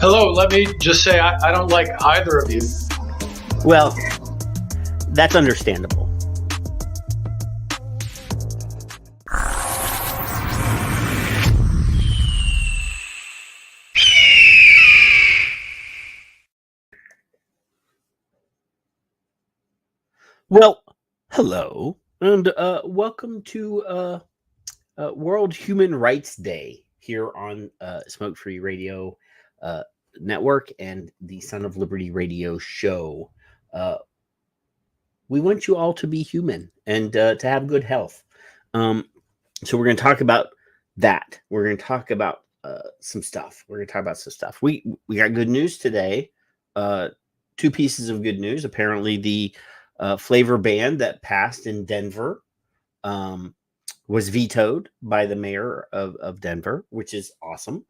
Hello, let me just say I don't like either of you. Well, that's understandable. Well, hello, and welcome to World Human Rights Day here on Smoke Free Radio Network and the Son of Liberty Radio show. We want you all to be human and to have good health. So we're going to talk about that. We're going to talk about some stuff. We got good news today. Two pieces of good news. Apparently, the flavor ban that passed in Denver was vetoed by the mayor of Denver, which is awesome.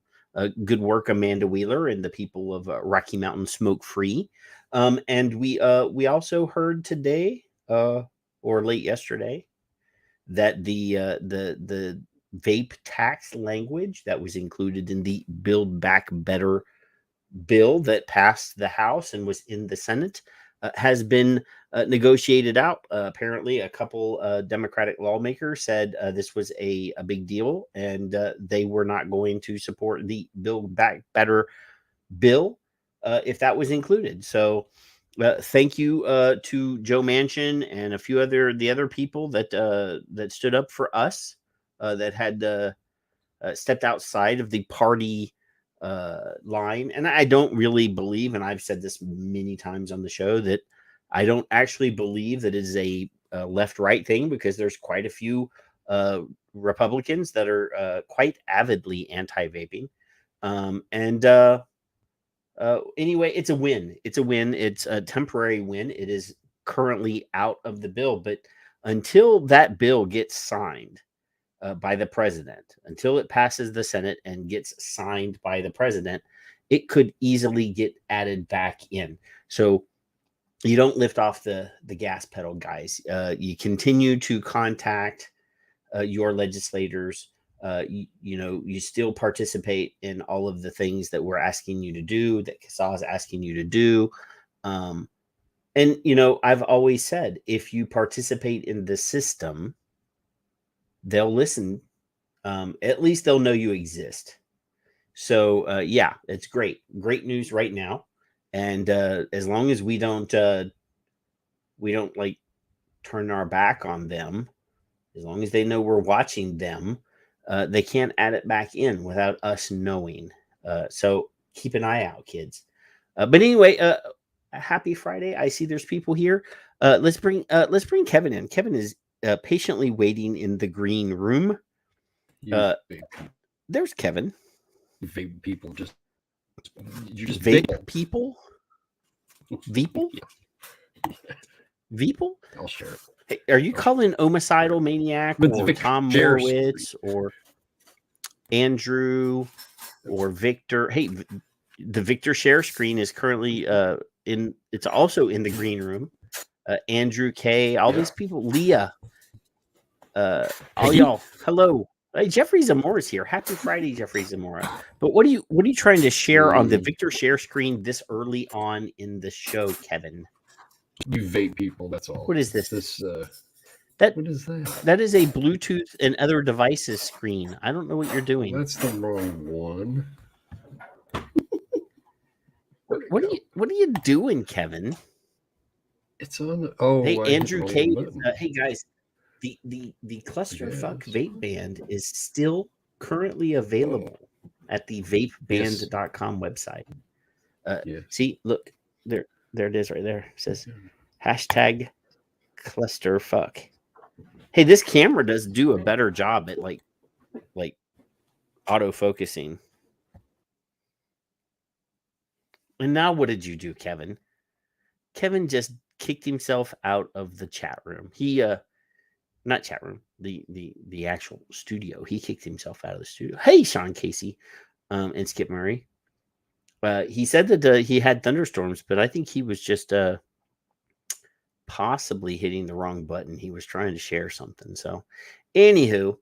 Good work, Amanda Wheeler and the people of Rocky Mountain Smoke Free. And we also heard today or late yesterday that the vape tax language that was included in the Build Back Better bill that passed the House and was in the Senate has been negotiated out. Apparently, a couple Democratic lawmakers said this was a big deal, and they were not going to support the Build Back Better bill if that was included. So thank you to Joe Manchin and a few other people that stood up for us, that had stepped outside of the party line. And I don't really believe, and I've said this many times on the show, that I don't actually believe that it is a left-right thing, because there's quite a few Republicans that are quite avidly anti-vaping. Anyway, it's a win. It's a temporary win. It is currently out of the bill, but until that bill gets signed by the president, until it passes the Senate and gets signed by the president, it could easily get added back in. So you don't lift off the gas pedal, guys. You continue to contact your legislators. You still participate in all of the things that we're asking you to do, that CASA is asking you to do. And, I've always said, if you participate in the system, they'll listen. At least they'll know you exist. So, yeah, it's great news right now. And as long as we don't like turn our back on them, as long as they know we're watching them, they can't add it back in without us knowing. So keep an eye out, kids. But anyway, happy Friday. I see there's people here. Let's bring Kevin in. Kevin is patiently waiting in the green room. There's Kevin. Vape people, you just vape people. Veeple? Veeple? I'll share it. Hey, are you calling Homicidal Maniac or Tom Morowitz or Andrew or Victor? Hey, the Victor share screen is currently it's also in the green room. Andrew K, all these people, Leah, all y'all, hello. Hey, Jeffrey Zamora is here. Happy Friday, Jeffrey Zamora. But what are you trying to share on the Victor share screen this early on in the show, Kevin? You vape people, that's all. What is this? What is that? That is a Bluetooth and other devices screen. I don't know what you're doing. That's the wrong one. What are you doing, Kevin? It's on. Oh, hey, Andrew K. Hey guys, the Clusterfuck Vape Band is still currently available at the vapeband.com website. See, look there it is right there. It says hashtag Clusterfuck. Hey, this camera does do a better job at like auto focusing. And now what did you do, Kevin? Kevin just kicked himself out of the chat room. He not chat room, the actual studio. He kicked himself out of the studio. Hey, Sean Casey and Skip Murray. He said that he had thunderstorms, but I think he was just possibly hitting the wrong button. He was trying to share something. So, anywho,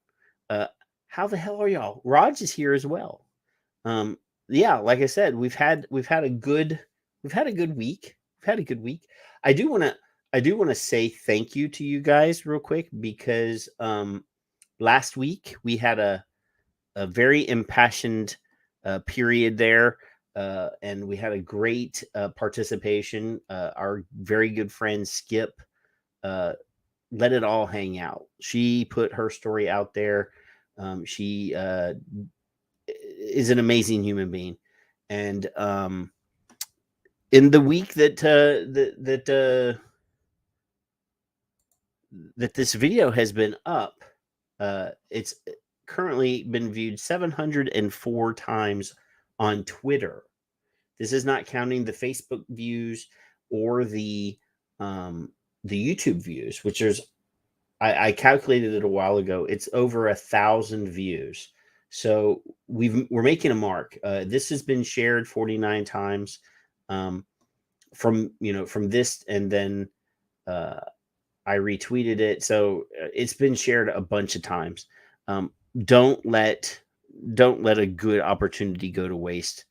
how the hell are y'all? Raj is here as well. yeah, like I said, we've had a good week. We've had a good week. I do want to say thank you to you guys real quick because last week we had a very impassioned period there, and we had a great participation. Our very good friend Skip let it all hang out. She put her story out there. She is an amazing human being, and in the week that this video has been up, it's currently been viewed 704 times on Twitter. This is not counting the Facebook views or the YouTube views, which is I calculated it a while ago. It's over 1,000 views. So we're making a mark. This has been shared 49 times from this, and then I retweeted it. So it's been shared a bunch of times. Don't let a good opportunity go to waste.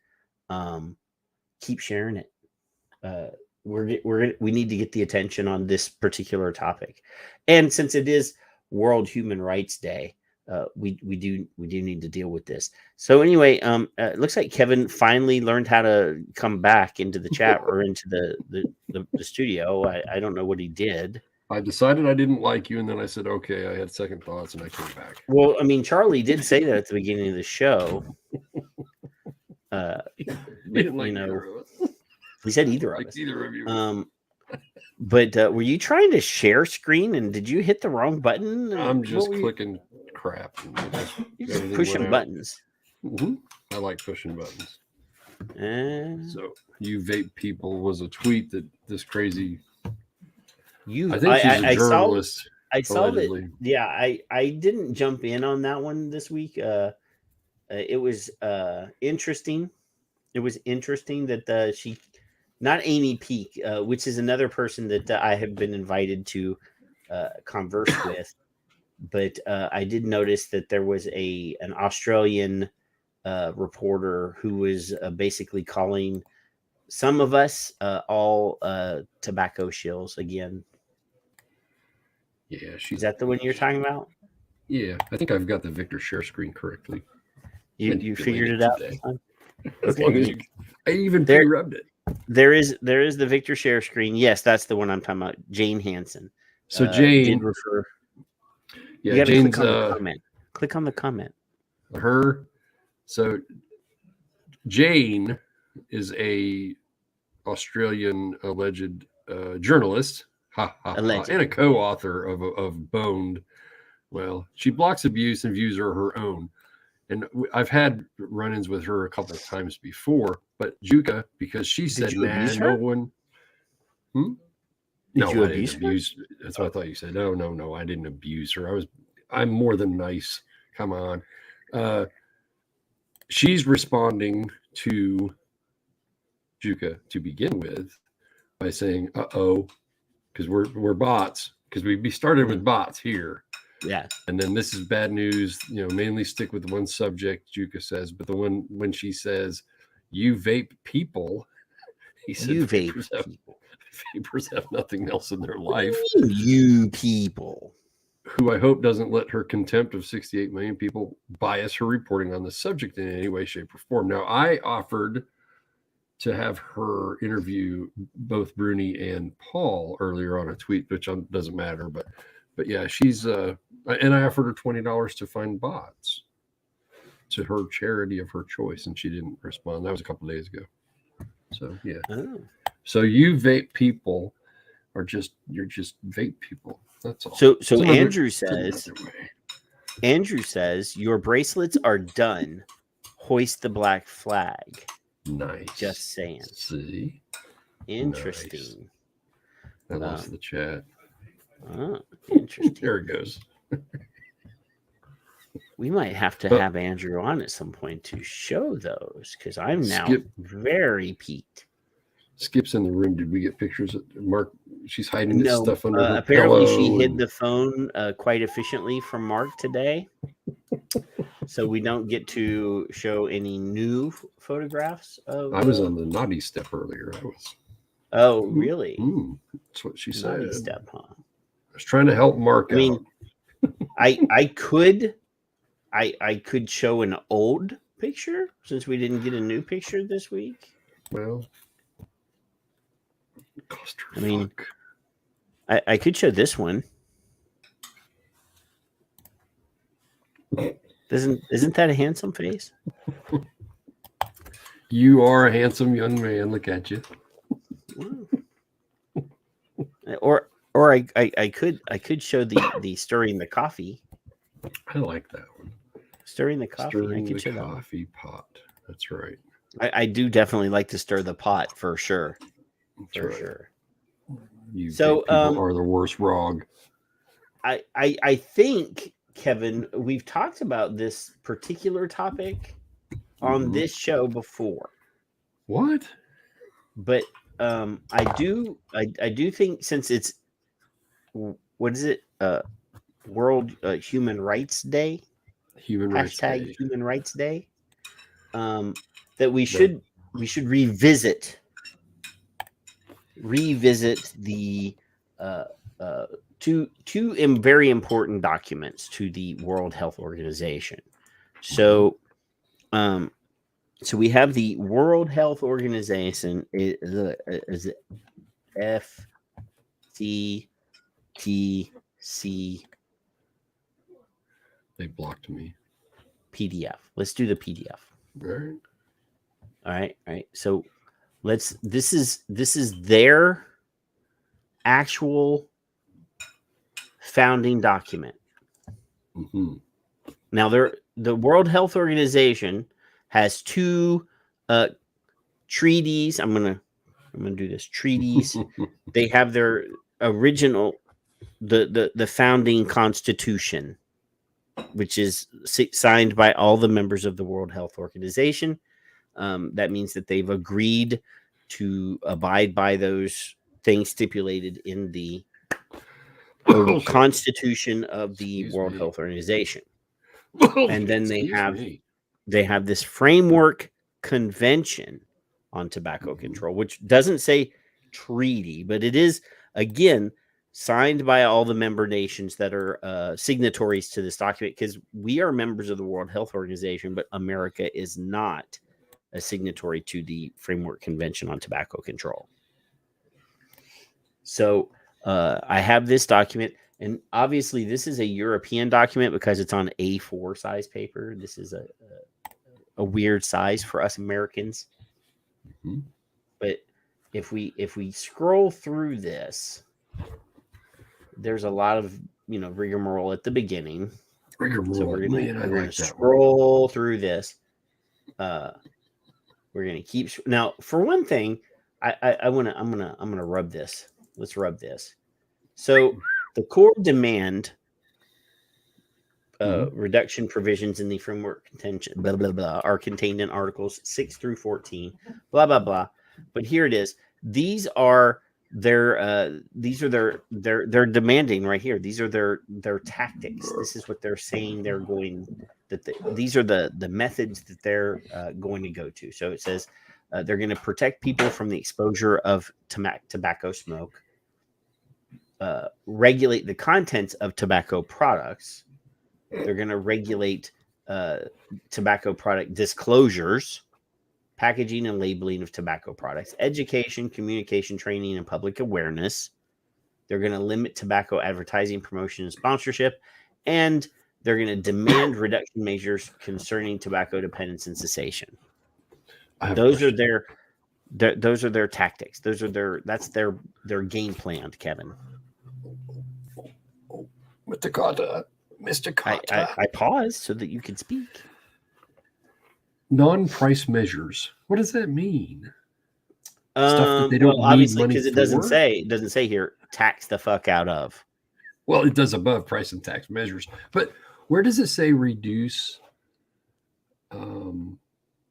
Keep sharing it. We need to get the attention on this particular topic, and since it is World Human Rights Day, we do need to deal with this. So anyway, it looks like Kevin finally learned how to come back into the chat or into the studio. I don't know what he did. I decided I didn't like you, and then I said, okay, I had second thoughts, and I came back. Well, I mean, Charlie did say that at the beginning of the show. He didn't like either of us. He said either of us. Either of you. But were you trying to share screen, and did you hit the wrong button? I'm just clicking crap. You're just pushing buttons. Mm-hmm. I like pushing buttons. So, you vape people was a tweet that this crazy... I think she's a journalist. I saw that. Yeah, I didn't jump in on that one this week. It was interesting. It was interesting that she, not Amy Peake, which is another person that I have been invited to converse with, but I did notice that there was an Australian reporter who was basically calling some of us all tobacco shills again. Yeah, is that the one you're talking about? Yeah, I think I've got the Victor share screen correctly. You figured it out. As long as I even pre-rubbed it. There is the Victor share screen. Yes, that's the one I'm talking about. Jane Hansen. So Jane did refer. Yeah, you Jane's click on the comment. Click on the comment. Her. So Jane is a Australian alleged journalist. And a co-author of Boned. Well, she blocks abuse and views are her own. And I've had run-ins with her a couple of times before, but Juka, because she said, "Nah, no one." Did no, you I didn't abuse. That's what I thought you said. No, I didn't abuse her. I'm more than nice. Come on. She's responding to Juka to begin with by saying, "Uh-oh." Because we're bots, because we started with bots here. Yeah. And then this is bad news, mainly stick with one subject, Juka says, but the one when she says, you vape people, he said, you vape people. Vapors have nothing else in their life. You people. Who I hope doesn't let her contempt of 68 million people bias her reporting on the subject in any way, shape, or form. Now, I offered to have her interview both Bruni and Paul earlier on a tweet, which doesn't matter, but yeah, she's and I offered her $20 to find bots to her charity of her choice, and she didn't respond. That was a couple of days ago. So yeah. Oh. So you vape people you're just vape people. That's all. So Andrew says your bracelets are done. Hoist the black flag. Nice. Just saying. See? Interesting. Nice. I lost the chat. Oh, interesting. There it goes. We might have to have Andrew on at some point to show those, because I'm now very peaked. Skip's in the room. Did we get pictures of Mark? She's hiding this stuff under her apparently pillow. She hid the phone quite efficiently from Mark today. So we don't get to show any new photographs of. I was on the naughty step earlier. I was. Oh, really? That's what she said. Naughty step, huh? I was trying to help Mark I mean, out. I could show an old picture since we didn't get a new picture this week. Well, I mean, I could show this one. Isn't that a handsome face? You are a handsome young man. Look at you. Or I could show the stirring the coffee. I like that one. Stirring the coffee. Stirring I could the show that. coffee pot. That's right. I do definitely like to stir the pot for sure. That's For right. sure. You So, people are the worst wrong. I think, Kevin, we've talked about this particular topic on this show before. What? But I do think, since it's, what is it? World Human Rights Day. Human Rights Hashtag Day. Human Rights Day. That we should revisit the two very important documents to the World Health Organization. So so we have the World Health Organization is FCTC They blocked me. PDF. Let's do the PDF. All Right. So this is their actual founding document. Mm-hmm. Now the World Health Organization has two treaties. I'm gonna do this. Treaties. They have their original the founding constitution, which is signed by all the members of the World Health Organization. That means that they've agreed to abide by those things stipulated in the Constitution of the World Health Organization. And then they have this framework convention on tobacco control, which doesn't say treaty, but it is, again, signed by all the member nations that are signatories to this document, because we are members of the World Health Organization, but America is not a signatory to the Framework Convention on Tobacco Control. So I have this document, and obviously this is a European document because it's on A4 size paper. This is a weird size for us Americans. Mm-hmm. But if we scroll through this, there's a lot of rigmarole at the beginning. Rigmarole. So we're gonna like scroll through this. We're gonna keep now. For one thing, I'm gonna rub this. Let's rub this. So the core demand reduction provisions in the framework contention are contained in Articles 6 through 14. Blah blah blah. But here it is. These are their demanding right here. These are their tactics. This is what they're saying they're going. These are the methods that they're going to go to. So it says they're going to protect people from the exposure of tobacco smoke, regulate the contents of tobacco products. They're going to regulate tobacco product disclosures, packaging and labeling of tobacco products, education, communication, training, and public awareness. They're going to limit tobacco advertising, promotion, and sponsorship, and they're going to demand reduction measures concerning tobacco dependence and cessation. Those are their tactics. That's their game plan, Kevin. Mr. Carter. I paused so that you could speak. Non-price measures. What does that mean? Stuff that they don't need obviously, money because it doesn't say here tax the fuck out of. Well, it does above price and tax measures, but where does it say reduce?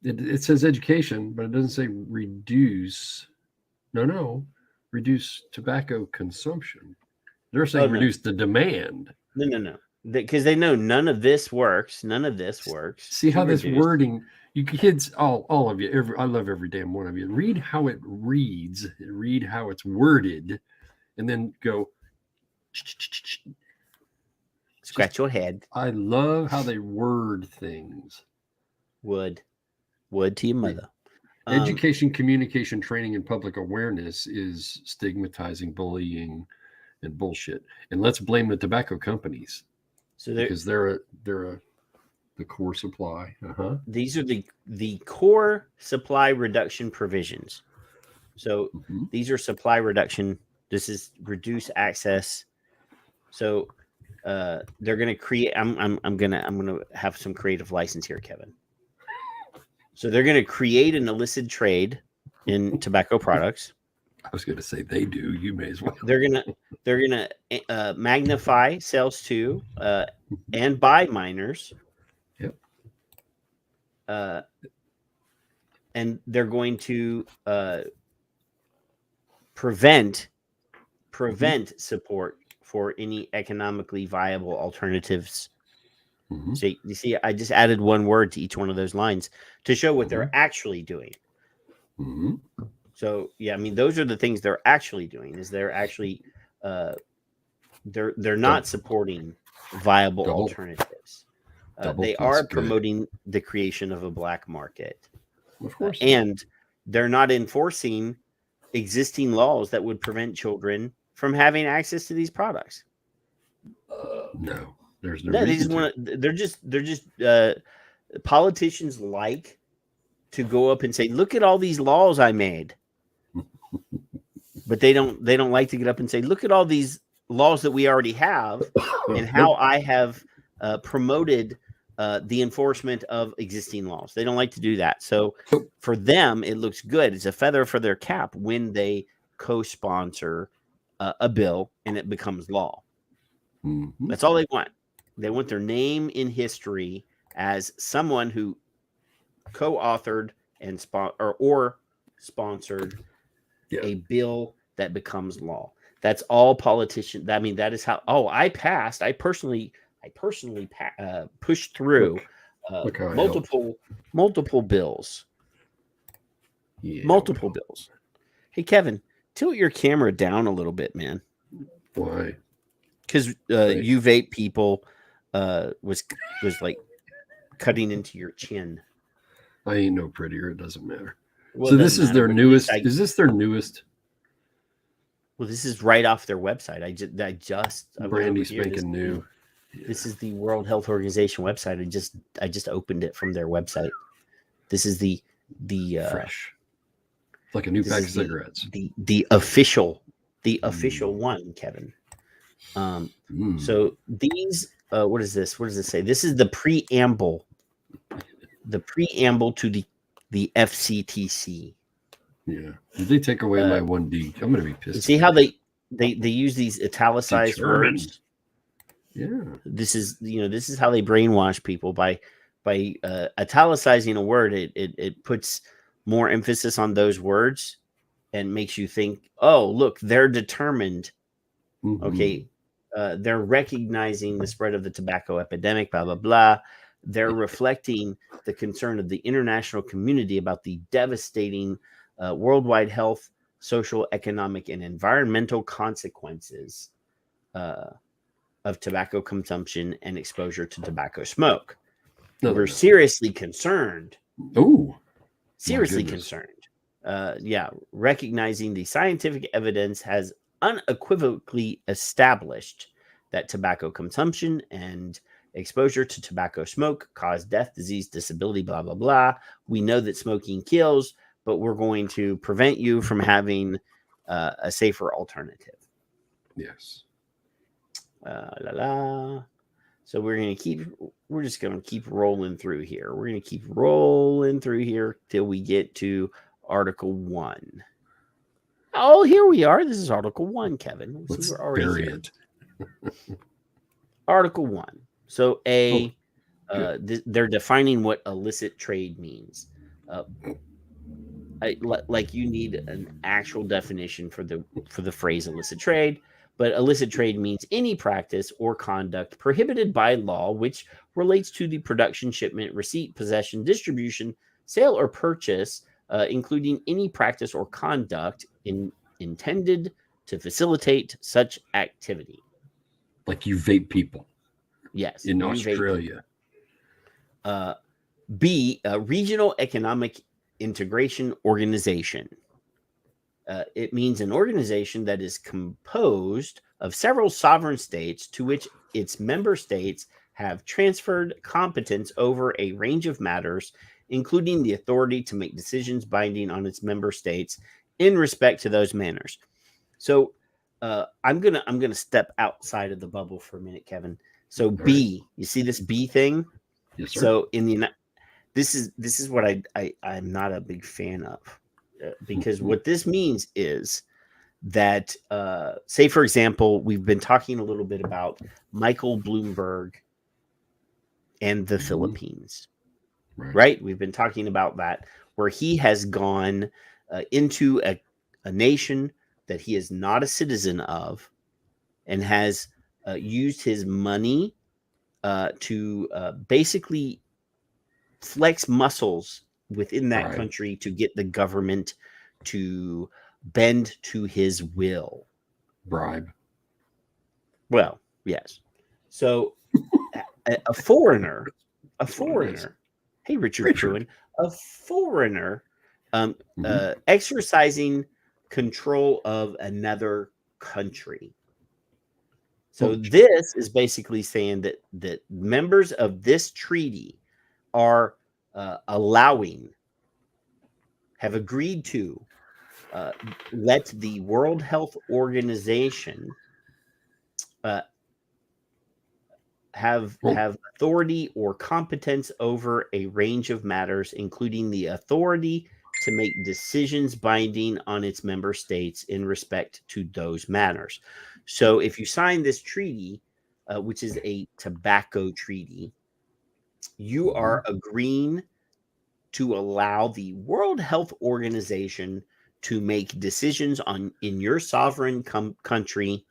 It says education, but it doesn't say reduce. No, reduce tobacco consumption. They're saying reduce the demand. No. because they know none of this works. None of this works. See how this reduce. wording, you kids, all of you, I love every damn one of you. Read how it reads, read how it's worded, and then go. Scratch your head. I love how they word things. Wood to your mother. Education, communication, training, and public awareness is stigmatizing, bullying, and bullshit. And let's blame the tobacco companies. So because they're the core supply. These are the core supply reduction provisions. So these are supply reduction. This is reduce access. So they're going to create. I'm gonna have some creative license here, Kevin. So they're going to create an illicit trade in tobacco products. I was going to say they do. You may as well. They're gonna magnify sales to and by minors. Yep. And they're going to prevent support for any economically viable alternatives. So you see, I just added one word to each one of those lines to show what they're actually doing. So yeah, I mean, those are the things they're actually doing. Is they're actually they're not supporting viable alternatives. They are promoting the creation of a black market, of course, and they're not enforcing existing laws that would prevent children from having access to these products. No, there's no. They just want to. They're just politicians like to go up and say, "Look at all these laws I made." But they don't like to get up and say, look at all these laws that we already have and how I have promoted the enforcement of existing laws. They don't like to do that. So for them, it looks good. It's a feather for their cap when they co-sponsor a bill and it becomes law. That's all they want. They want their name in history as someone who co-authored and sponsored a bill that becomes law. That's all politicians. I mean, that is how. Oh, I personally pushed through multiple bills. Multiple bills. Hey, Kevin, tilt your camera down a little bit, man. Why? Because you vape people was like cutting into your chin. I ain't no prettier. It doesn't matter. Well, so this is their newest. Is this their newest? Well, this is right off their website. I just brandy spanking new. This is the World Health Organization website. I just opened it from their website. This is the fresh, like a new pack of cigarettes. The official one, Kevin. So these what is this? What does it say? This is the preamble. The preamble to the FCTC. Yeah. Did they take away my 1D? I'm going to be pissed. See how they use these italicized words? Yeah. This is how they brainwash people by italicizing a word. It puts more emphasis on those words and makes you think, oh, look, they're determined. Okay. They're recognizing the spread of the tobacco epidemic, blah, blah, blah. They're reflecting the concern of the international community about the devastating worldwide health, social, economic, and environmental consequences of tobacco consumption and exposure to tobacco smoke. We're seriously concerned. Oh, seriously concerned. Recognizing the scientific evidence has unequivocally established that tobacco consumption and exposure to tobacco smoke cause death, disease, disability, blah, blah, blah. We know that smoking kills, but we're going to prevent you from having a safer alternative. Yes. So we're just going to keep rolling through here. We're going to keep rolling through here till we get to Article 1. Oh, here we are. This is Article 1, Kevin. Let's bury it. Article 1. So they're defining what illicit trade means. Like you need an actual definition for the phrase illicit trade. But illicit trade means any practice or conduct prohibited by law which relates to the production, shipment, receipt, possession, distribution, sale, or purchase, including any practice or conduct intended to facilitate such activity. Like you vape people. Yes. In Australia. B, a regional economic integration organization. It means an organization that is composed of several sovereign states to which its member states have transferred competence over a range of matters, including the authority to make decisions binding on its member states in respect to those matters. So I'm gonna step outside of the bubble for a minute, Kevin. So B, you see this B thing? Yes, sir. So this is what I'm not a big fan of, because what this means is that, say, for example, we've been talking a little bit about Michael Bloomberg and the Philippines, right? We've been talking about that, where he has gone into a nation that he is not a citizen of and has used his money to basically flex muscles within that country to get the government to bend to his will. Bribe. Well, yes. So a foreigner, hey, Richard Truin, a foreigner exercising control of another country. So this is basically saying that members of this treaty are have agreed to let the World Health Organization have authority or competence over a range of matters, including the authority to make decisions binding on its member states in respect to those matters. So if you sign this treaty, which is a tobacco treaty, you are agreeing to allow the World Health Organization to make decisions in your sovereign country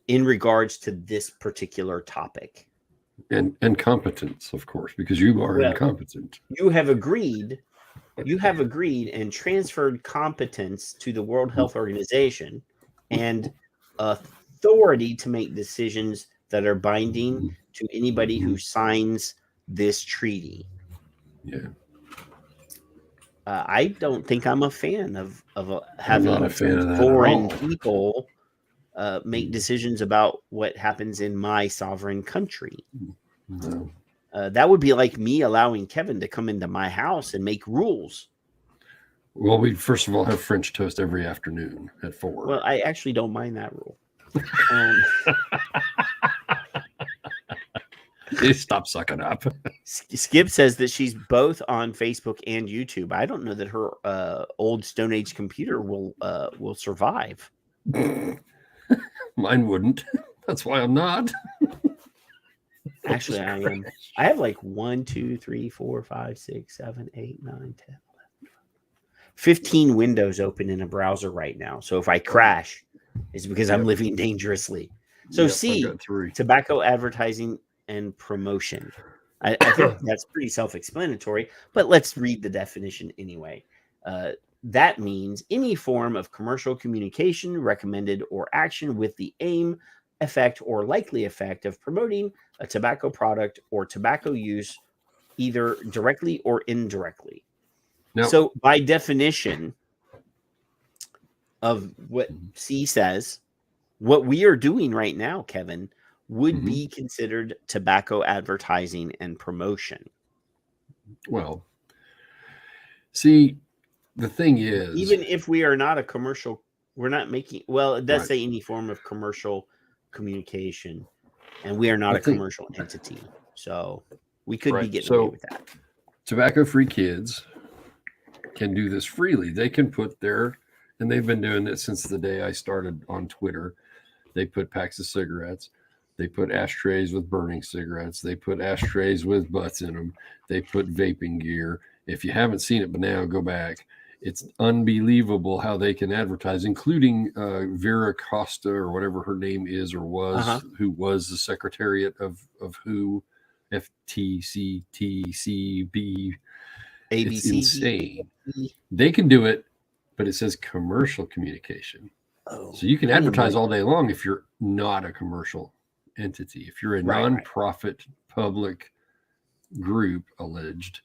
in regards to this particular topic. And competence, of course, because you are incompetent. You have agreed and transferred competence to the World Health Organization and authority to make decisions that are binding to anybody who signs this treaty. Yeah. I don't think I'm a fan of having foreign people make decisions about what happens in my sovereign country. No. That would be like me allowing Kevin to come into my house and make rules. Well, we first of all have French toast every afternoon at 4. Well, I actually don't mind that rule. Stop sucking up. Skip says that she's both on Facebook and YouTube. I don't know that her old Stone Age computer will survive. Mine wouldn't. That's why I'm not. Actually, I am. I have like 1, 2, 3, 4, 5, 6, 7, 8, 9, 10, 11, 15 windows open in a browser right now. So if I crash, it's because I'm living dangerously. So C, tobacco advertising and promotion. I think that's pretty self-explanatory, but let's read the definition anyway. That means any form of commercial communication, recommended, or action with the aim, effect, or likely effect of promoting a tobacco product or tobacco use, either directly or indirectly. No. So by definition of what C says, what we are doing right now, Kevin, would be considered tobacco advertising and promotion. Well, see, the thing is, even if we are not a commercial, we're not making, well, it does say any form of commercial communication, and we are not a commercial entity. So we could be getting away with that. Tobacco-free kids can do this freely. They can put and they've been doing it since the day I started on Twitter. They put packs of cigarettes. They put ashtrays with burning cigarettes. They put ashtrays with butts in them. They put vaping gear. If you haven't seen it by now, go back. It's unbelievable how they can advertise, including Vera Costa or whatever her name is or was, who was the Secretariat of WHO, FTCTCB. It's insane. They can do it, but it says commercial communication. So you can advertise all day long if you're not a commercial entity. If you're a nonprofit public group, alleged,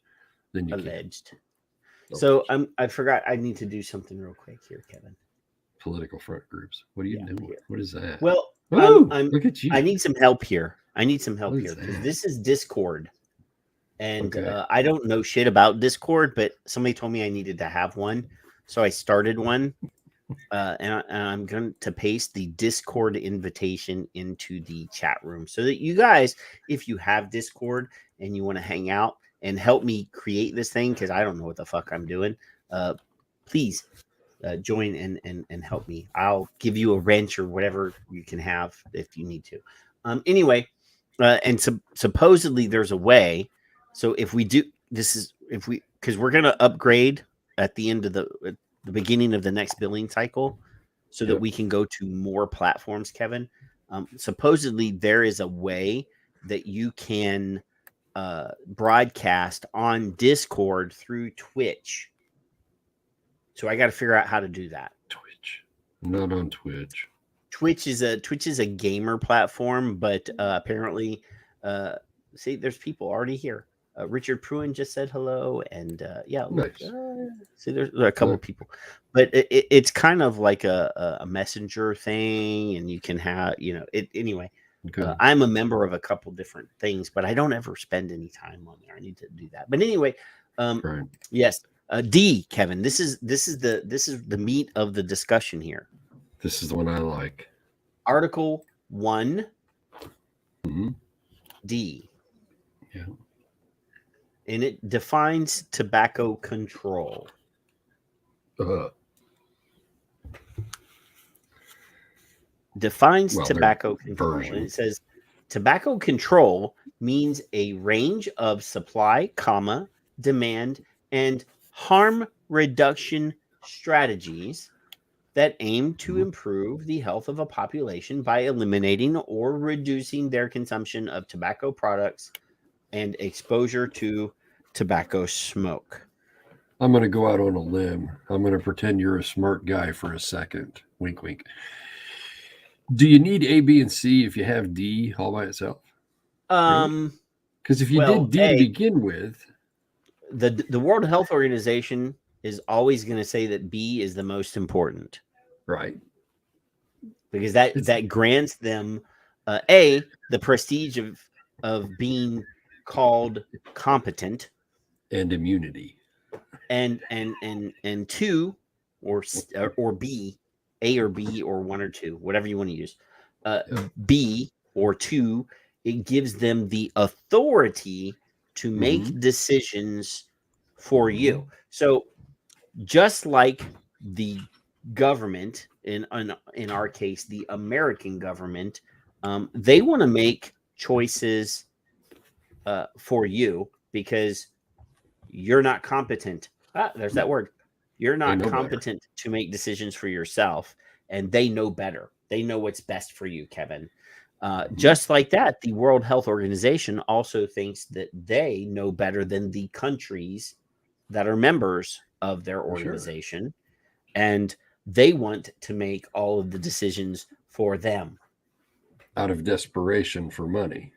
then you can. So I forgot I need to do something real quick here, Kevin. Political front groups. What are you doing? Here. What is that? Well, look at you. I need some help here. Because this is Discord. And I don't know shit about Discord, but somebody told me I needed to have one. So I started one. And I'm going to paste the Discord invitation into the chat room so that you guys, if you have Discord and you want to hang out and help me create this thing, because I don't know what the fuck I'm doing, please join and help me. I'll give you a wrench or whatever you can have if you need to. Anyway, supposedly there's a way. So if we do, because we're going to upgrade at the end of the beginning of the next billing cycle so that we can go to more platforms, Kevin. Supposedly there is a way that you can broadcast on Discord through Twitch. So I got to figure out how to do that. Twitch, not on Twitch. Twitch is a gamer platform, but apparently, see, there's people already here. Richard Pruin just said hello, and nice. See, there are a couple of people, but it's kind of like a messenger thing, and you can have it anyway. I'm a member of a couple different things, but I don't ever spend any time on there. I need to do that. But anyway, yes, D, Kevin, this is the meat of the discussion here. This is the one I like. Article 1, D. Yeah. And it defines tobacco control. Defines tobacco control. And it says tobacco control means a range of supply, demand, and harm reduction strategies that aim to improve the health of a population by eliminating or reducing their consumption of tobacco products and exposure to tobacco smoke. I'm going to go out on a limb. I'm going to pretend you're a smart guy for a second. Wink, wink. Do you need A, B, and C if you have D all by itself? Because if you did D to begin with, the World Health Organization is always going to say that B is the most important, right? Because that grants them the prestige of being called competent and immunity, and two or B, A or B or one or two, whatever you want to use. B or two, it gives them the authority to make decisions for you. So just like the government, in our case, the American government, they want to make choices for you because you're not competent. There's that word. You're not competent to make decisions for yourself, and they know better. They know what's best for you, Kevin. Just like that, the World Health Organization also thinks that they know better than the countries that are members of their organization, and they want to make all of the decisions for them. Out of desperation for money.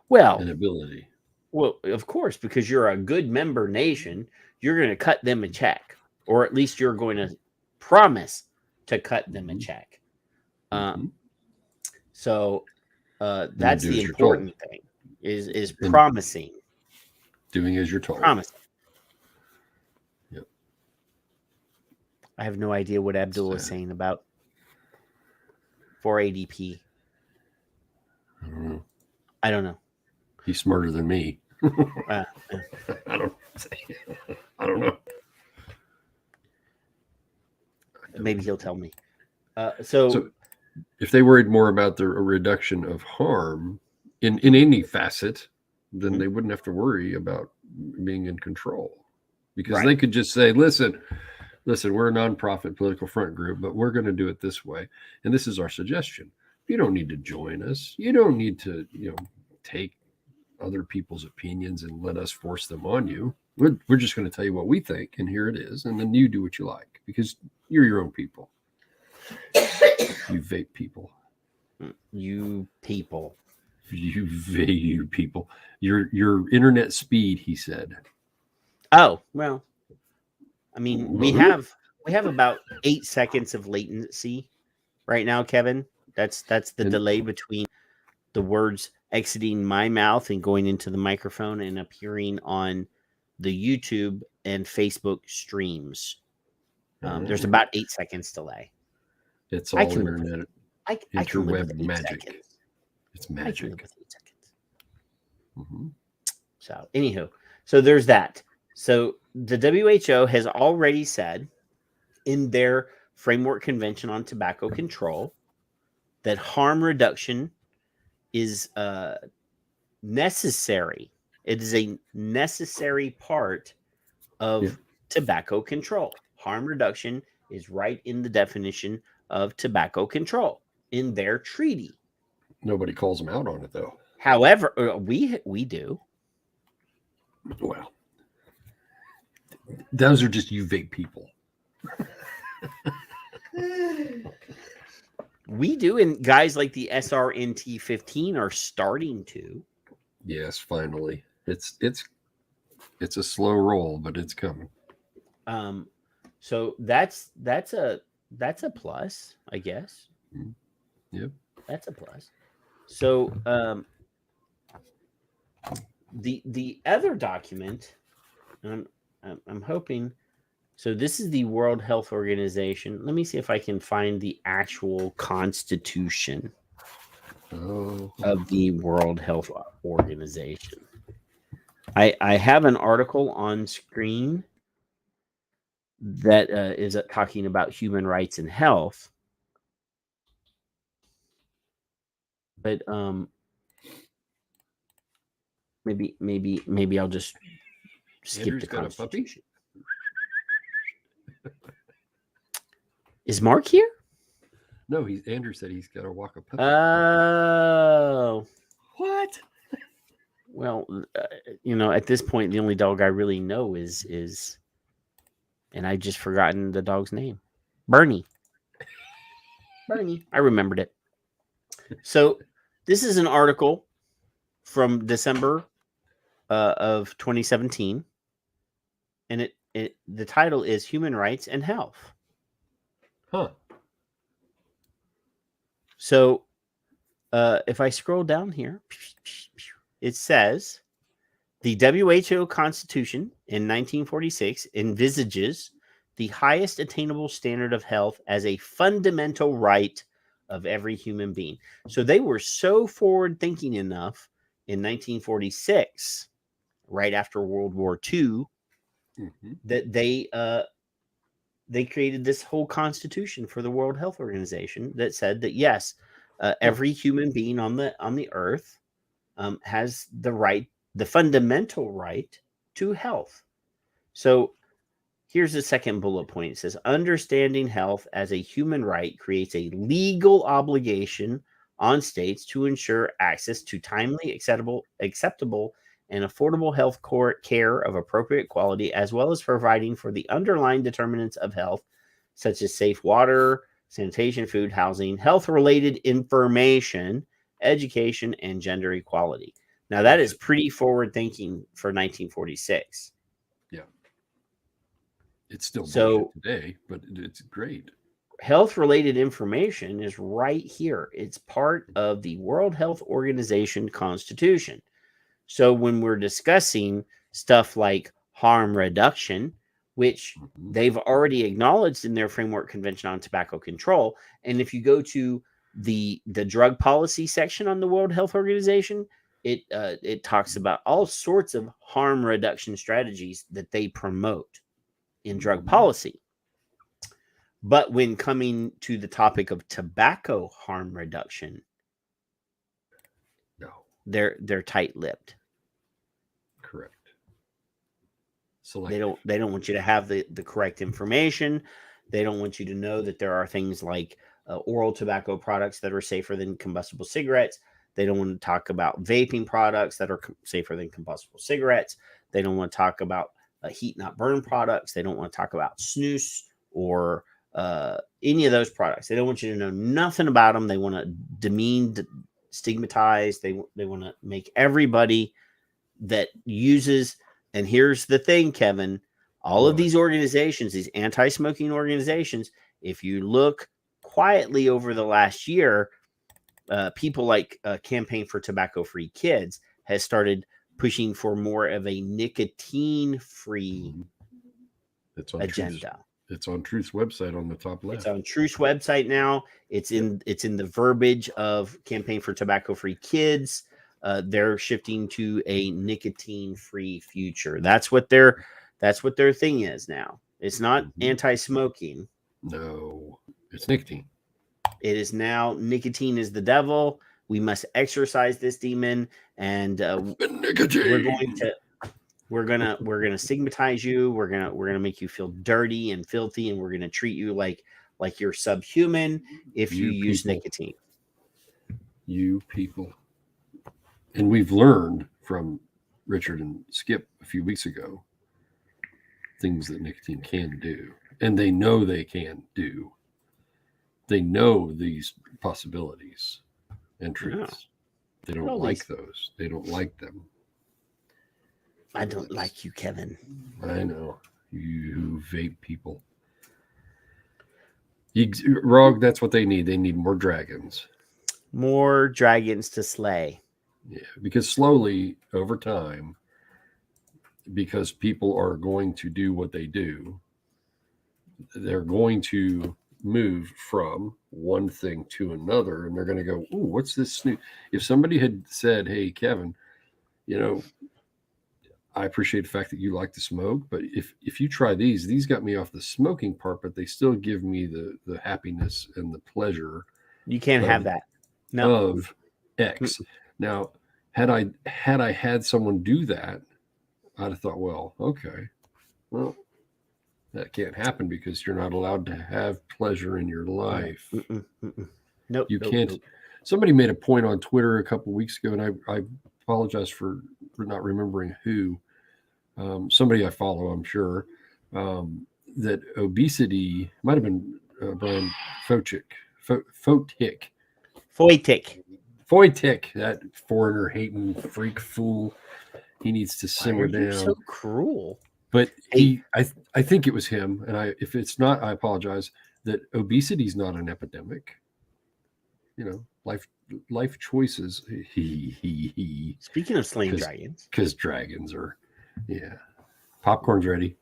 Well, and ability. Well, of course, because you're a good member nation, you're going to cut them a check, or at least you're going to promise to cut them a check. So that's the important thing is promising. Doing as you're told. Promising. Yep. I have no idea what Abdul is saying about 4ADP. I don't know. He's smarter than me. I don't know. Maybe he'll tell me. So if they worried more about the reduction of harm in any facet, then they wouldn't have to worry about being in control. because Right. they could just say, listen, we're a nonprofit political front group, but we're going to do it this way. And this is our suggestion. You don't need to join us. You don't need to, take other people's opinions and let us force them on you. We're just going to tell you what we think, and here it is. And then you do what you like because you're your own people. You vape people. You people. You vape people. Your internet speed, he said. Oh, well, I mean, we have about 8 seconds of latency right now, Kevin. That's the delay between the words exiting my mouth and going into the microphone and appearing on the YouTube and Facebook streams. There's about 8 seconds delay. It's all internet. I can live with Interweb 8 magic. seconds. It's I can magic. live with 8 seconds. Mm-hmm. So, anywho, so there's that. So the WHO has already said in their framework convention on tobacco control that harm reduction is necessary. It is a necessary part of tobacco control. Harm reduction is right in the definition of tobacco control in their treaty. Nobody calls them out on it, though. However, we do. Well, those are just you vape people. We do, and guys like the SRNT 15 are starting to. Yes, finally. It's a slow roll, but it's coming. So that's a plus, I guess. Yep. That's a plus. So the other document, I'm hoping. So this is the World Health Organization. Let me see if I can find the actual constitution of the World Health Organization. I have an article on screen that is talking about human rights and health. But maybe I'll just skip Andrew's the got a puppy? constitution. Is Mark here? No, Andrew said he's got to walk a puppy. Oh. What? Well, at this point, the only dog I really know is, and I've just forgotten the dog's name. Bernie. Bernie. I remembered it. So this is an article from December of 2017, and the title is Human Rights and Health. Huh. So if I scroll down here, it says the WHO Constitution in 1946 envisages the highest attainable standard of health as a fundamental right of every human being. So they were so forward thinking enough in 1946, right after World War II, that they created this whole constitution for the World Health Organization that said that yes, every human being on the earth has the fundamental right to health. So here's the second bullet point. It says, understanding health as a human right creates a legal obligation on states to ensure access to timely, acceptable, and affordable health care of appropriate quality, as well as providing for the underlying determinants of health, such as safe water, sanitation, food, housing, health-related information, education, and gender equality. Now, that is pretty forward-thinking for 1946. Yeah. It's still so today, but it's great. Health-related information is right here. It's part of the World Health Organization Constitution. So when we're discussing stuff like harm reduction, which they've already acknowledged in their Framework Convention on Tobacco Control, and if you go to the drug policy section on the World Health Organization, it talks about all sorts of harm reduction strategies that they promote in drug policy. But when coming to the topic of tobacco harm reduction, no, they're tight-lipped. Correct. Selective. They don't want you to have the correct information. They don't want you to know that there are things like oral tobacco products that are safer than combustible cigarettes. They don't want to talk about vaping products that are safer than combustible cigarettes. They don't want to talk about heat not burn products. They don't want to talk about snus or any of those products. They don't want you to know nothing about them. They want to demean, stigmatize. They want to make everybody that uses. And here's the thing, Kevin, all of these organizations, these anti-smoking organizations, if you look quietly over the last year, people like Campaign for Tobacco-Free Kids has started pushing for more of a nicotine-free agenda. It's on Truth's website on the top left. It's on Truth's website now. It's in the verbiage of Campaign for Tobacco-Free Kids. They're shifting to a nicotine-free future. That's what their thing is now. It's not anti-smoking. No, it's nicotine. It is now nicotine is the devil. We must exorcise this demon, and we're gonna stigmatize you. We're gonna make you feel dirty and filthy, and we're gonna treat you like you're subhuman if you use nicotine. You people. And we've learned from Richard and Skip a few weeks ago things that nicotine can do. And they know they can do. They know these possibilities and truths. They don't like those. They don't like them. I don't like you, Kevin. I know. You vape people. Rog, that's what they need. They need more dragons. More dragons to slay. Yeah, because slowly over time, because people are going to do what they do, they're going to move from one thing to another, and they're going to go, "Ooh, what's this new?" If somebody had said, "Hey, Kevin, I appreciate the fact that you like to smoke, but if you try these got me off the smoking part, but they still give me the happiness and the pleasure." You can't have that. No. Of X. Now, had I had someone do that, I'd have thought, well, okay, well, that can't happen because you're not allowed to have pleasure in your life. Nope. You can't. Nope. Somebody made a point on Twitter a couple of weeks ago, and I apologize for not remembering who. Somebody I follow, I'm sure, that obesity might have been Brian Foytik, that foreigner hating freak fool. He needs to simmer down. So cruel. But I think it was him, and if it's not, I apologize. That obesity is not an epidemic. Life choices. Speaking of slaying dragons, because dragons are, popcorn's ready.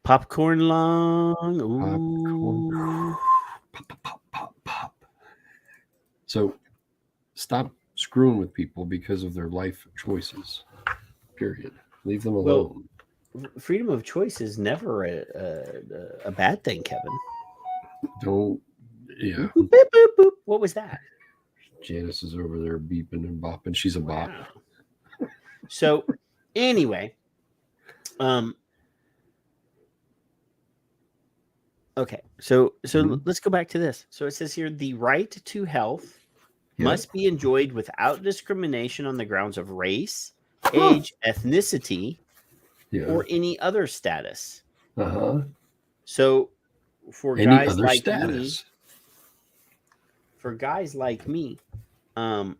Popcorn long. Ooh. Popcorn. Pop. So stop screwing with people because of their life choices. Period. Leave them alone. Well, freedom of choice is never a bad thing, Kevin. Don't. Yeah. Boop, boop, boop, boop. What was that? Janice is over there beeping and bopping. She's a bop. So anyway, okay. So let's go back to this. So it says here, the right to health must be enjoyed without discrimination on the grounds of race, age, ethnicity, or any other status. So for guys like me, that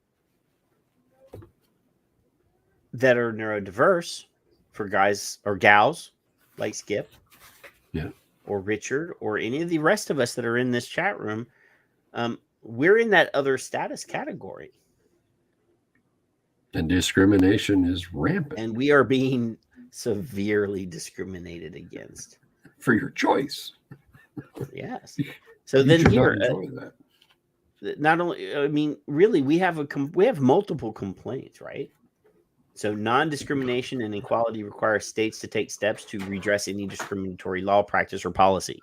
are neurodiverse, for guys or gals like Skip, or Richard, or any of the rest of us that are in this chat room, we're in that other status category. And discrimination is rampant. And we are being severely discriminated against. For your choice. Yes. So then here, not only, I mean, really, we have multiple complaints, right? So non-discrimination and equality require states to take steps to redress any discriminatory law, practice, or policy.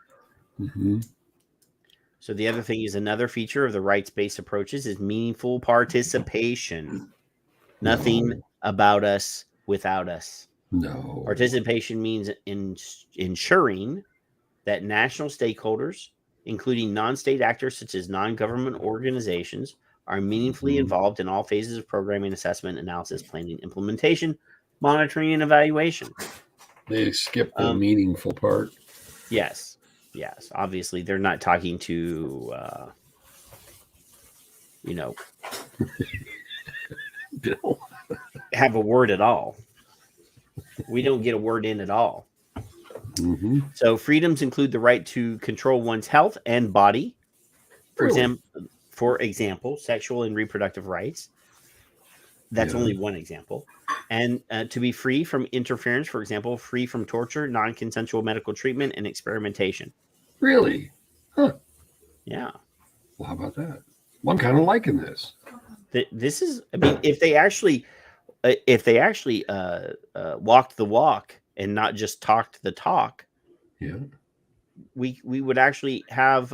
So the other thing is, another feature of the rights-based approaches is meaningful participation. Nothing about us without us. No. Participation means ensuring that national stakeholders, including non-state actors such as non-government organizations, are meaningfully involved in all phases of programming, assessment, analysis, planning, implementation, monitoring, and evaluation. They skipped the meaningful part. Yes. Obviously, they're not talking to, Bill. have a word at all. We don't get a word in at all. Mm-hmm. So freedoms include the right to control one's health and body. For example, sexual and reproductive rights. That's only one example. And to be free from interference, for example, free from torture, non-consensual medical treatment, and experimentation. Really? Huh. Yeah. Well, how about that? Well, I'm kind of liking this. This is, I mean, if they actually walked the walk and not just talked the talk, we would actually have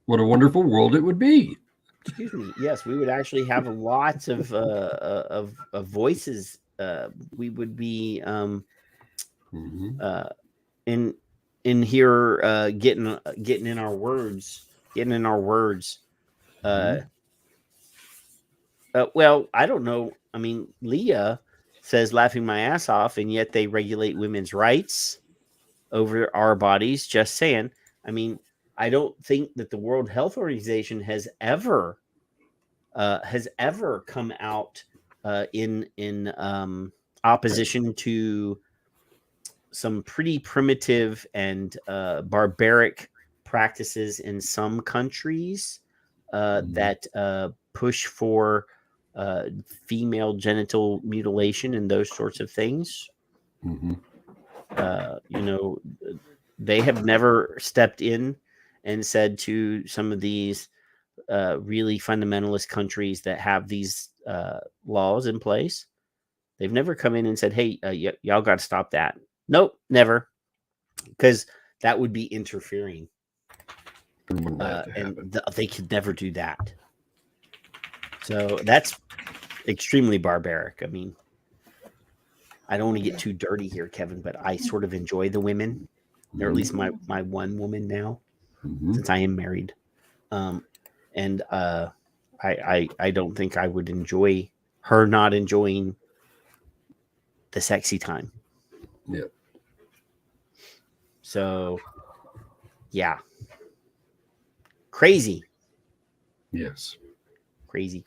what a wonderful world it would be. Excuse me. Yes, we would actually have lots of voices. We would be in here getting in our words. Well, I don't know. I mean, Leah says laughing my ass off, and yet they regulate women's rights over our bodies. Just saying. I mean, I don't think that the World Health Organization has ever come out in opposition to some pretty primitive and barbaric practices in some countries that push for female genital mutilation and those sorts of things. They have never stepped in and said to some of these really fundamentalist countries that have these laws in place, they've never come in and said, hey, y'all got to stop that. Nope, never. Because that would be interfering. They could never do that. So that's extremely barbaric. I mean, I don't want to get too dirty here, Kevin, but I sort of enjoy the women. Or at least my one woman now, since I am married. And I don't think I would enjoy her not enjoying the sexy time. Yeah. So, yeah. Crazy. Yes. Crazy.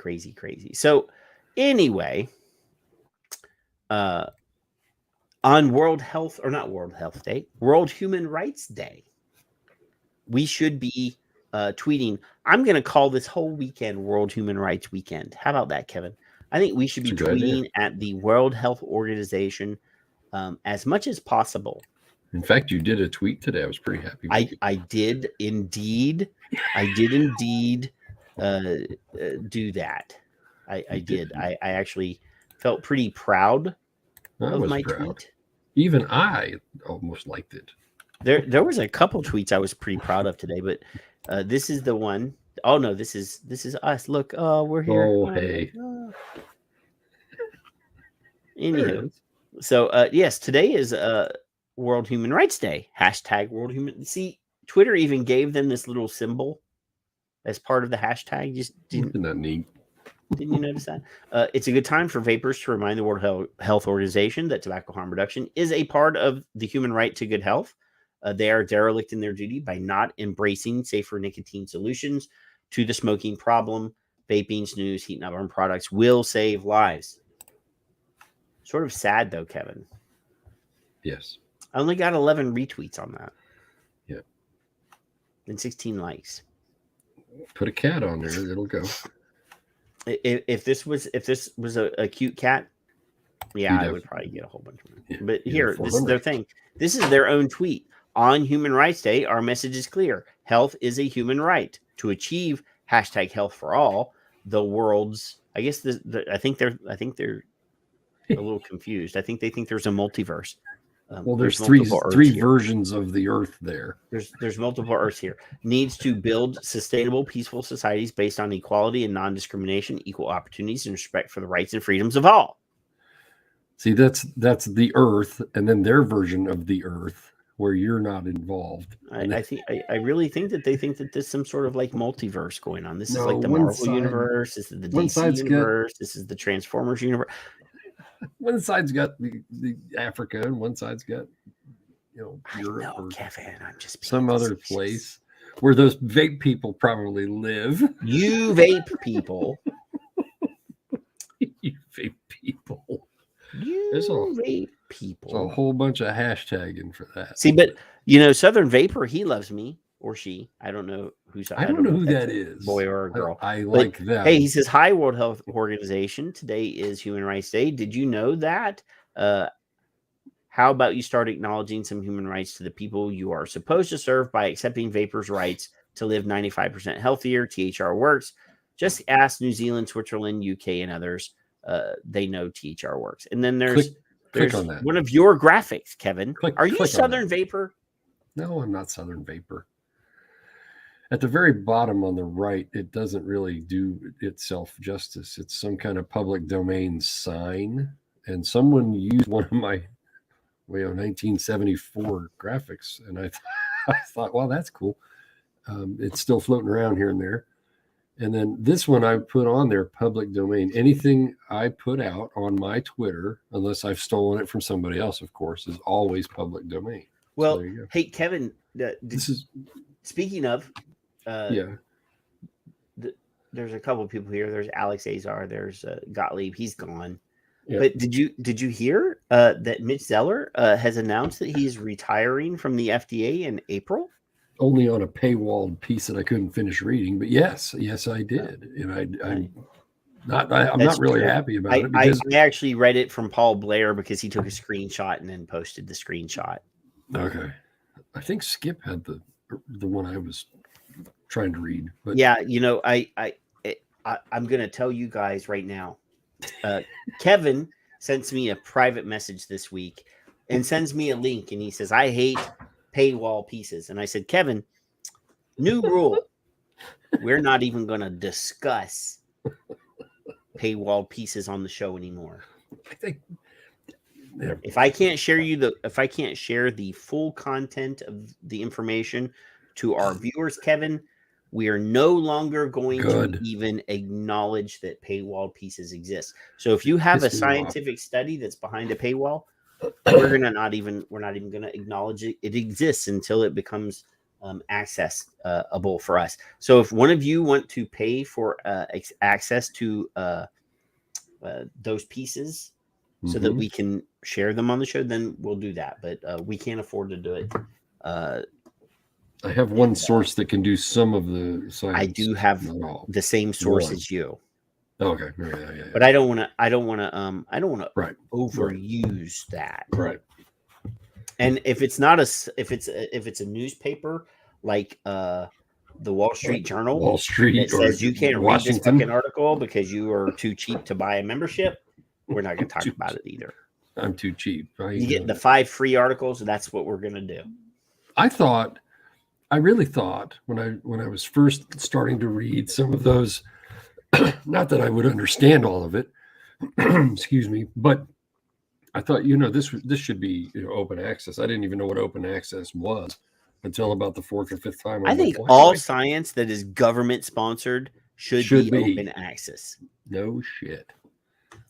So, anyway, on World Human Rights Day, we should be tweeting. I'm going to call this whole weekend World Human Rights Weekend. How about that, Kevin? I think we should be tweeting at the World Health Organization as much as possible. In fact, you did a tweet today. I was pretty happy with you. I did indeed. Do that. I did. I actually felt pretty proud of my tweet. Even I almost liked it. There was a couple tweets I was pretty proud of today, but this is the one. Oh no, this is us. Look, we're here. Oh, hey. Anywho, so yes, today is World Human Rights Day. # World Human. See, Twitter even gave them this little symbol as part of the hashtag. Isn't that neat? Didn't you notice that? It's a good time for vapors to remind the World Health Organization that tobacco harm reduction is a part of the human right to good health. They are derelict in their duty by not embracing safer nicotine solutions to the smoking problem. Vaping, snus, heat not burn products will save lives. Sort of sad, though, Kevin. Yes. I only got 11 retweets on that. Yeah. And 16 likes. Put a cat on there, it'll go. If this was a cute cat, yeah, I would probably get a whole bunch of them. Yeah, but here, this is their thing. This is their own tweet. On Human Rights Day, our message is clear. Health is a human right. To achieve # health for all, the world's, I guess I think they're a little confused. I think they think there's a multiverse. Well, there's three versions of the Earth there. There's multiple Earths here. Needs to build sustainable, peaceful societies based on equality and non-discrimination, equal opportunities, and respect for the rights and freedoms of all. See, that's the Earth, and then their version of the Earth, where you're not involved. I really think that they think that there's some sort of like multiverse going on. This is like the one Marvel side- universe. This is the one DC side's universe. This is the Transformers universe. One side's got the Africa, and one side's got Europe I know, or Kevin. I'm just being some other facetious. place where those vape people probably live. You vape people. You vape people. You There's a vape people. whole bunch of hashtagging for that. See, but Southern Vapor, he loves me or she. I don't know who's. I don't know who if that that's a is. boy or a girl. I like that. Hey, he says, "Hi, World Health Organization. Today is Human Rights Day. Did you know that? How about you start acknowledging some human rights to the people you are supposed to serve by accepting vapors' rights to live 95% healthier? THR works. Just ask New Zealand, Switzerland, UK, and others. They know THR works." And then there's click on that. one of your graphics, Kevin. Are you click on Southern Vapor? No, I'm not Southern Vapor. At the very bottom on the right, it doesn't really do itself justice. It's some kind of public domain sign. And someone used one of my 1974 graphics. And I thought, well, that's cool. It's still floating around here and there. And then this one I put on there, public domain. Anything I put out on my Twitter, unless I've stolen it from somebody else, of course, is always public domain. Well, So there you go. hey, Kevin, This is speaking of, yeah. There's a couple of people here. There's Alex Azar. There's Gottlieb. He's gone. Yeah. But did you hear that Mitch Zeller has announced that he's retiring from the FDA in April? Only on a paywalled piece that I couldn't finish reading, but yes, I did, and I'm not really true. happy about it because I actually read it from Paul Blair because he took a screenshot and then posted the screenshot. okay, I think Skip had the one I was trying to read, but Yeah, I'm gonna tell you guys right now. Kevin sends me a private message this week and sends me a link, and he says, "I hate paywall pieces." And I said, "Kevin, new rule. We're not even going to discuss paywall pieces on the show anymore. I think If I can't share the full content of the information to our viewers, Kevin, we are no longer going to even acknowledge that paywall pieces exist. So if you have a scientific study that's behind a paywall, we're not even going to acknowledge it. It exists until it becomes accessible for us. So if one of you want to pay for access to those pieces so that we can share them on the show, then we'll do that. But we can't afford to do it. I have one source that can do some of the science. I do have the same source as you. Okay. Yeah. But I don't want to overuse that. Right. And if it's not if it's a newspaper like the Wall Street Journal, it says you can't read this fucking article because you are too cheap to buy a membership, we're not going to talk about it either. I'm too cheap. You get the 5 free articles, and that's what we're going to do. I really thought when I was first starting to read some of those, not that I would understand all of it, excuse me, but I thought, this should be open access. I didn't even know what open access was until about the 4th or 5th time. I think all science that is government sponsored should be open access. No shit.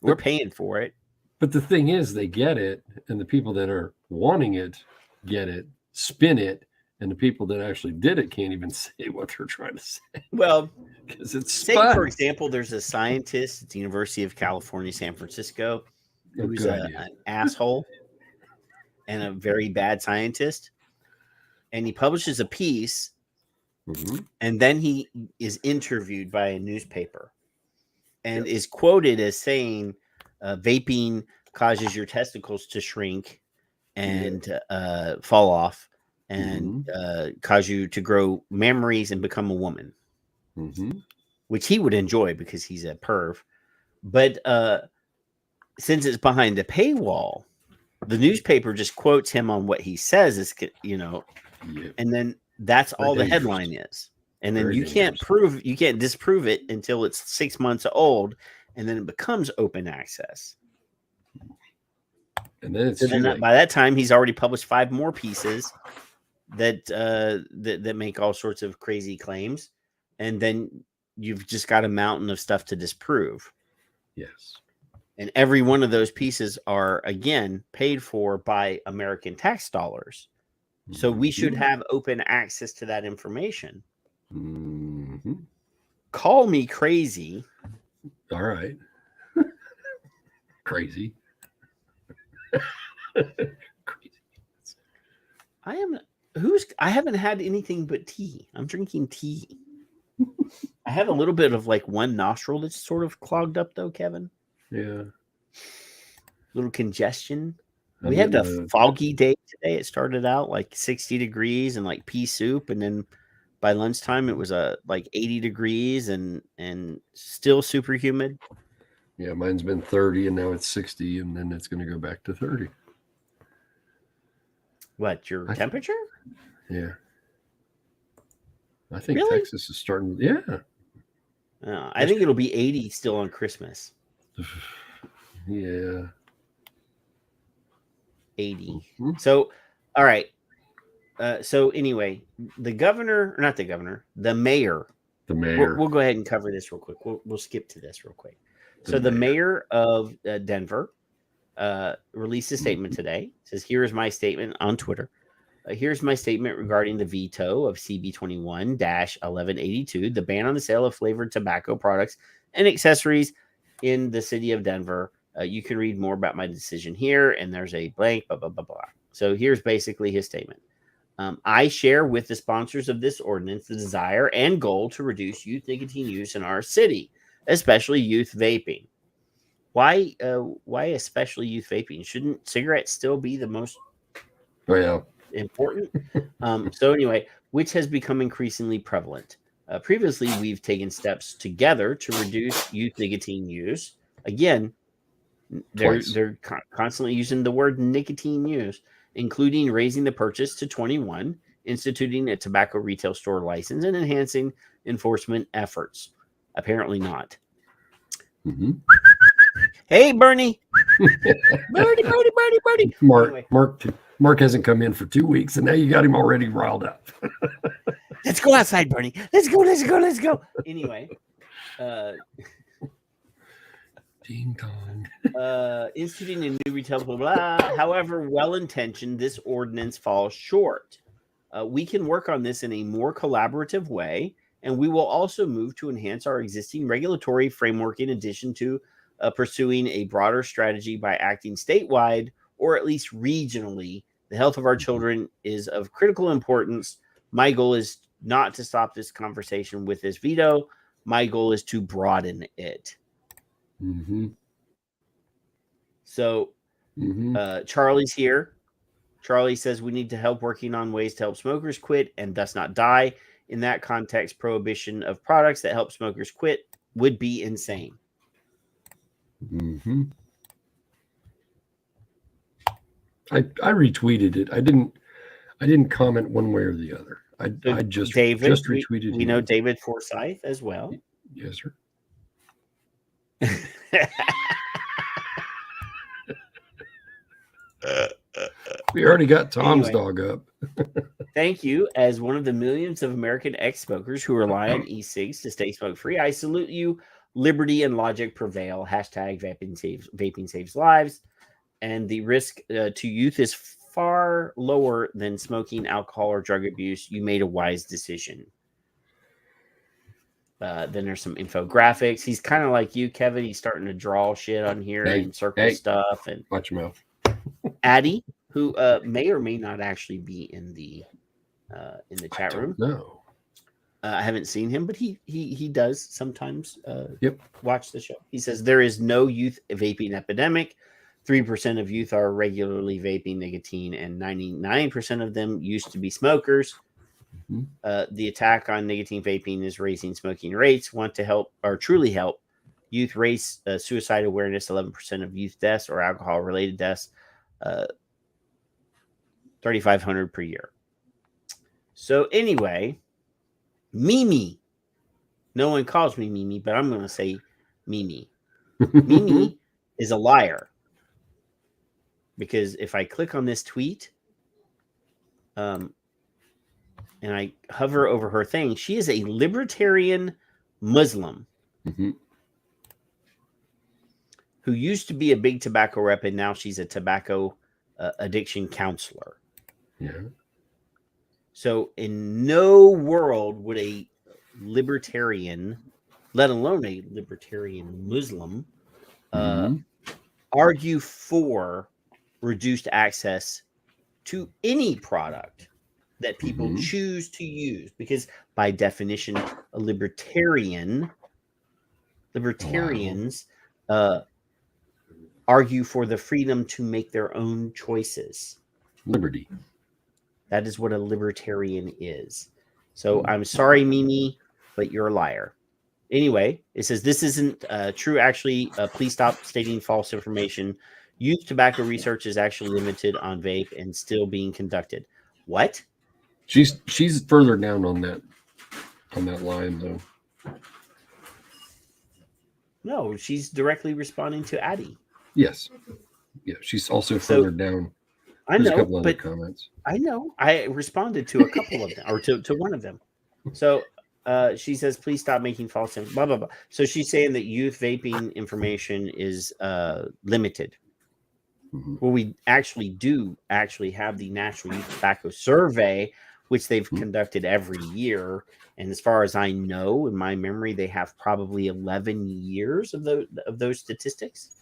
We're paying for it. But the thing is, they get it, and the people that are wanting it get it, spin it, and the people that actually did it can't even say what they're trying to say. Well, because it's say, for example, there's a scientist at the University of California, San Francisco, who's an asshole and a very bad scientist. And he publishes a piece, and then he is interviewed by a newspaper and is quoted as saying, vaping causes your testicles to shrink and fall off and cause you to grow mammaries and become a woman, which he would enjoy because he's a perv. But since it's behind a paywall, the newspaper just quotes him on what he says, and then that's all the headline is. And then you can't disprove it until it's 6 months old, and then it becomes open access. And then it's So too then late. by that time, he's already published 5 more pieces that that make all sorts of crazy claims, and then you've just got a mountain of stuff to disprove. Yes. And every one of those pieces are, again, paid for by American tax dollars. So we should have open access to that information. Mm-hmm. Call me crazy. All right. Crazy. Crazy. I haven't had anything but tea. I'm drinking tea. I have a little bit of like one nostril that's sort of clogged up though, Kevin. Yeah. Little congestion. We had a foggy day today. It started out like 60 degrees and like pea soup, and then by lunchtime it was like 80 degrees and still super humid. Yeah, mine's been 30 and now it's 60, and then it's going to go back to 30. What, your temperature? Yeah. I think Really? Texas is starting. Yeah. I think it'll be 80 still on Christmas. Yeah. 80. Mm-hmm. So, all right. So anyway, the mayor. The mayor. We'll go ahead and cover this real quick. We'll skip to this real quick. So the mayor of Denver released a statement today. It says, "Here is my statement on Twitter. Here's my statement regarding the veto of CB 21-1182, the ban on the sale of flavored tobacco products and accessories in the city of Denver. You can read more about my decision here." And there's a blank, blah, blah, blah, blah. So here's basically his statement. I share with the sponsors of this ordinance the desire and goal to reduce youth nicotine use in our city, especially youth vaping. Why especially youth vaping? Shouldn't cigarettes still be the most important? So anyway, which has become increasingly prevalent. Previously, we've taken steps together to reduce youth nicotine use. Again, they're constantly using the word nicotine use, including raising the purchase to 21, instituting a tobacco retail store license, and enhancing enforcement efforts. Apparently not. Mm-hmm. Hey, Bernie. Bernie. Mark hasn't come in for 2 weeks, and now you got him already riled up. Let's go outside, Bernie. Let's go. Anyway. Ding dong. Instituting a new retail blah, blah. However well-intentioned, this ordinance falls short. We can work on this in a more collaborative way, and we will also move to enhance our existing regulatory framework in addition to pursuing a broader strategy by acting statewide or at least regionally. The health of our children is of critical importance. My goal is not to stop this conversation with this veto. My goal is to broaden it. Mm-hmm. So Charlie's here. Charlie says we need to help working on ways to help smokers quit and thus not die. In that context, prohibition of products that help smokers quit would be insane. Mm-hmm. I retweeted it. I didn't comment one way or the other. I just retweeted. We know David Forsyth as well. Yes, sir. We already got Tom's dog up. Thank you. As one of the millions of American ex-smokers who rely on e-cigs to stay smoke-free, I salute you. Liberty and logic prevail. Hashtag vaping saves lives. And the risk to youth is far lower than smoking, alcohol, or drug abuse. You made a wise decision. Then there's some infographics. He's kind of like you, Kevin. He's starting to draw shit on here and circle stuff. And watch your mouth. Addie, who may or may not actually be in the chat room. No, I haven't seen him, but he does sometimes watch the show. He says there is no youth vaping epidemic. 3% of youth are regularly vaping nicotine, and 99% of them used to be smokers. Mm-hmm. The attack on nicotine vaping is raising smoking rates. Want to help or truly help youth raise suicide awareness. 11% of youth deaths or alcohol-related deaths. 3,500 per year. So anyway, Mimi. No one calls me Mimi, but I'm going to say Mimi. Mimi is a liar. because if I click on this tweet, and I hover over her thing, she is a libertarian Muslim who used to be a big tobacco rep, and now she's a tobacco addiction counselor. Yeah. So in no world would a libertarian, let alone a libertarian Muslim, argue for reduced access to any product that people choose to use, because by definition, libertarians argue for the freedom to make their own choices. Liberty. That is what a libertarian is. So I'm sorry, Mimi, but you're a liar. Anyway, it says this isn't true. Actually, please stop stating false information. Youth tobacco research is actually limited on vape and still being conducted. What? She's further down on that line though. No, she's directly responding to Addie. Yes. Yeah, she's also further down. I know, a couple other but comments. I know. I responded to a couple of them, or to one of them. So she says, please stop making false info, blah, blah, blah. So she's saying that youth vaping information is limited. Well, we actually have the National Youth Tobacco Survey, which they've conducted every year. And as far as I know, in my memory, they have probably 11 years of those statistics.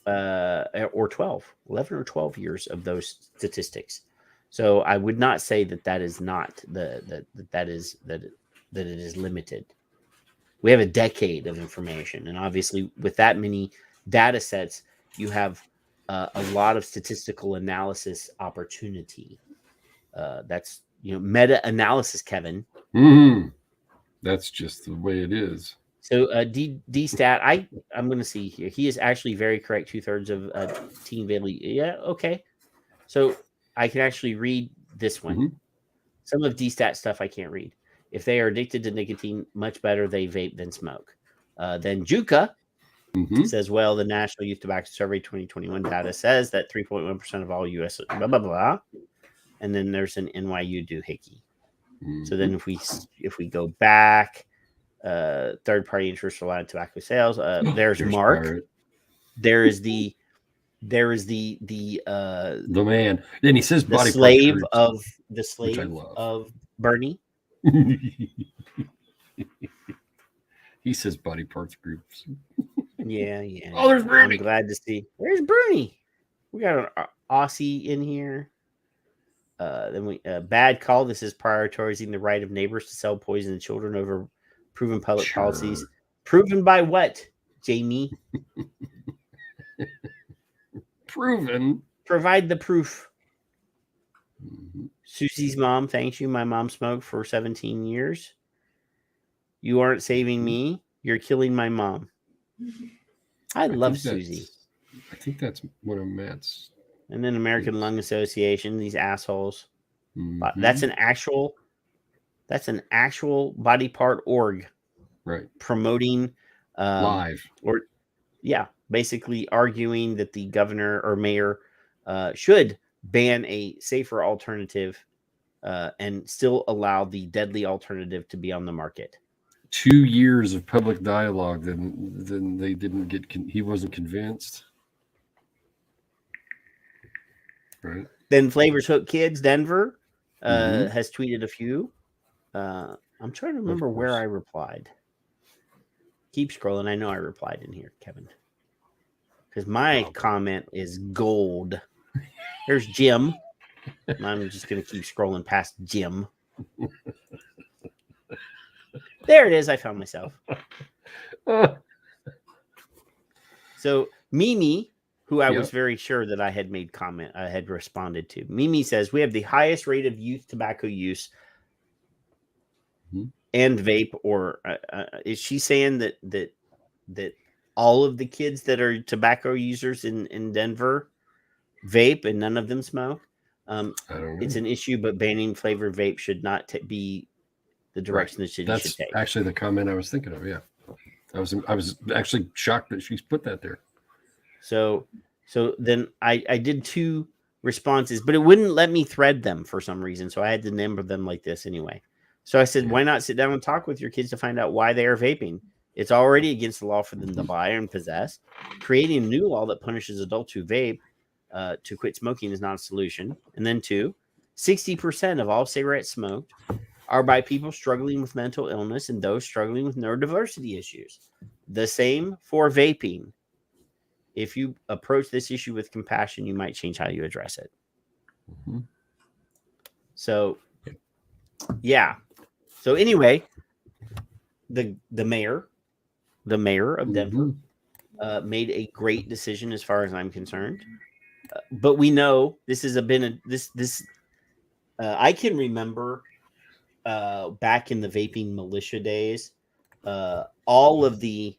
Or 11 or 12 years of those statistics. So I would not say that is not that it is limited. We have a decade of information, and obviously with that many data sets, you have a lot of statistical analysis opportunity. That's meta-analysis, Kevin. That's just the way it is. So D-Stat, I'm going to see here. He is actually very correct. 2/3 of teen vape. Yeah, okay. So I can actually read this one. Some of D-Stat stuff I can't read. If they are addicted to nicotine, much better they vape than smoke. Then Juka says, well, the National Youth Tobacco Survey 2021 data says that 3.1% of all U.S. blah, blah, blah. And then there's an NYU doohickey. So then if we go back, third-party interest reliant tobacco sales. There's Mark. Pirate. There is the man. Then he says the body slave parts of Bernie. He says body parts groups. Yeah. Oh, there's Bernie. I'm glad to see. There's Bernie. We got an Aussie in here. Then we bad call. This is prioritizing the right of neighbors to sell poison to children over proven public policies. Proven by what, Jamie? Proven. Provide the proof. Susie's mom, thanks you. My mom smoked for 17 years. You aren't saving me. You're killing my mom. I love Susie. I think that's one of Matt's. And then American Lung Association, these assholes. That's an actual body part org. Right. Promoting live. Or basically arguing that the governor or mayor should ban a safer alternative and still allow the deadly alternative to be on the market. 2 years of public dialogue, then they didn't get. He wasn't convinced. Right. Then Flavors Hook Kids Denver has tweeted a few. I'm trying to remember where I replied. Keep scrolling. I know I replied in here, Kevin, because my comment is gold. There's Jim. I'm just going to keep scrolling past Jim. There it is. I found myself. So Mimi, who I was very sure that I had made comment, I had responded to. Mimi says, we have the highest rate of youth tobacco use and vape. Or is she saying that all of the kids that are tobacco users in Denver vape and none of them smoke? I don't know. It's an issue, but banning flavored vape should not be the direction that should take. That's actually the comment I was thinking of. Yeah, I was actually shocked that she's put that there. So So then I did 2 responses, but it wouldn't let me thread them for some reason. So I had to number them like this anyway. So I said, why not sit down and talk with your kids to find out why they are vaping? It's already against the law for them to buy and possess. Creating a new law that punishes adults who vape to quit smoking is not a solution. And then 2, 60% of all cigarettes smoked are by people struggling with mental illness and those struggling with neurodiversity issues. The same for vaping. If you approach this issue with compassion, you might change how you address it. Mm-hmm. So, yeah. So anyway, the mayor of Denver made a great decision as far as I'm concerned. But we know this has been I can remember back in the vaping militia days, all of the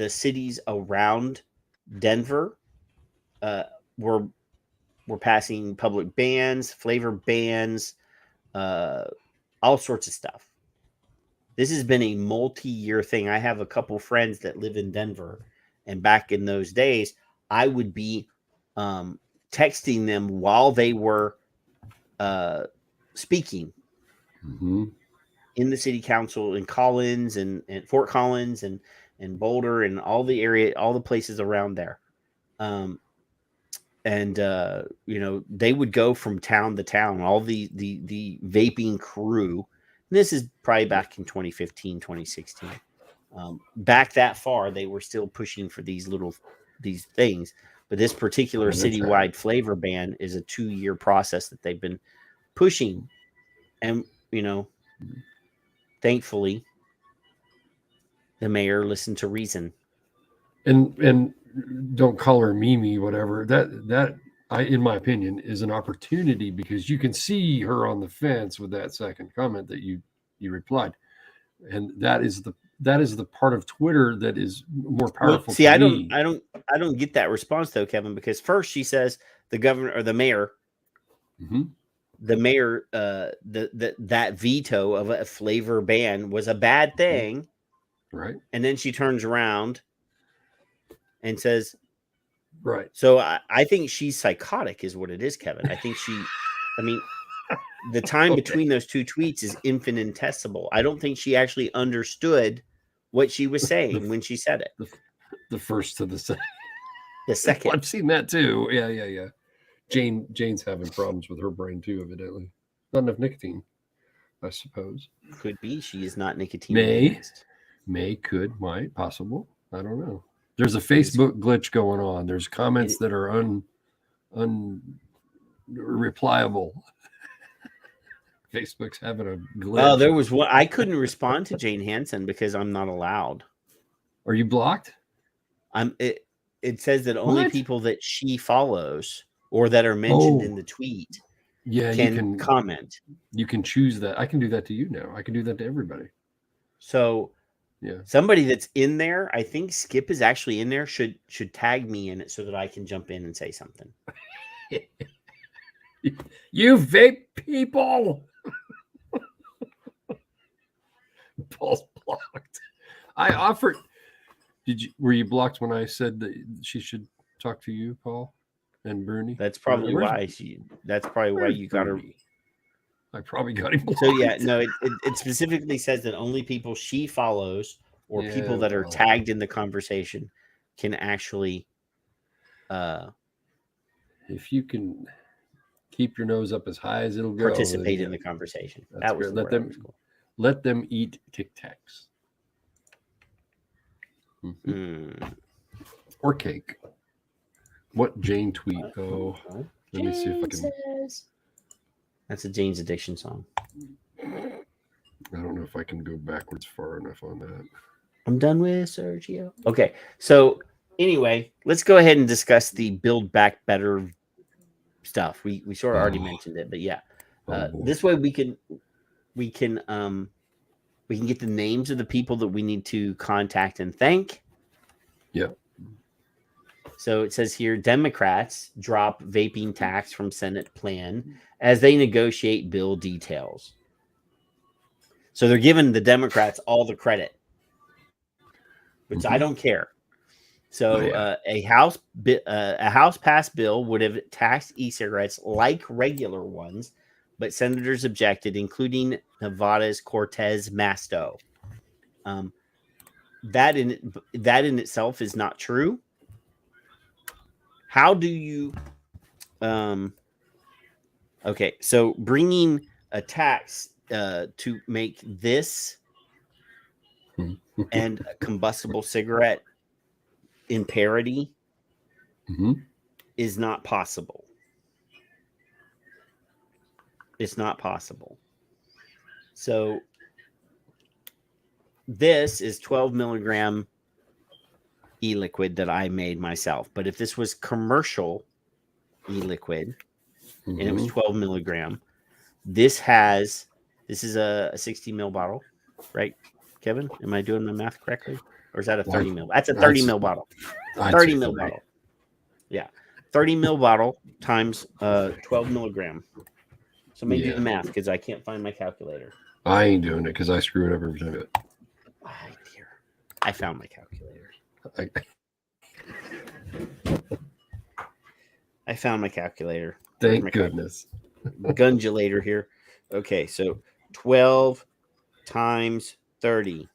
cities around Denver were passing public bans, flavor bans, all sorts of stuff. This has been a multi-year thing. I have a couple friends that live in Denver, and back in those days, I would be texting them while they were speaking in the city council in Collins and Fort Collins and Boulder and all the places around there. They would go from town to town, all the vaping crew. This is probably back in 2015, 2016. Back that far, they were still pushing for these things. But this particular citywide flavor ban is a 2-year process that they've been pushing. And, thankfully, the mayor listened to reason. And don't call her Mimi, whatever. That in my opinion, is an opportunity because you can see her on the fence with that second comment that you replied, and that is the part of Twitter that is more powerful. See, I don't get that response though, Kevin, because first she says the governor or the mayor, that veto of a flavor ban was a bad thing, right? And then she turns around and says, right. So I think she's psychotic is what it is, Kevin. I think the time between those 2 tweets is infinitesimal. I don't think she actually understood what she was saying when she said it. The first to the second. The second. I've seen that too. Yeah. Jane's having problems with her brain too, evidently. Not enough nicotine, I suppose. Could be. She is not nicotine. Might, possible. I don't know. There's a Facebook glitch going on. There's comments that are unreplyable. Facebook's having a glitch. Oh, there was one. I couldn't respond to Jane Hansen because I'm not allowed. Are you blocked? It says that only people that she follows or that are mentioned in the tweet can comment. You can choose that. I can do that to you now. I can do that to everybody. So somebody that's in there, I think Skip is actually in there, should tag me in it so that I can jump in and say something. You vape people. Paul's blocked. I offered. Were you blocked when I said that she should talk to you, Paul and Bernie? That's probably why you got her. I probably got him blocked. So it specifically says that only people she follows or people that are tagged in the conversation can actually. If you can keep your nose up as high as it'll go, participate in the conversation. That was let them eat Tic Tacs. Or cake. What Jane tweet? Oh, let me see if I can. That's a Jane's Addiction song. I don't know if I can go backwards far enough on that. I'm done with Sergio. Okay, so anyway, let's go ahead and discuss the Build Back Better stuff. We sort of already mentioned it, but this way we can get the names of the people that we need to contact and thank. Yeah. So it says here, Democrats drop vaping tax from Senate plan as they negotiate bill details. So they're giving the Democrats all the credit, which I don't care. So yeah. a House passed bill would have taxed e-cigarettes like regular ones, but senators objected, including Nevada's Cortez Masto. That in itself is not true. How do you? Okay, so bringing a tax to make this and a combustible cigarette in parity is not possible. It's not possible. So this is 12 milligram e-liquid that I made myself. But if this was commercial e-liquid and it was 12 milligram, this is a 60 mil bottle, right, Kevin? Am I doing my math correctly? Or is that a 30 mil? That's a 30 mil bottle. 30 mil bottle. Yeah. 30 mil bottle times 12 milligram. So maybe do the math because I can't find my calculator. I ain't doing it because I screw it up every time. Oh, dear. I found my calculator. I found my calculator. Thank goodness. Gundulator here. Okay, so 12 times 30.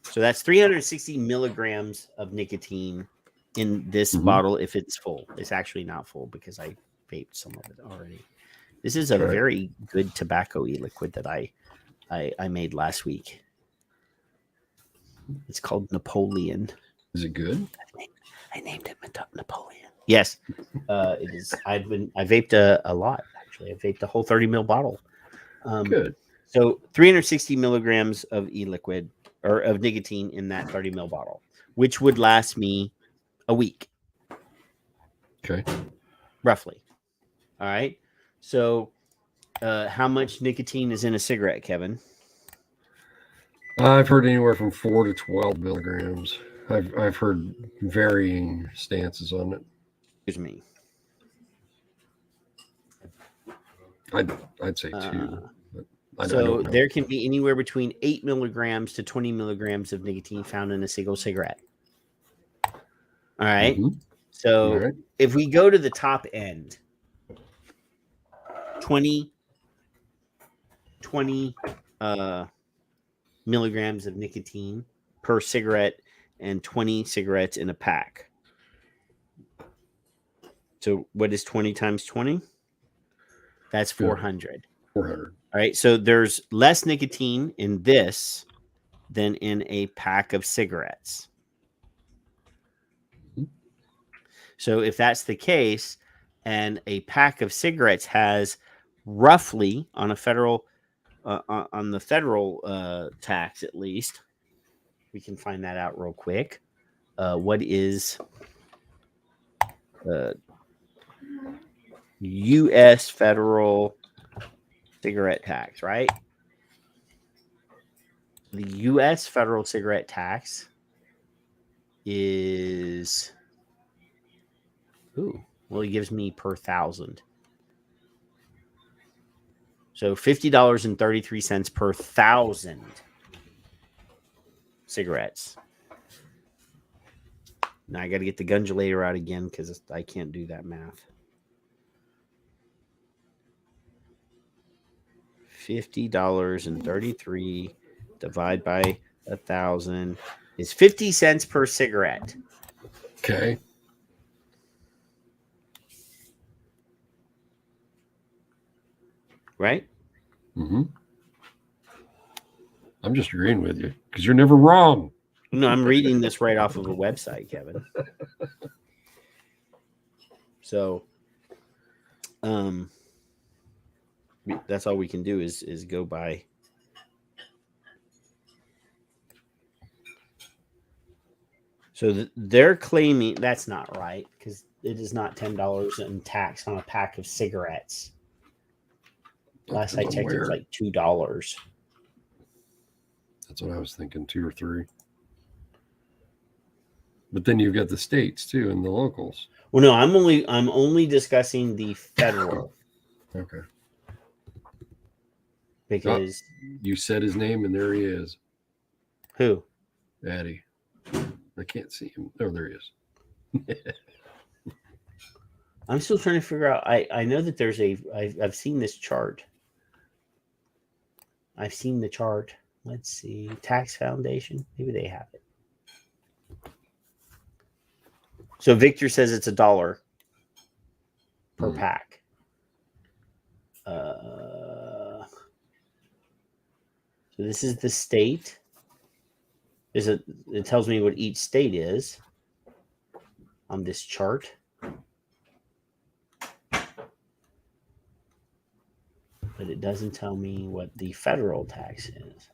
So that's 360 milligrams of nicotine in this bottle if it's full. It's actually not full because I vaped some of it already. This is a very good tobacco e-liquid that I made last week. It's called Napoleon. Is it good? I named it Napoleon. Yes, it is. I vaped a lot actually. I vaped the whole 30 mil bottle. Good. So 360 milligrams of e-liquid or of nicotine in that 30 mil bottle, which would last me a week. Okay. Roughly. All right. So how much nicotine is in a cigarette, Kevin? I've heard anywhere from 4 to 12 milligrams. I've heard varying stances on it. Excuse me. I'd say 2. So there can be anywhere between 8 milligrams to 20 milligrams of nicotine found in a single cigarette. All right. So if we go to the top end, 20 milligrams of nicotine per cigarette and 20 cigarettes in a pack. So what is 20 times 20? That's 400. 400. All right. So there's less nicotine in this than in a pack of cigarettes. So if that's the case, and a pack of cigarettes has roughly on a federal on the federal tax, at least, we can find that out real quick. What is U.S. federal cigarette tax, right? The U.S. federal cigarette tax is, well, it gives me per 1,000. So $50.33 per 1,000 cigarettes. Now I got to get the gundulator out again because I can't do that math. $50.33 divided by 1,000 is 50 cents per cigarette. Okay. Right? I'm just agreeing with you because you're never wrong. No, I'm reading this right off of a website, Kevin. So, that's all we can do is go by. So they're claiming that's not right because it is not $10 in tax on a pack of cigarettes. Last I checked, it's like $2. That's what I was thinking, 2 or 3. But then you've got the states too and the locals. Well, no, I'm only discussing the federal. Okay. Because you said his name and there he is. Who? Addie. I can't see him. Oh, there he is. I'm still trying to figure out. I know that there's I've seen this chart. I've seen the chart. Let's see. Tax Foundation. Maybe they have it. So Victor says it's $1 per pack. So this is the state. It tells me what each state is on this chart. But it doesn't tell me what the federal tax is.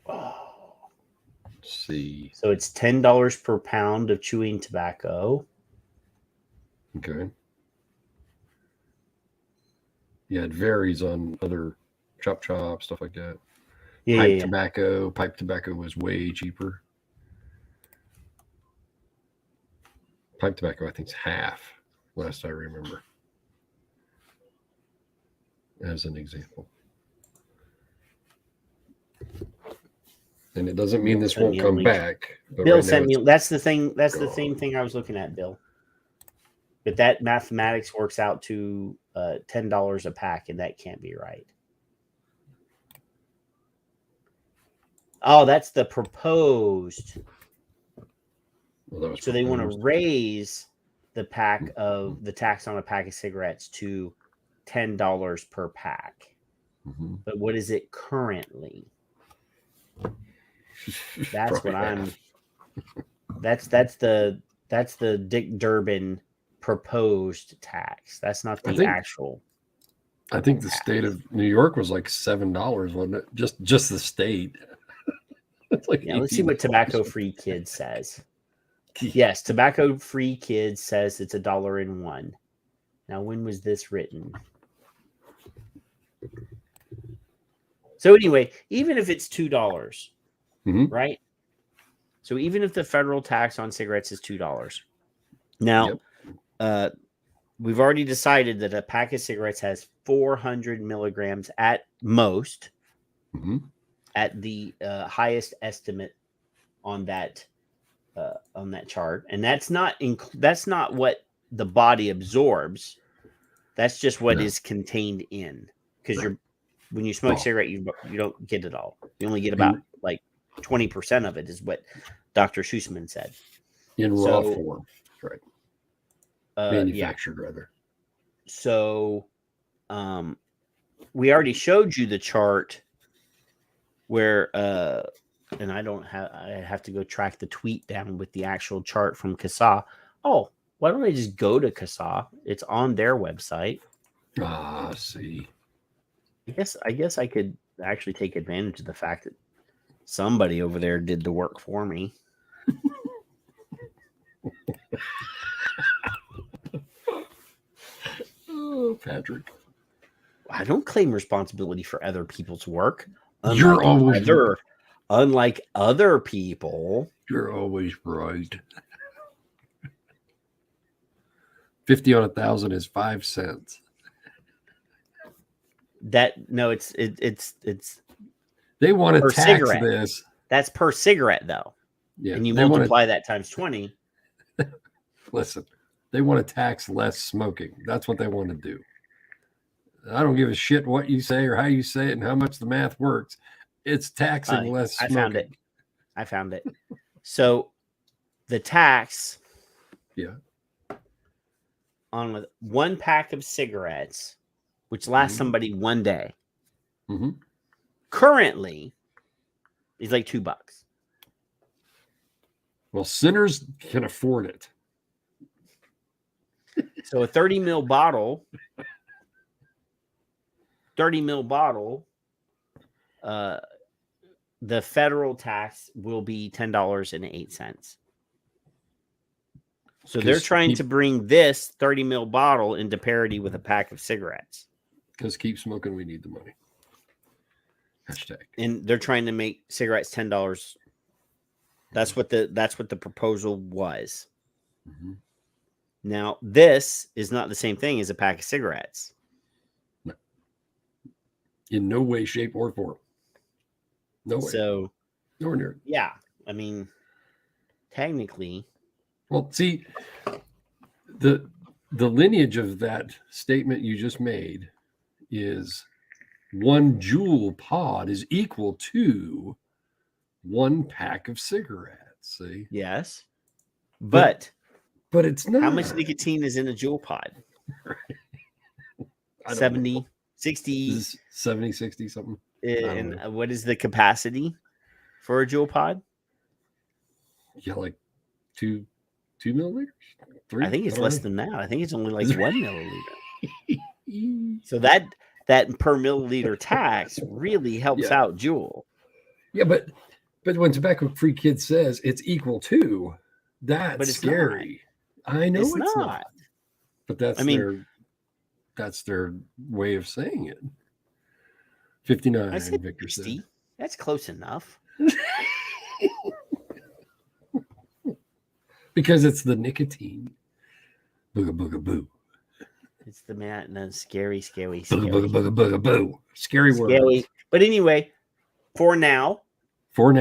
Oh. Let's see. So it's $10 per pound of chewing tobacco. Okay. Yeah, it varies on other chop stuff like that. Yeah, Pipe tobacco was way cheaper. Pipe tobacco, I think, is half, last I remember, as an example. And it doesn't mean this won't come back. But Bill right sent now me. That's the thing. That's the same thing I was looking at, Bill. But that mathematics works out to $10 a pack, and that can't be right. Oh, that's the proposed. Well, so they want to raise the tax on a pack of cigarettes to $10 per pack. Mm-hmm. But what is it currently? That's what I'm. That's the Dick Durbin proposed tax. That's not the actual. I think the state of New York was like $7, wasn't it? Just the state. It's like let's see what Tobacco Free Kids says. Yes, Tobacco Free Kids says it's $1.01. Now, when was this written? So anyway, even if it's $2, right? So even if the federal tax on cigarettes is $2, now we've already decided that a pack of cigarettes has 400 milligrams at most, at the highest estimate on that chart, and that's not what the body absorbs. That's just what is contained in, because when you smoke cigarette, you don't get it all. You only get about like 20% of it, is what Dr. Schussman said. In raw form, right? Manufactured, rather. So, we already showed you the chart where, and I have to go track the tweet down with the actual chart from CASA. Oh, why don't I just go to CASA? It's on their website. See. I guess I could actually take advantage of the fact that somebody over there did the work for me. Oh, Patrick. I don't claim responsibility for other people's work. You're always unlike other people. You're always right. 50 on 1,000 is 5 cents. It's they want to tax cigarette. This. That's per cigarette, though. Yeah, and you multiply that times 20. Listen, they want to tax less smoking. That's what they want to do. I don't give a shit what you say or how you say it and how much the math works. It's taxing less smoking. I found it. So the tax on one pack of cigarettes, which lasts somebody one day, currently is like $2. Well, sinners can afford it. So a 30 mil bottle, the federal tax will be $10.08. So they're trying to bring this 30 mil bottle into parity with a pack of cigarettes. Because keep smoking, we need the money. Hashtag. And they're trying to make cigarettes $10. That's what the proposal was. Now, this is not the same thing as a pack of cigarettes. No. In no way, shape, or form. No way. So, Nowhere near it. yeah, I mean, technically, Well, see, the lineage of that statement you just made is 1 joule pod is equal to 1 pack of cigarettes. See, yes, but but it's not. how much nicotine is in a Juul pod? I don't 70, know. 60. Is this 70, 60 something? And what is the capacity for a Juul pod? Yeah, like 2 milliliters. 3. I think it's don't less know. than that. I think it's only like Is it- 1 milliliter. So that per milliliter tax really helps Yeah. out Juul. Yeah, but when Tobacco Free Kid says it's equal to, that's But it's scary. I know it's It's not. not. But that's I mean- their way of saying it. 59, I said Victor 60. said. That's close enough. Because it's the nicotine. Booga booga boo. It's the scary, scary, Booga scary. booga booga booga boo. Scary word. Scary. But anyway, for now, For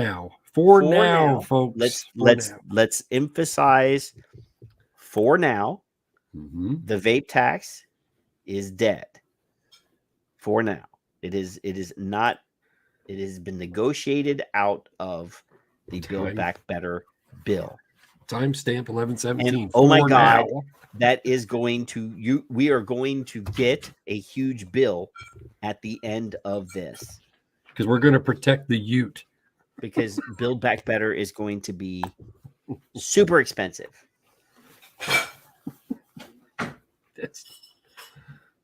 now, folks. let's emphasize for now, Mhm. the vape tax is dead. For now. It is not. It has been negotiated out of the Build Time. Back Better bill. Timestamp 11/17. And, oh my For God. now. That is going to we are going to get a huge bill at the end of this, Because we're going to protect the Ute. because Build Back Better is going to be super expensive. That's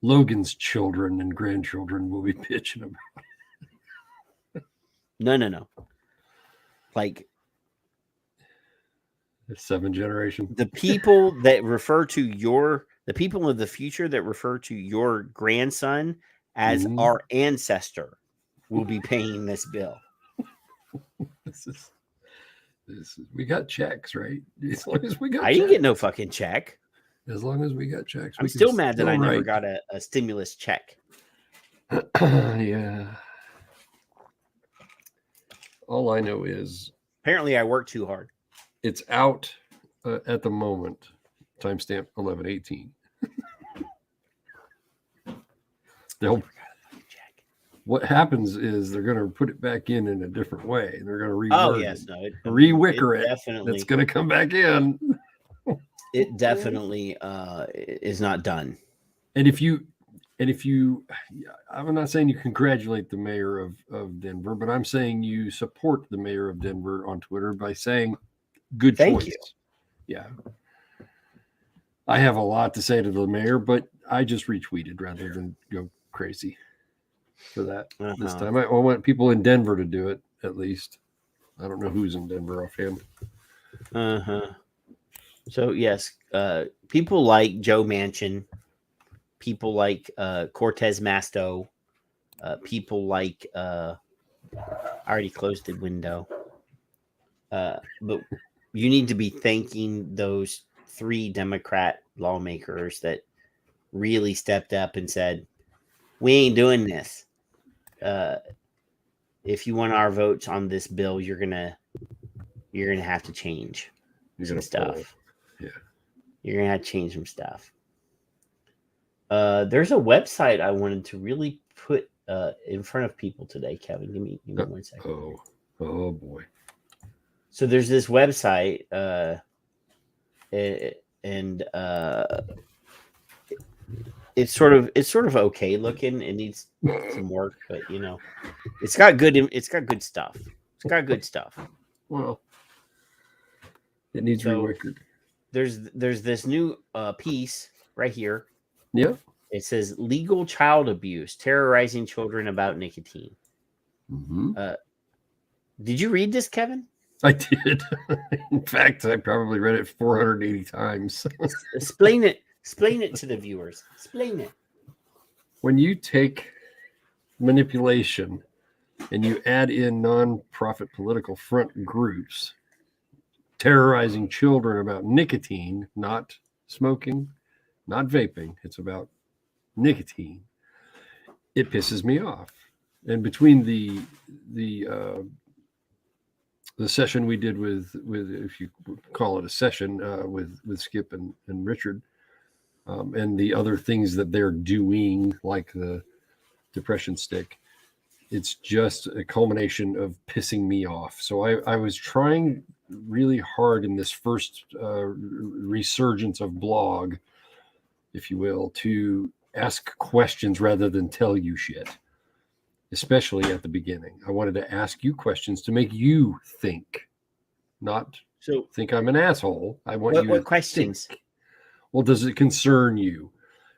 Logan's children and grandchildren will be pitching about. No. Like The 7th generation. the people that refer to the people of the future that refer to your grandson as Mhm. our ancestor will be paying this bill. This is we got checks, right? As long as we got I didn't checks. get no fucking check. As long as we got checks. I'm we can still mad that still I never write. got a stimulus check. Yeah. All I know is Apparently I worked too hard. it's out at the moment. Timestamp 11/18. They'll what happens is they're going to put it back in a different way, and they're going to reword yes, no, rewicker it. definitely, It's going to come back in. it definitely is not done. And if you, I'm not saying you congratulate the mayor of Denver, but I'm saying you support the mayor of Denver on Twitter by saying, "Good Thank choice." you. Yeah. I have a lot to say to the mayor, but I just retweeted rather than go crazy for that this time. I want people in Denver to do it, at least. I don't know who's in Denver offhand. So yes, people like Joe Manchin, people like Cortez Masto, people like I already closed the window. But you need to be thanking those 3 Democrat lawmakers that really stepped up and said, "We ain't doing this. If you want our votes on this bill, you're gonna have to change some stuff. Yeah, you're gonna have to change some stuff." There's a website I wanted to really put in front of people today, Kevin. Give me 1 second. Oh boy. So there's this website, and it's sort of okay looking. It needs some work, but it's got good stuff. It's got good stuff. Well, it needs rewickered. There's this new piece right here. Yeah. It says legal child abuse, terrorizing children about nicotine. Mm-hmm. Did you read this, Kevin? I did. In fact, I probably read it 480 times. Explain it to the viewers. Explain it. When you take manipulation and you add in non-profit political front groups terrorizing children about nicotine, not smoking, not vaping, it's about nicotine, it pisses me off. And between the session we did with if you call it a session with Skip and Richard, and the other things that they're doing, like the depression stick, it's just a culmination of pissing me off. So I was trying really hard in this first resurgence of blog, if you will, to ask questions rather than tell you shit, especially at the beginning. I wanted to ask you questions to make you think, not think I'm an asshole. I want you to questions think. Well, does it concern you?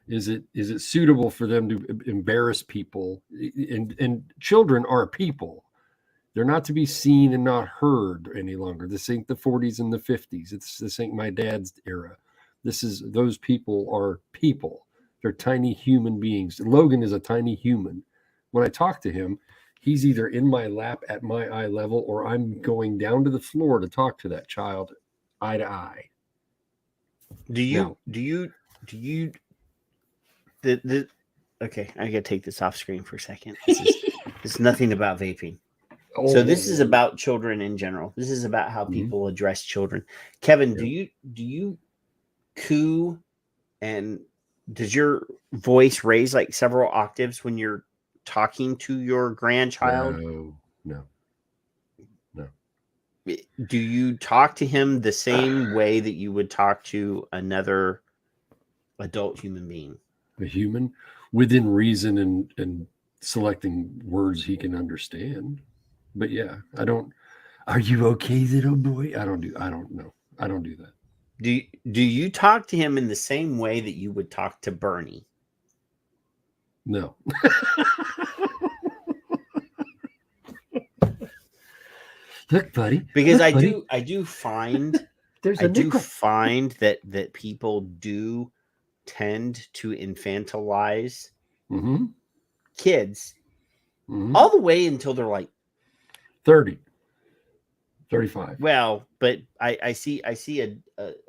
Is it suitable for them to embarrass people? And children are people. They're not to be seen and not heard any longer. This ain't the 40s and the 50s. This ain't my dad's era. Those people are people. They're tiny human beings. Logan is a tiny human. When I talk to him, he's either in my lap at my eye level, or I'm going down to the floor to talk to that child eye to eye. Okay, I gotta take this off screen for a second. It's nothing about vaping. So this is about children in general. This is about how people address children. Kevin, do you coo, and does your voice raise like several octaves when you're talking to your grandchild? No. Do you talk to him the same way that you would talk to another adult human being? A human within reason and selecting words he can understand. But yeah, I don't. Are you okay, little boy? I don't know. I don't do that. Do you talk to him in the same way that you would talk to Bernie? No. Look, buddy. Because I do find find that people do tend to infantilize kids all the way until they're like 30, 35. Well, but I see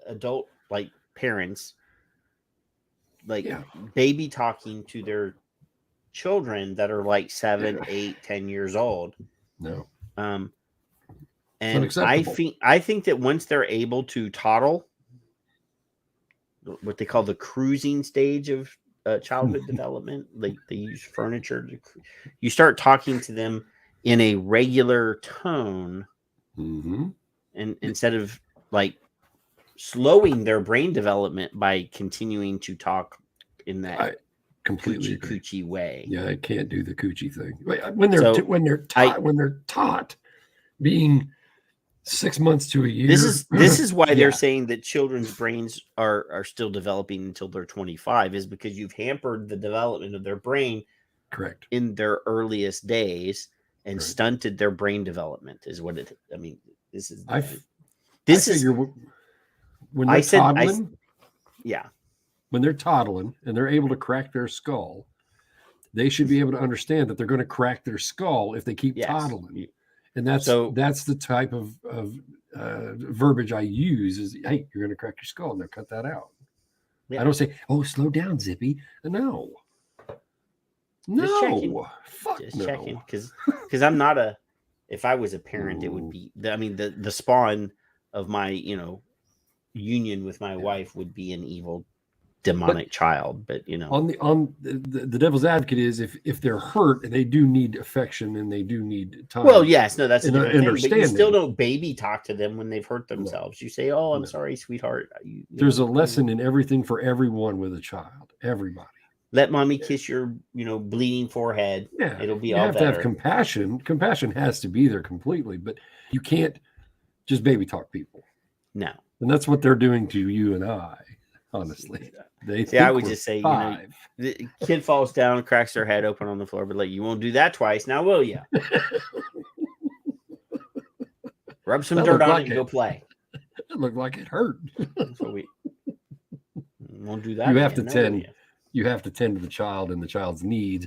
adult like parents like baby talking to their children that are like 7, 8, 10 years old. No. And I think that once they're able to toddle, what they call the cruising stage of childhood development, like they use furniture you start talking to them in a regular tone, and instead of like slowing their brain development by continuing to talk in that coochie way. Yeah, I can't do the coochie thing when they're taught being 6 months to a year. This is why they're saying that children's brains are still developing until they're 25, is because you've hampered the development of their brain correct in their earliest days and stunted their brain development is what it. I mean, this is when they're toddling. When they're toddling and they're able to crack their skull, they should be able to understand that they're going to crack their skull if they keep toddling. And that's the type of verbiage I use is, hey, you're going to crack your skull. Now cut that out. I don't say, oh, slow down, Zippy. No. Fuck just no. Checking because I'm not a. If I was a parent, it would be. The spawn of my union with my wife would be an evil, demonic child. But on the devil's advocate is if they're hurt and they do need affection and they do need time. Well, yes, no, that's a different thing, but you still don't baby talk to them when they've hurt themselves. You say, "Oh, I'm sorry, sweetheart." There's a lesson in everything for everyone with a child. Everybody. Let mommy kiss your, bleeding forehead. Yeah, it'll be all better. You have to have compassion. Compassion has to be there completely, but you can't just baby talk people. No, and that's what they're doing to you and I. Honestly, I would just say, the kid falls down, cracks their head open on the floor, but like, you won't do that twice, now will you? Rub some dirt on it and go play. It looked like it hurt. So we won't do that. You have to tend to the child and the child's needs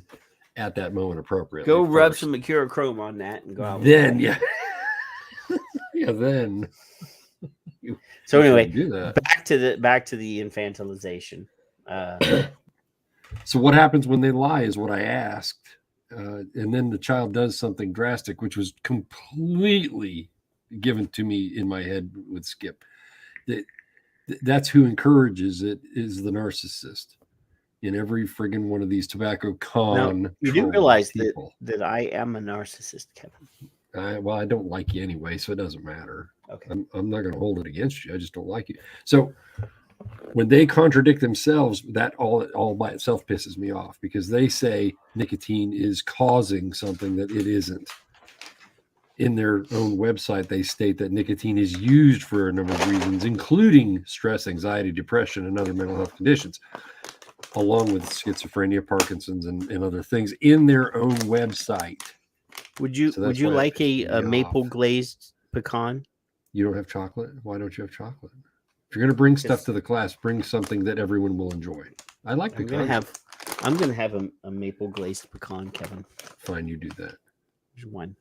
at that moment appropriately. Go rub some mercurochrome on that and go out. Then, then. So anyway, back to the infantilization. So what happens when they lie is what I asked, and then the child does something drastic, which was completely given to me in my head with Skip. That's who encourages it, is the narcissist in every friggin' one of these tobacco con. Now, you do realize people. that I am a narcissist, Kevin. Well, I don't like you anyway, so it doesn't matter. Okay. I'm not going to hold it against you. I just don't like you. So when they contradict themselves, that all by itself pisses me off, because they say nicotine is causing something that it isn't. In their own website, they state that nicotine is used for a number of reasons, including stress, anxiety, depression, and other mental health conditions, along with schizophrenia, Parkinson's, and other things in their own website. Would you like a maple glazed pecan? You don't have chocolate? Why don't you have chocolate? If you're going to bring stuff to the class, bring something that everyone will enjoy. I like pecans. I'm gonna have a maple glazed pecan, Kevin. Fine, you do that. There's one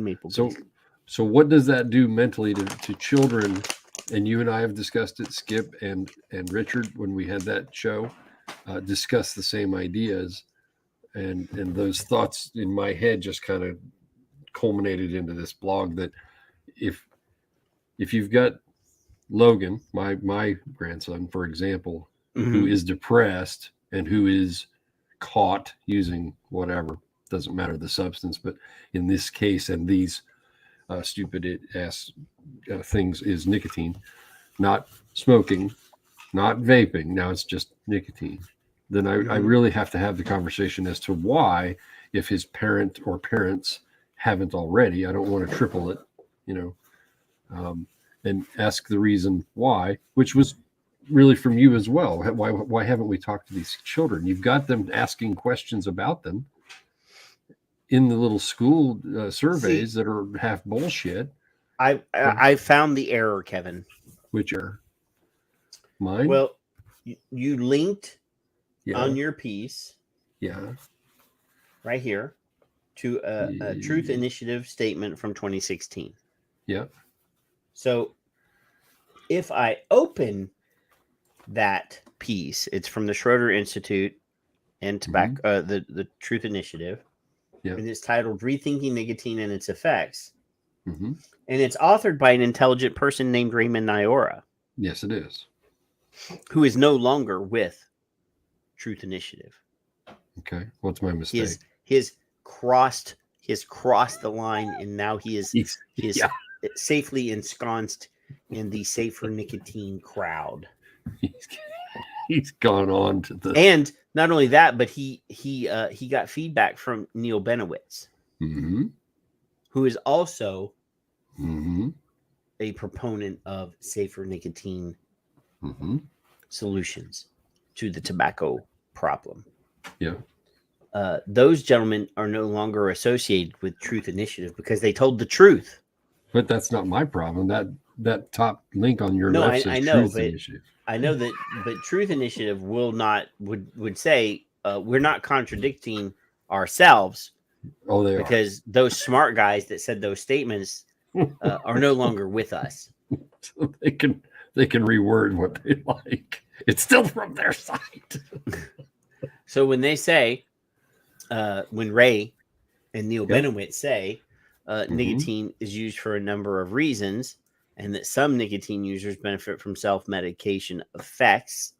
maple glaze. So what does that do mentally to children? And you and I have discussed it, Skip and Richard, when we had that show, discuss the same ideas, and those thoughts in my head just kind of culminated into this blog that if you've got Logan, my grandson, for example, who is depressed and who is caught using whatever, doesn't matter the substance, but in this case and these stupid ass things is nicotine, not smoking, not vaping. Now it's just nicotine. Then I really have to have the conversation as to why, if his parent or parents haven't already, I don't want to triple it, and ask the reason why, which was really from you as well. Why haven't we talked to these children? You've got them asking questions about them in the little school surveys that are half bullshit. I found the error, Kevin. Which error? Mine? Well, you linked on your piece, right here, to a Truth Initiative statement from 2016. Yeah. So if I open that piece, it's from the Schroeder Institute and tobacco, the Truth Initiative. Yeah. And it's titled Rethinking Nicotine and Its Effects. And it's authored by an intelligent person named Raymond Nyora. Yes, it is. Who is no longer with Truth Initiative. Okay. What's my mistake? He has crossed the line, and now he is safely ensconced in the safer nicotine crowd. He's gone on to the, and not only that, but he got feedback from Neil Benowitz, who is also a proponent of safer nicotine solutions to the tobacco problem. Yeah. Those gentlemen are no longer associated with Truth Initiative because they told the truth. But that's not my problem. That top link on your left says Truth Initiative. I know that, but Truth Initiative would say we're not contradicting ourselves. Oh, they because those smart guys that said those statements are no longer with us. So they can reword what they like. It's still from their site. So when they say, when Ray and Neil Benowitz say nicotine is used for a number of reasons, and that some nicotine users benefit from self-medication effects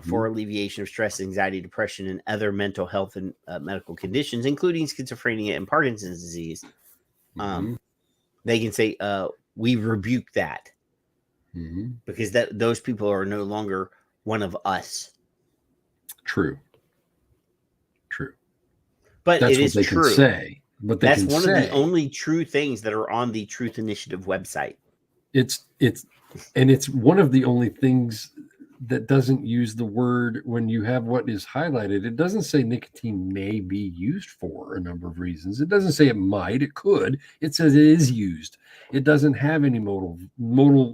for alleviation of stress, anxiety, depression, and other mental health and medical conditions, including schizophrenia and Parkinson's disease, they can say, we rebuke that because those people are no longer one of us. True. But that's it is what they true. Can say. But that's one of the only true things that are on the Truth Initiative website. It's one of the only things that doesn't use the word when you have what is highlighted. It doesn't say nicotine may be used for a number of reasons. It doesn't say it might. It could. It says it is used. It doesn't have any modal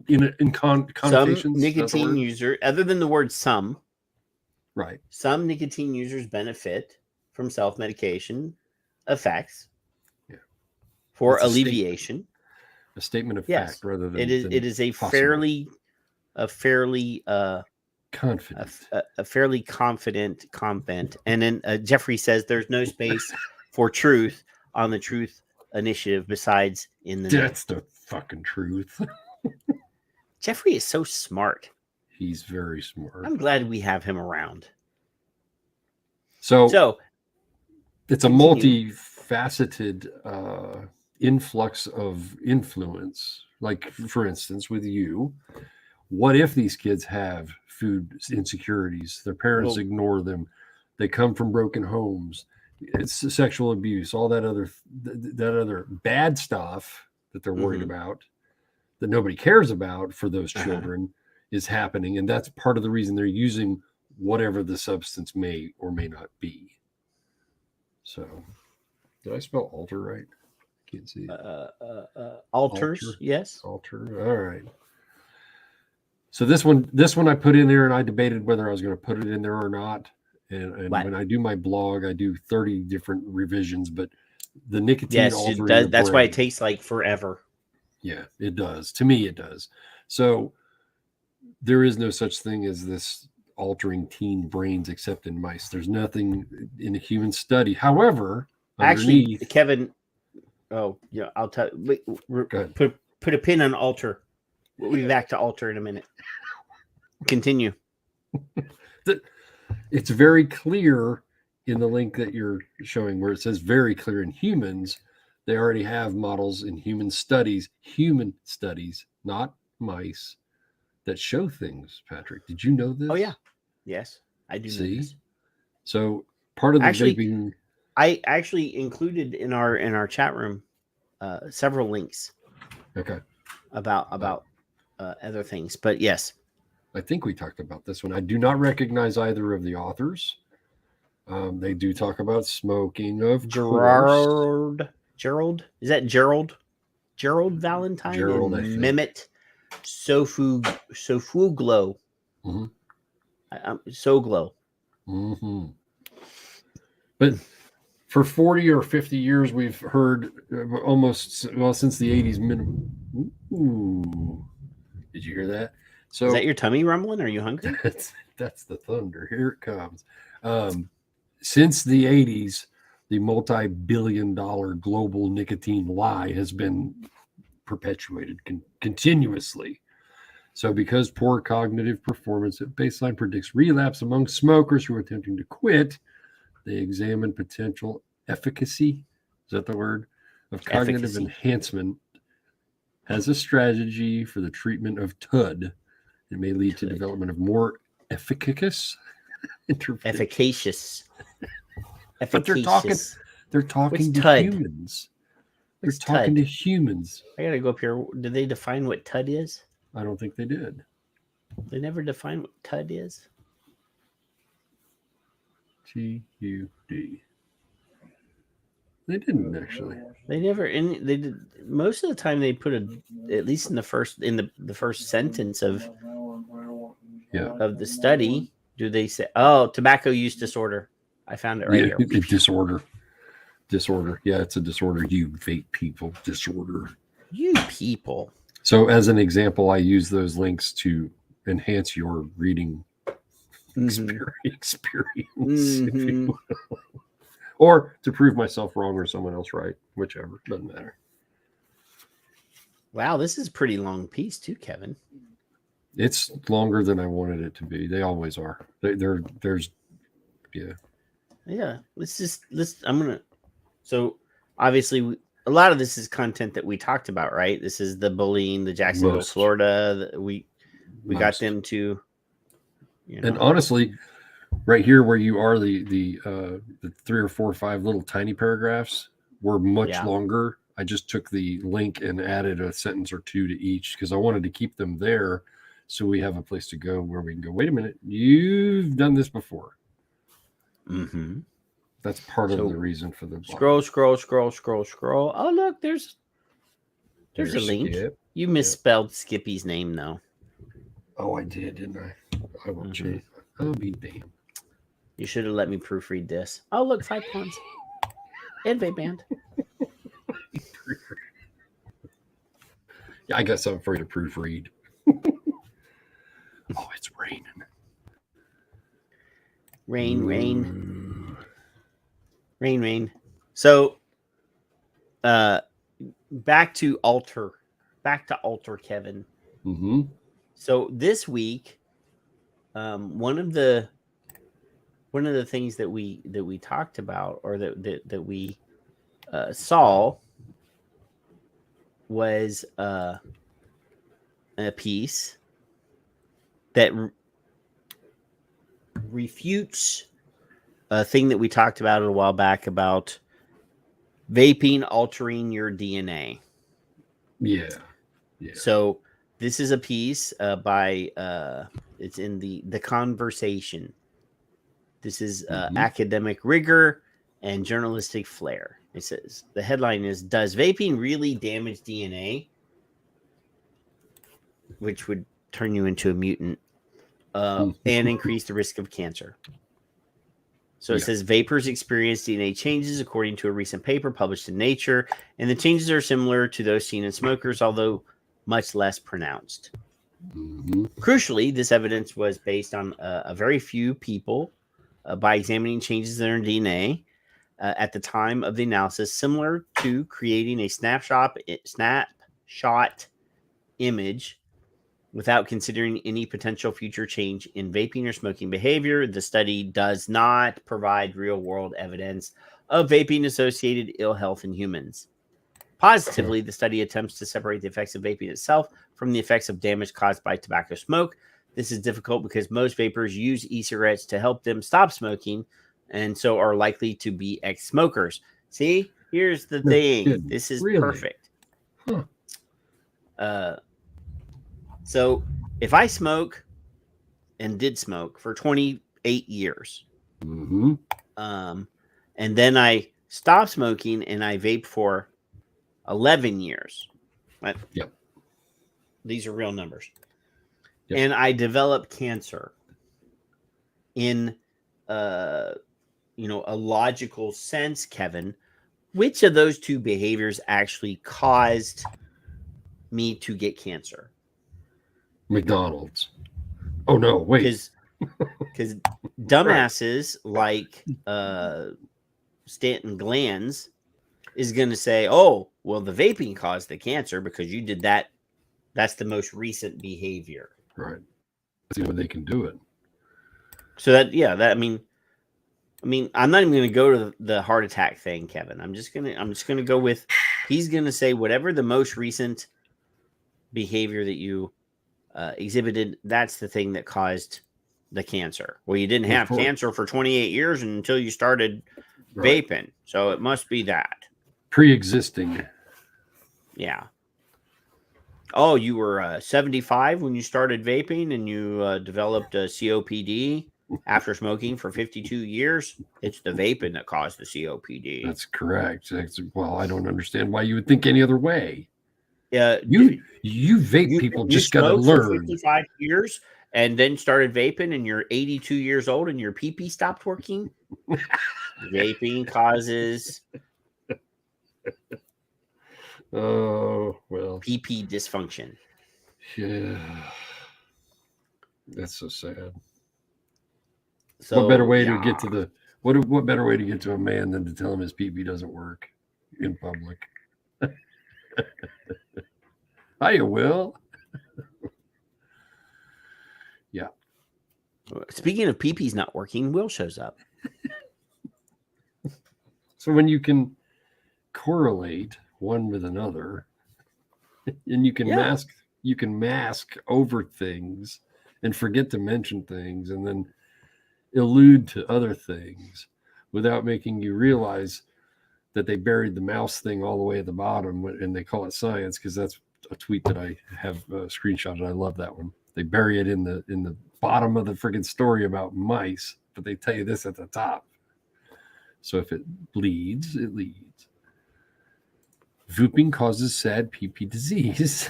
in connotations. Some nicotine user, other than the word some, right? Some nicotine users benefit from self-medication effects for alleviation. A statement of fact rather than it is a fairly Confident. a fairly confident comment. And then Jeffrey says there's no space for truth on the Truth Initiative besides in the That's the fucking truth. Jeffrey is so smart. He's very smart. I'm glad we have him around. So it's a continue. multifaceted influx of influence. Like, for instance, with you, what if these kids have food insecurities? Their parents ignore them. They come from broken homes. It's sexual abuse, all that other bad stuff that they're worried about, that nobody cares about for those children, is happening. And that's part of the reason they're using whatever the substance may or may not be. So, did I spell alter right? Can't see. Alters, yes. Alter. All right. So this one I put in there, and I debated whether I was going to put it in there or not. And when I do my blog, I do 30 different revisions, but the nicotine altering does. your That's why it brain, takes like forever. Yeah, it does. To me, it does. So there is no such thing as this altering teen brains except in mice. There's nothing in a human study. However, actually, Kevin, I'll tell. Put a pin on alter. We'll be back to alter in a minute. Continue. It's very clear in the link that you're showing where it says very clear in humans. They already have models in human studies, not mice, that show things. Patrick, did you know this? Oh yeah. Yes, I do know this. So part of the vaping, I actually included in our chat room several links. Okay. About other things, but yes. I think we talked about this one. I do not recognize either of the authors. They do talk about smoking, of Gerald. Is that Gerald? Gerald Valentine Gerald, and Mehmet Sofuglo. Soglo. But for 40 or 50 years, we've heard since the 80s minimum. Ooh. Did you hear that? So is that your tummy rumbling? Are you hungry? That's the thunder. Here it comes. Since the 80s, the multi-billion-dollar global nicotine lie has been perpetuated continuously. So because poor cognitive performance at baseline predicts relapse among smokers who are attempting to quit, they examine potential efficacy, is that the word, of cognitive enhancement as a strategy for the treatment of TUD. It may lead to development of more efficacious interventions. But they're talking to humans. They're talking to humans. I gotta go up here. Did they define what TUD is? I don't think they did. They never define what TUD is. TUD. They didn't actually. They never. They did. Most of the time, they put at least in the first sentence of the study. Do they say, "Oh, tobacco use disorder"? I found it right here. Disorder. Yeah, it's a disorder. You vape people. Disorder. You people. So, as an example, I use those links to enhance your reading experience, if you will. Or to prove myself wrong or someone else right, whichever, doesn't matter. Wow, this is a pretty long piece too, Kevin. It's longer than I wanted it to be. They always are. There's. So obviously a lot of this is content that we talked about, right? This is the bullying, the Jacksonville, Florida. We got them to. And honestly, right here where you are, the 3 or 4 or 5 little tiny paragraphs were much longer. I just took the link and added a sentence or two to each because I wanted to keep them there so we have a place to go where we can go, wait a minute, you've done this before. That's part of the reason for the blog. Scroll. Oh, look, there's a link. Skip. You misspelled Skippy's name, though. Oh, I did, didn't I? I won't change. I'll be damned. You should have let me proofread this. Oh, look, 5 pounds. And vape band. Yeah, I got something for you to proofread. Oh, it's raining. Rain. So, back to alter, Kevin. Mm-hmm. So this week, one of the things that we talked about, or that we saw, was a piece that refutes a thing that we talked about a while back about vaping altering your DNA. Yeah. So this is a piece by it's in the Conversation. This is academic rigor and journalistic flair. It says, the headline is, "Does vaping really damage DNA?" Which would turn you into a mutant and increase the risk of cancer. So it says, vapors experience DNA changes according to a recent paper published in Nature, and the changes are similar to those seen in smokers, although much less pronounced. Crucially, this evidence was based on a very few people by examining changes in their DNA at the time of the analysis, similar to creating a snapshot image without considering any potential future change in vaping or smoking behavior. The study does not provide real-world evidence of vaping-associated ill health in humans. Positively, the study attempts to separate the effects of vaping itself from the effects of damage caused by tobacco smoke. This is difficult because most vapers use e-cigarettes to help them stop smoking, and so are likely to be ex-smokers. See, here's the thing. This is perfect. So if I smoke and did smoke for 28 years, and then I stop smoking and I vape for 11 years, right? Yep. These are real numbers. Yep. And I develop cancer in, a logical sense, Kevin, which of those two behaviors actually caused me to get cancer? McDonald's. Oh no, wait. Because dumbasses like Stanton Glanz is going to say, "Oh, well, the vaping caused the cancer because you did that. That's the most recent behavior." Right. See when they can do it. So I mean, I'm not even going to go to the heart attack thing, Kevin. I'm just gonna go with, he's going to say whatever the most recent behavior that you exhibited, that's the thing that caused the cancer. Well, you didn't have cancer for 28 years until you started vaping, so it must be that pre-existing. Yeah. Oh, you were 75 when you started vaping, and you developed a COPD after smoking for 52 years. It's the vaping that caused the COPD. That's correct. Well, I don't understand why you would think any other way. You vape people just got to learn. For 55 years and then started vaping, and you're 82 years old and your pee-pee stopped working. Vaping causes pee-pee dysfunction. Yeah, that's so sad. So what better way to get to the what better way to get to a man than to tell him his pee-pee doesn't work in public? Hiya, Will. Yeah. Speaking of pee-pee's not working, Will shows up. So when you can correlate one with another, and you can mask over things and forget to mention things, and then allude to other things without making you realize that they buried the mouse thing all the way at the bottom, and they call it science because that's a tweet that I have screenshotted. I love that one. They bury it in the bottom of the friggin' story about mice, but they tell you this at the top. So if it bleeds, it leads. Vaping causes sad pee-pee disease.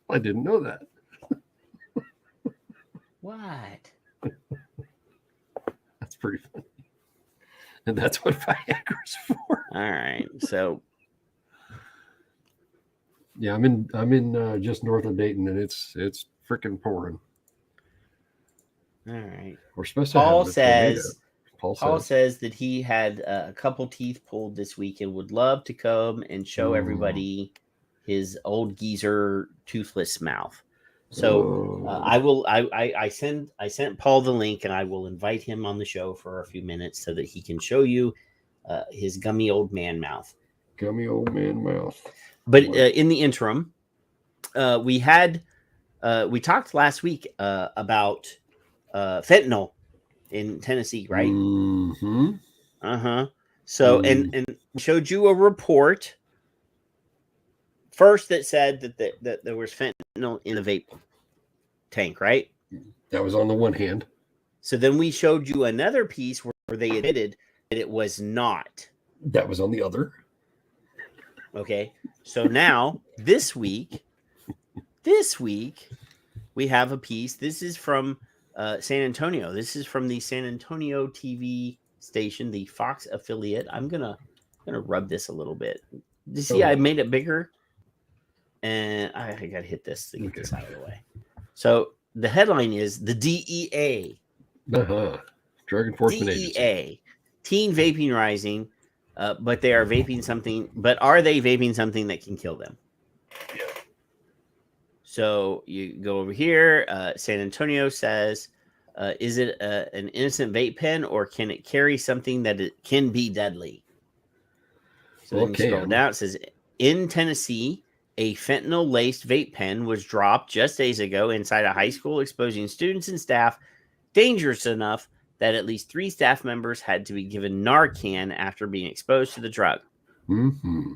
I didn't know that. What? That's pretty funny. And that's what Viagra's for. All right. So yeah, I'm in just north of Dayton, and it's freaking pouring. All right. We're supposed to Paul have says. Paul Paul says. says that he had a couple teeth pulled this week and would love to come and show everybody his old geezer toothless mouth. So I sent Paul the link, and I will invite him on the show for a few minutes so that he can show you his gummy old man mouth. Gummy old man mouth. But in the interim, we talked last week about fentanyl in Tennessee, right? Mm-hmm. So and showed you a report first that said that there was fentanyl in the vape tank, right? That was on the one hand. So then we showed you another piece where they admitted that it was not. That was on the other. Okay. So now this week we have a piece. This is from San Antonio. This is from the San Antonio TV station, the Fox affiliate. I'm gonna rub this a little bit. You see, I made it bigger, and I gotta hit this to get this out of the way. So the headline is the DEA, Drug Enforcement Agency, teen vaping rising, but they are vaping something. But are they vaping something that can kill them? Yeah. So you go over here. San Antonio says, is it an innocent vape pen, or can it carry something that it can be deadly? So then you scroll down. It says, in Tennessee, a fentanyl-laced vape pen was dropped just days ago inside a high school, exposing students and staff dangerous enough that at least 3 staff members had to be given Narcan after being exposed to the drug. Mm-hmm.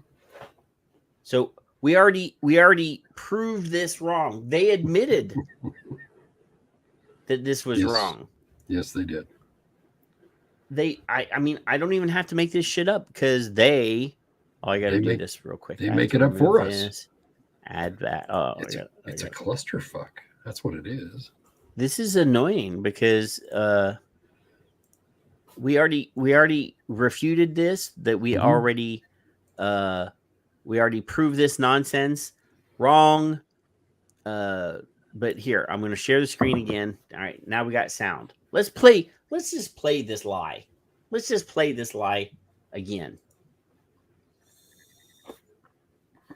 So we already proved this wrong. They admitted that this was wrong. Yes, they did. I mean, I don't even have to make this shit up because I got to do this real quick. They make it up for us. Add that. Oh, it's a clusterfuck. That's what it is. This is annoying because we already refuted this, that we already proved this nonsense wrong. But here, I'm going to share the screen again. All right, now we got sound. Let's just play this lie. Let's just play this lie again.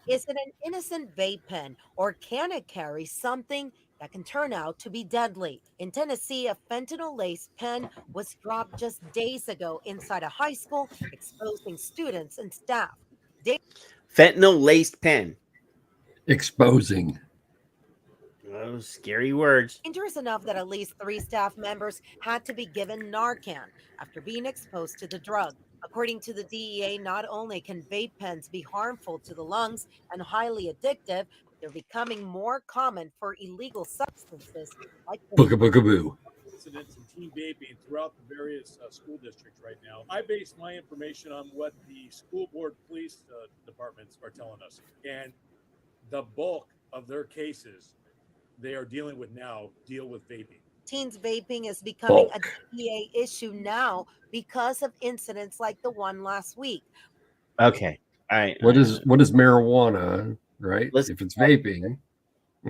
Is it an innocent vape pen, or can it carry something that can turn out to be deadly? In Tennessee, a fentanyl-laced pen was dropped just days ago inside a high school, exposing students and staff. Fentanyl-laced pen. Exposing. Those scary words. Dangerous enough that at least 3 staff members had to be given Narcan after being exposed to the drug. According to the DEA, not only can vape pens be harmful to the lungs and highly addictive, they're becoming more common for illegal substances like Boogaboo. Incidents in teen vaping throughout the various school districts right now. I base my information on what the school board police departments are telling us, and the bulk of their cases they are dealing with now deal with vaping. Teens vaping is becoming a DEA issue now because of incidents like the one last week. Okay. All right. What is marijuana, right? If it's vaping.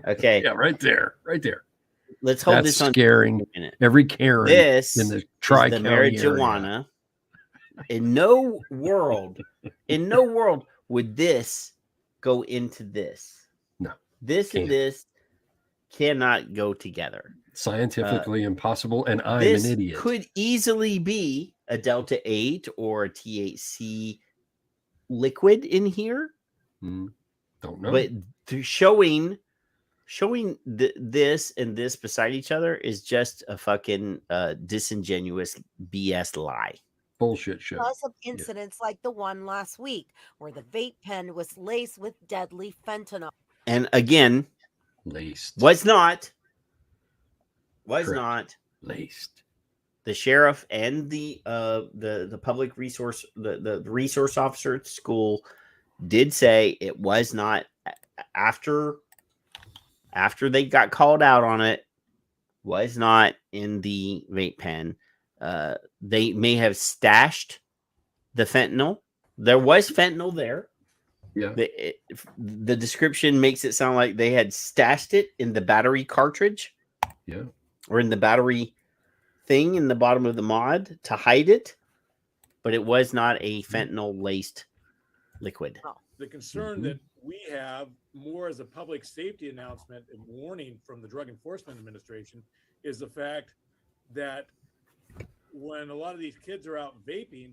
Okay. Yeah, right there. Let's hold this on scaring every Karen in the tri-county marijuana. In no world would this go into this. No. This and this cannot go together. Scientifically impossible, and I'm this an idiot. Could easily be a Delta 8 or a THC liquid in here. Don't know. But showing this and this beside each other is just a fucking disingenuous BS lie. Bullshit show. Because of incidents like the one last week where the vape pen was laced with deadly fentanyl. And again, laced. Was not laced. The sheriff and the public resource the resource officer at the school did say it was not. After they got called out on it, was not in the vape pen. They may have stashed the fentanyl. There was fentanyl there. Yeah. The description makes it sound like they had stashed it in the battery cartridge. Yeah. Or in the battery thing in the bottom of the mod to hide it, but it was not a fentanyl laced liquid. The concern that we have more as a public safety announcement and warning from the Drug Enforcement Administration is the fact that when a lot of these kids are out vaping,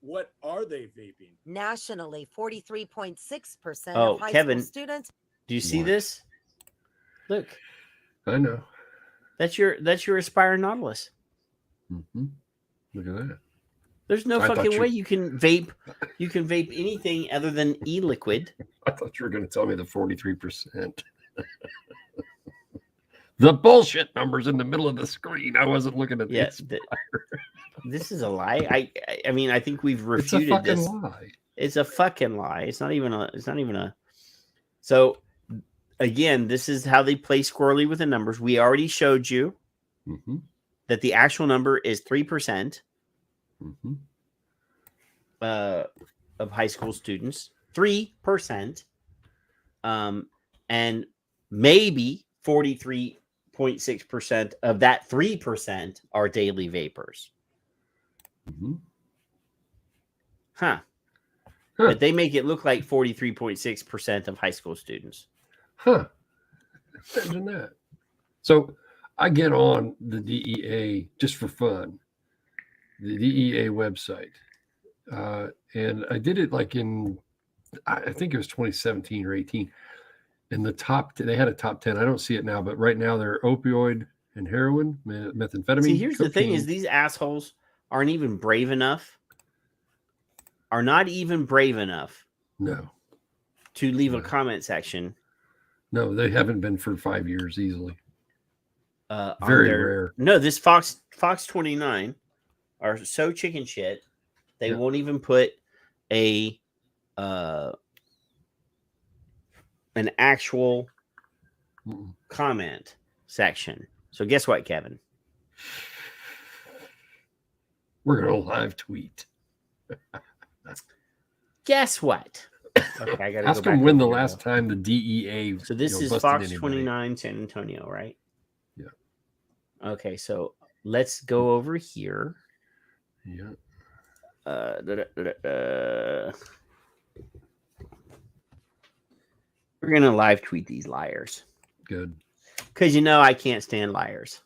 what are they vaping? Nationally, 43.6% Oh, of high Kevin, school students. Do you see What? this? Look, I know. that's your Aspire Nautilus. Mm-hmm. Look at that. There's no I thought fucking you- way you can vape. You can vape anything other than e-liquid. I thought you were going to tell me the 43%. The bullshit numbers in the middle of the screen. I wasn't looking at Yeah, this. this is a lie. I mean, I think we've It's a refuted fucking this. lie. It's a fucking lie. It's not even a. So again, this is how they play squirrely with the numbers. We already showed you Mm-hmm. that the actual number is 3%. Mm-hmm. Of high school students, 3%, and maybe 43.6% of that 3% are daily vapors. Mm-hmm. Huh. But they make it look like 43.6% of high school students. Huh. Imagine that. So I get on the DEA just for fun, the DEA website. And I did it like in, I think it was 2017 or 18. And the top, they had a top 10. I don't see it now, but right now they're opioid and heroin, methamphetamine. See, here's the thing cocaine. is these assholes aren't even brave enough, are not even brave enough No, to leave a No. comment section. no, they haven't been for 5 years easily. On Very their- rare. No, this Fox 29 are so chicken shit. They Yeah. won't even put a an actual Mm-mm. comment section. So guess what, Kevin? We're going to live tweet. Guess what? Okay, I gotta Ask go them back when over the here, last though. time the DEA. So this is busted Fox anybody. 29 San Antonio, right? Yeah. Okay, so let's go over here. Yeah. We're gonna live tweet these liars Good. because I can't stand liars.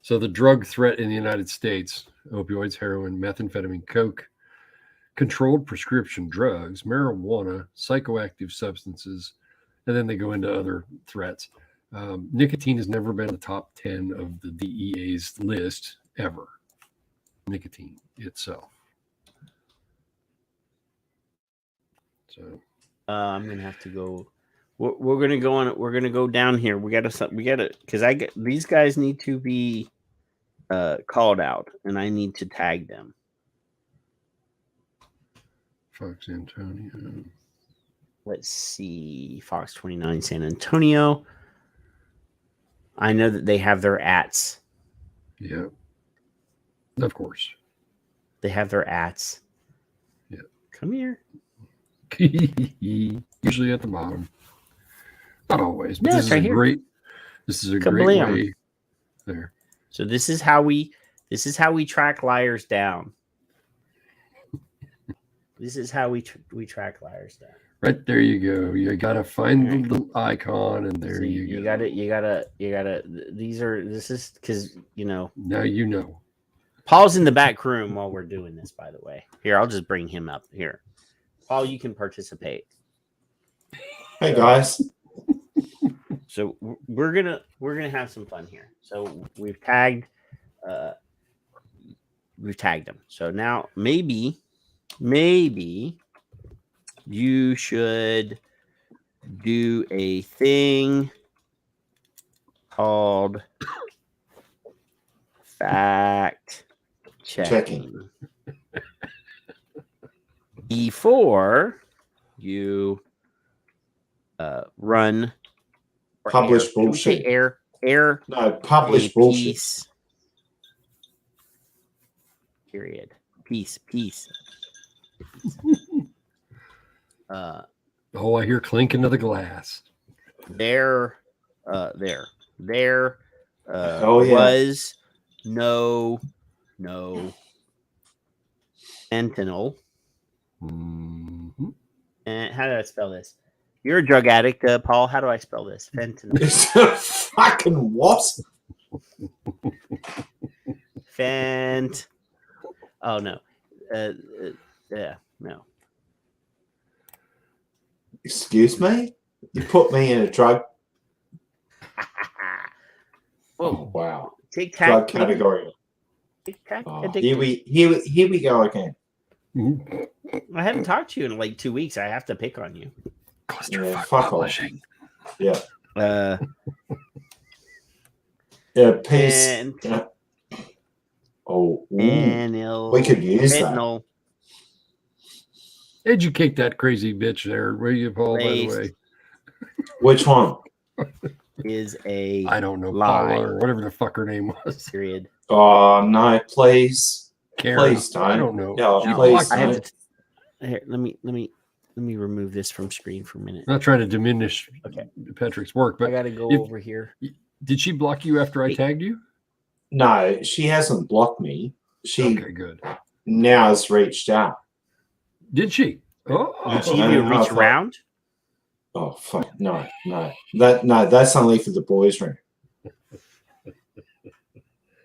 So the drug threat in the United States: opioids, heroin, methamphetamine, coke, controlled prescription drugs, marijuana, psychoactive substances, and then they go into other threats. Nicotine has never been in the top 10 of the DEA's list ever. Nicotine itself. So I'm gonna have to go. We're gonna go on. We're gonna go down here. We gotta because these guys need to be called out, and I need to tag them. Fox Antonio. Let's see, Fox 29 San Antonio. I know that they have their ats. Yeah. Of course. They have their ats. Yeah. Come here. Usually at the bottom. Not always, but No, this it's is right a here. great. This is a great Kablam. way. There. So this is how we track liars down. This is how we track liars down. Right there you go. You gotta find Right. the little icon, and there So you go. You gotta. This is because Now you know. Paul's in the back room while we're doing this. By the way, here I'll just bring him up here. Paul, you can participate. Hey guys. So we're gonna have some fun here. So we've tagged them. So now maybe you should do a thing called fact checking before you run or Publish air. Should we say bullshit. air No, publish a bullshit. piece. Period. Peace. Oh, I hear clinking of the glass. Their was no fentanyl. Mm-hmm. And how do I spell this? You're a drug addict, Paul. How do I spell this? Fentanyl. It's a fucking what? Oh no. Yeah, no. Excuse me? You put me in a drug. Oh, wow. Tic Drug Tac category. Tic Tac. Oh, here we go again. I haven't talked to you in like 2 weeks. I have to pick on you. Yeah, fuck publishing. Yeah. Peace. And, yeah. Oh, we could use fentanyl. Educate that crazy bitch there, will you, Paul? By the way, which one is a I don't know, lie. Paula or whatever the fuck her name was. Period. Oh no, please, Karen, please don't. I don't know. Yeah, please I have don't. to. Here, let me remove this from screen for a minute. I'm not trying to diminish Patrick's work, but I got to go over here. Did she block you after I tagged you? No, she hasn't blocked me. She Okay, good. now has reached out. Did she? Oh, Did she even reach around? Oh fuck no. That's only for the boys' room.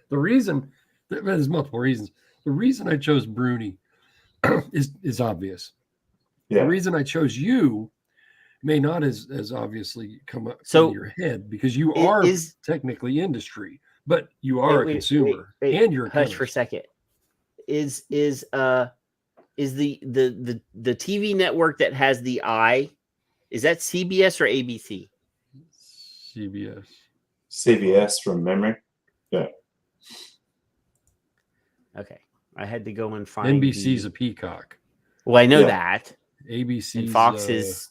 The reason there's multiple reasons. The reason I chose Bruni is obvious. Yeah. The reason I chose you may not as obviously come up in your head because you are technically industry, but you are a consumer and you're a hush for a second. Is the TV network that has the eye, is that CBS or ABC? CBS from memory. Yeah. Okay. I had to go and find NBC's a peacock. Well, I know that. ABC and Fox is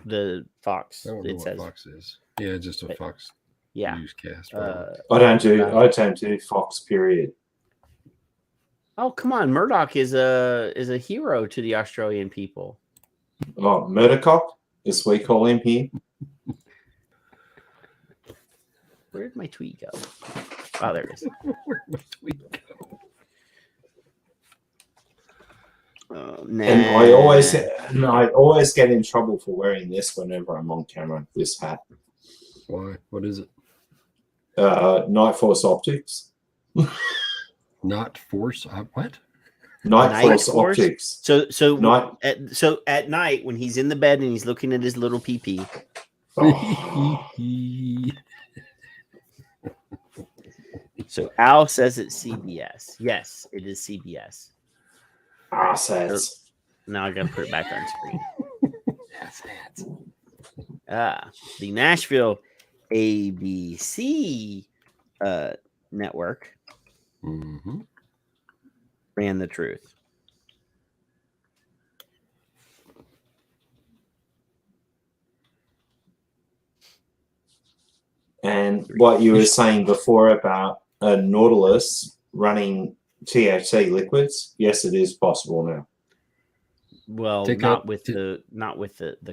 the Fox. I don't know what Fox is. Yeah, just a Fox newscast. I don't do Fox, period. Oh, come on. Murdoch is a hero to the Australian people. Oh, Murdoch, as we call him here. Where did my tweet go? Oh, there it is. Where did my tweet go? Oh, nah. And I always get in trouble for wearing this whenever I'm on camera. This hat. Why? What is it? Night Force Optics. Not Force? What? Night Force Optics. So at night when he's in the bed and he's looking at his little pee-pee. Oh. So Al says it's CBS. Yes, it is CBS. Says. Now I gotta put it back on screen. The Nashville ABC network ran the truth. And what you were saying before about a Nautilus running THC liquids, yes, it is possible now. Well, not with the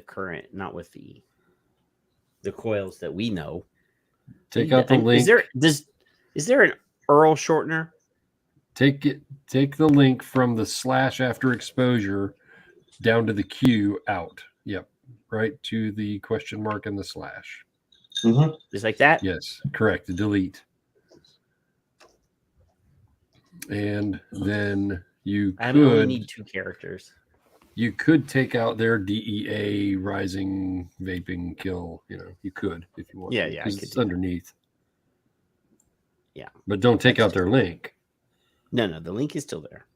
current, not with the coils that we know. Take out the link. Is there an Earl shortener? Take the link from the / after exposure down to the Q out. Yep. Right to the question mark and the /. Mm-hmm. Just like that? Yes, correct. Delete. And then I only need 2 characters. You could take out their DEA rising vaping kill. You could if you want. Yeah, because it's underneath. Yeah, but don't take out their link. No, the link is still there.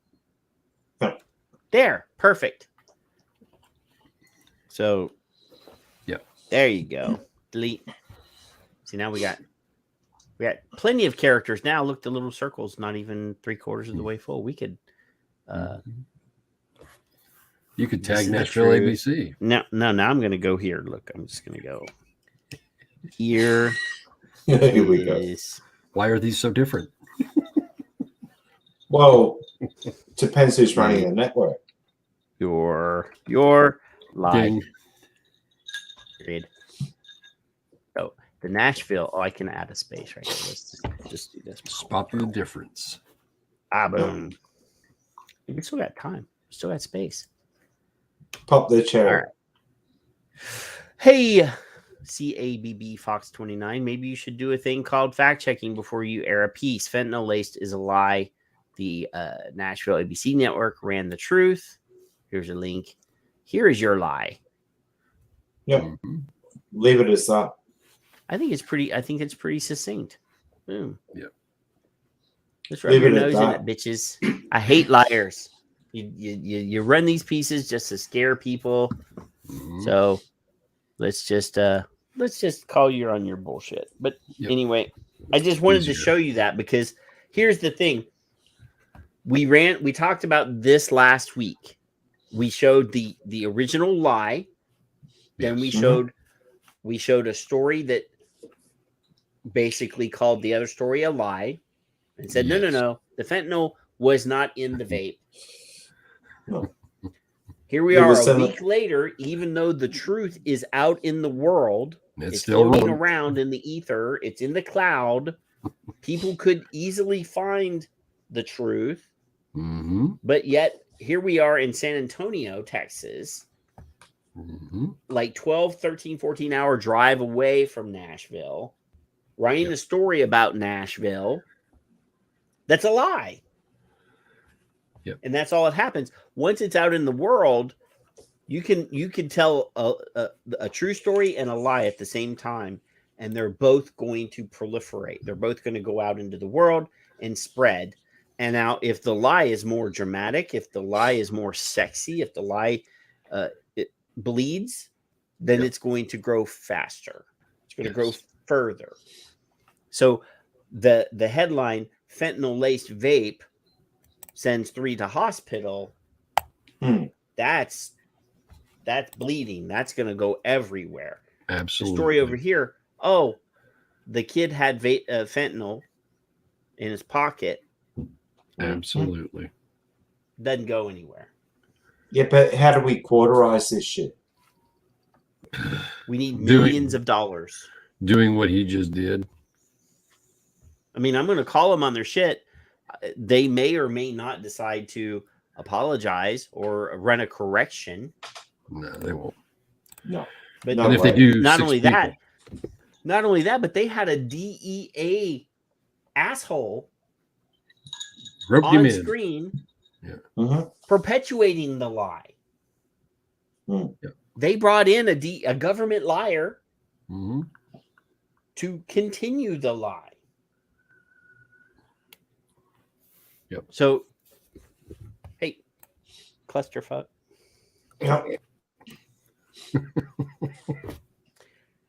There, perfect. So, yeah, there you go. Delete. See, now we got plenty of characters. Now look, the little circle's not even 3/4 of the way full. We could. You could tag Nashville ABC. No. Now I'm going to go here. Look, I'm just going to go here. Here we go. Why are these so different? Well, depends who's running the network. Your live. Period. So The Nashville. Oh, I can add a space right here. Let's just do this. Spot the difference. Ah, boom. We still got time. We still got space. Pop the cherry. All right. Hey, CABB Fox 29. Maybe you should do a thing called fact checking before you air a piece. Fentanyl laced is a lie. The Nashville ABC network ran the truth. Here's a link. Here is your lie. Yep. Leave it as that. I think it's pretty succinct. Boom. Yep. Let's rub your nose in it, bitches. I hate liars. You run these pieces just to scare people. So let's just call you on your bullshit. But anyway, I just wanted to show you that because here's the thing. We talked about this last week. We showed the original lie. Then we showed a story that basically called the other story a lie and said, no, the fentanyl was not in the vape. No. Here we are a week later, even though the truth is out in the world, it's still floating around in the ether, it's in the cloud. People could easily find the truth. But yet, here we are in San Antonio, Texas, like 12, 13, 14-hour drive away from Nashville, writing a story about Nashville. That's a lie. And that's all that happens. Once it's out in the world, you can tell a true story and a lie at the same time, and they're both going to proliferate. They're both going to go out into the world and spread. And now, if the lie is more dramatic, if the lie is more sexy, if the lie it bleeds, then it's going to grow faster. It's going to grow further. So the headline, fentanyl-laced vape sends 3 to hospital, that's bleeding. That's going to go everywhere. Absolutely. The story over here, the kid had fentanyl in his pocket. Absolutely. Doesn't go anywhere. Yeah, but how do we quarterize this shit? We need millions of dollars. Doing what he just did. I mean, I'm going to call them on their shit. They may or may not decide to apologize or run a correction. No, they won't. No. But if they do, not only that, but they had a DEA asshole on screen perpetuating the lie. They brought in a government liar to continue the lie. So, hey, clusterfuck.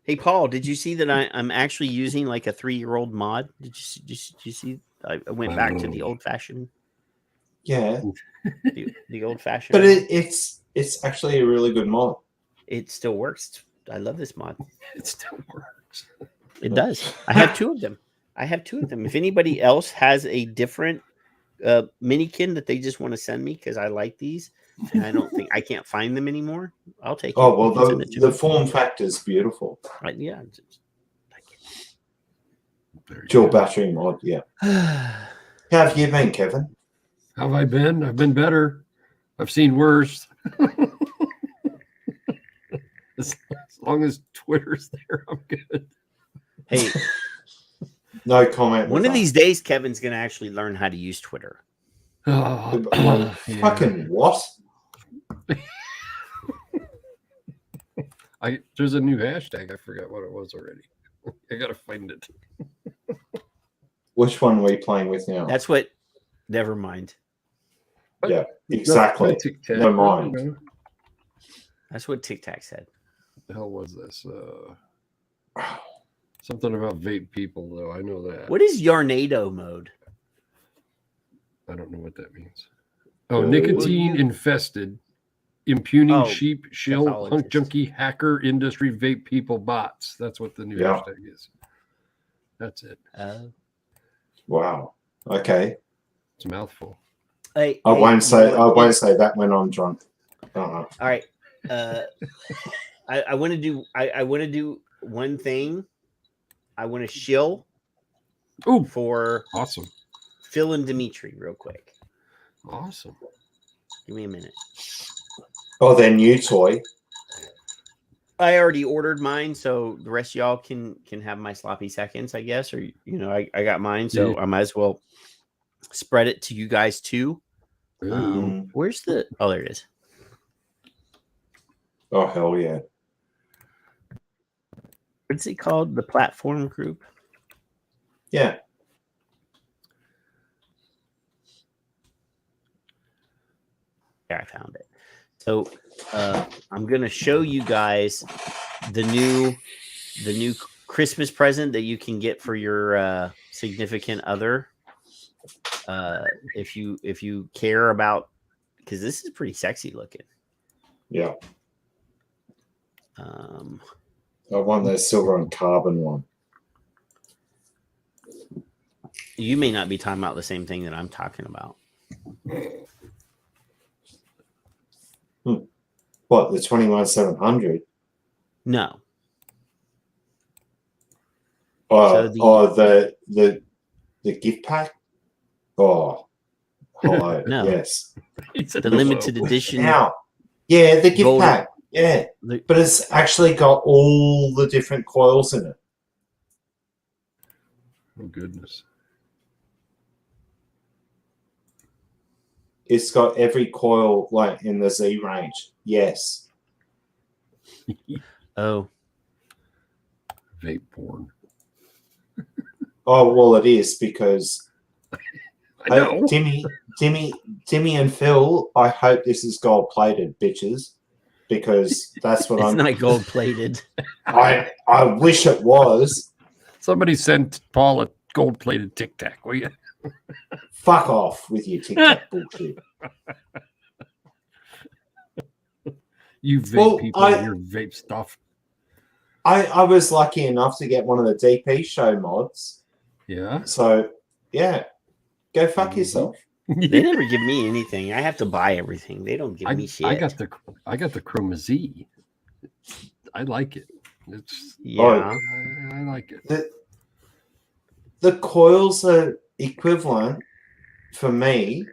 Hey, Paul, did you see that I'm actually using like a 3-year-old mod? Did you see? I went back to the old fashioned. Yeah. The old fashioned. But it's actually a really good mod. It still works. I love this mod. It still works. It does. I have 2 of them. If anybody else has a different minikin that they just want to send me because I like these, and I don't think I can't find them anymore, I'll take it. Oh, well, the form factor is beautiful. Yeah. Dual battery mod, yeah. How have you been, Kevin? How have I been? I've been better. I've seen worse. As long as Twitter's there, I'm good. Hey, no comment. One of these days, Kevin's going to actually learn how to use Twitter. Fucking what? There's a new hashtag. I forgot what it was already. I gotta find it. Which one are we playing with now? That's what. Never mind. Yeah, exactly. Never mind. That's what Tic Tac said. What the hell was this? Something about vape people, though. I know that. What is Yarnado mode? I don't know what that means. Oh, nicotine infested, impugning sheep, shill, punk junkie, hacker, industry, vape people, bots. That's what the new hashtag is. That's it. Wow. Okay. It's a mouthful. I won't say that when I'm drunk. All right. I want to do one thing I want to shill Ooh, for awesome. Phil and Dimitri real quick. Awesome. Give me a minute. Oh, their new toy. I already ordered mine, so the rest of y'all can have my sloppy seconds, I guess. Or I got mine, so Yeah. I might as well spread it to you guys too. Ooh. Where's the? Oh, there it is. Oh, hell yeah. What's it called? The platform group. Yeah. Yeah, I found it. So I'm gonna show you guys the new Christmas present that you can get for your significant other. If you care about, because this is pretty sexy looking. Yeah. I want that silver and carbon one. You may not be talking about the same thing that I'm talking about. What, the 21700? No. The gift pack? Oh, hello. No. Yes. The limited edition. Now, yeah, the gift Golden- pack. Yeah. But it's actually got all the different coils in it. Oh, goodness. It's got every coil like in the Z range. Yes. Oh. Vape porn. Oh, well, it is because I know. Timmy and Phil, I hope this is gold plated, bitches, because that's what It's not gold plated. I wish it was. Somebody sent Paul a gold plated Tic Tac, will you? Fuck off with your Tic Tac bullshit. You vape people and your vape stuff. I was lucky enough to get one of the DP show mods. Yeah. So, yeah. Go fuck yourself. They never give me anything. I have to buy everything. They don't give me shit. I got the Chroma Z. I like it. It's I like it. The coils are equivalent for me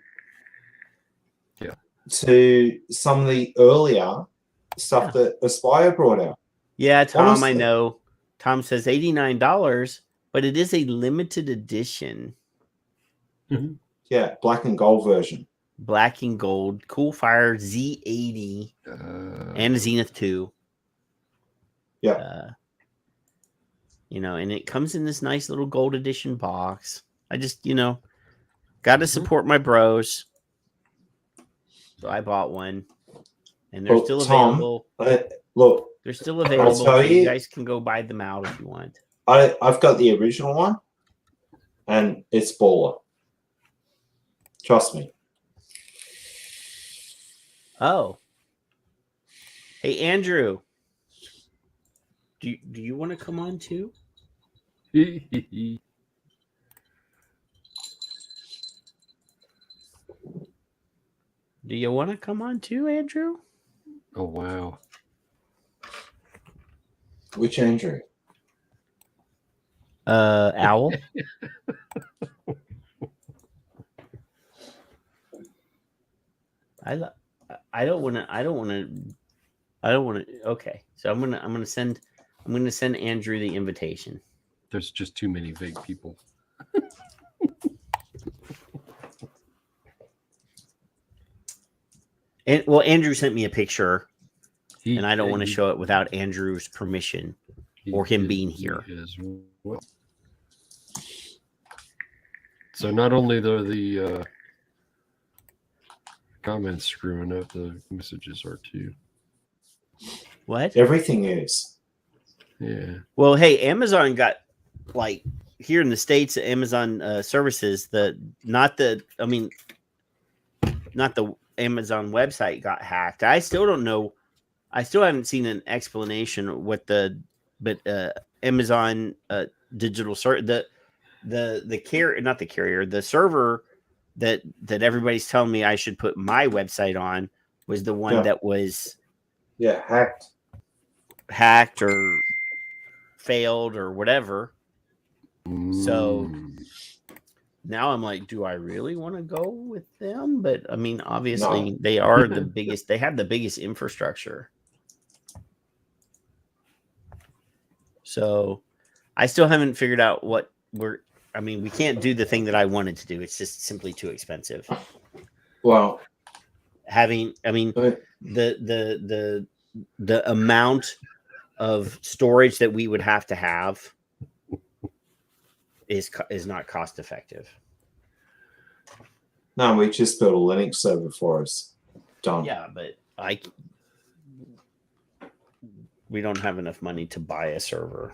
to some of the earlier stuff that Aspire brought out. Yeah, Tom, Honestly. I know. Tom says $89, but it is a limited edition. Mm-hmm. Yeah, black and gold version. Black and gold, Cool Fire Z80, and a Zenith 2. Yeah. And it comes in this nice little gold edition box. I just, got to support my bros. So I bought one. And they're still available. Look. They're still available. So you guys can go buy them out if you want. I've got the original one. And it's baller. Trust me. Oh. Hey, Andrew. Do you want to come on too? Do you want to come on too, Andrew? Oh, wow. Which Andrew? Owl. I don't want to. Okay, so I'm gonna send Andrew the invitation. There's just too many vague people. And well, Andrew sent me a picture, and I don't want to show it without Andrew's permission or him being here. Well. So not only the comments screwing up, the messages are too. What? Everything is. Yeah. Well, hey, Amazon got here in the States, Amazon services, not the Amazon website got hacked. I still don't know. I still haven't seen an explanation what Amazon digital the server that everybody's telling me I should put my website on was the one that was hacked or failed or whatever. So now I'm like, do I really want to go with them? But I mean, obviously they are the biggest. They have the biggest infrastructure. So I still haven't figured out what we're. I mean, we can't do the thing that I wanted to do. It's just simply too expensive. Well, the amount of storage that we would have to have is not cost effective. no, we just built a Linux server for us. Done. Yeah, but we don't have enough money to buy a server.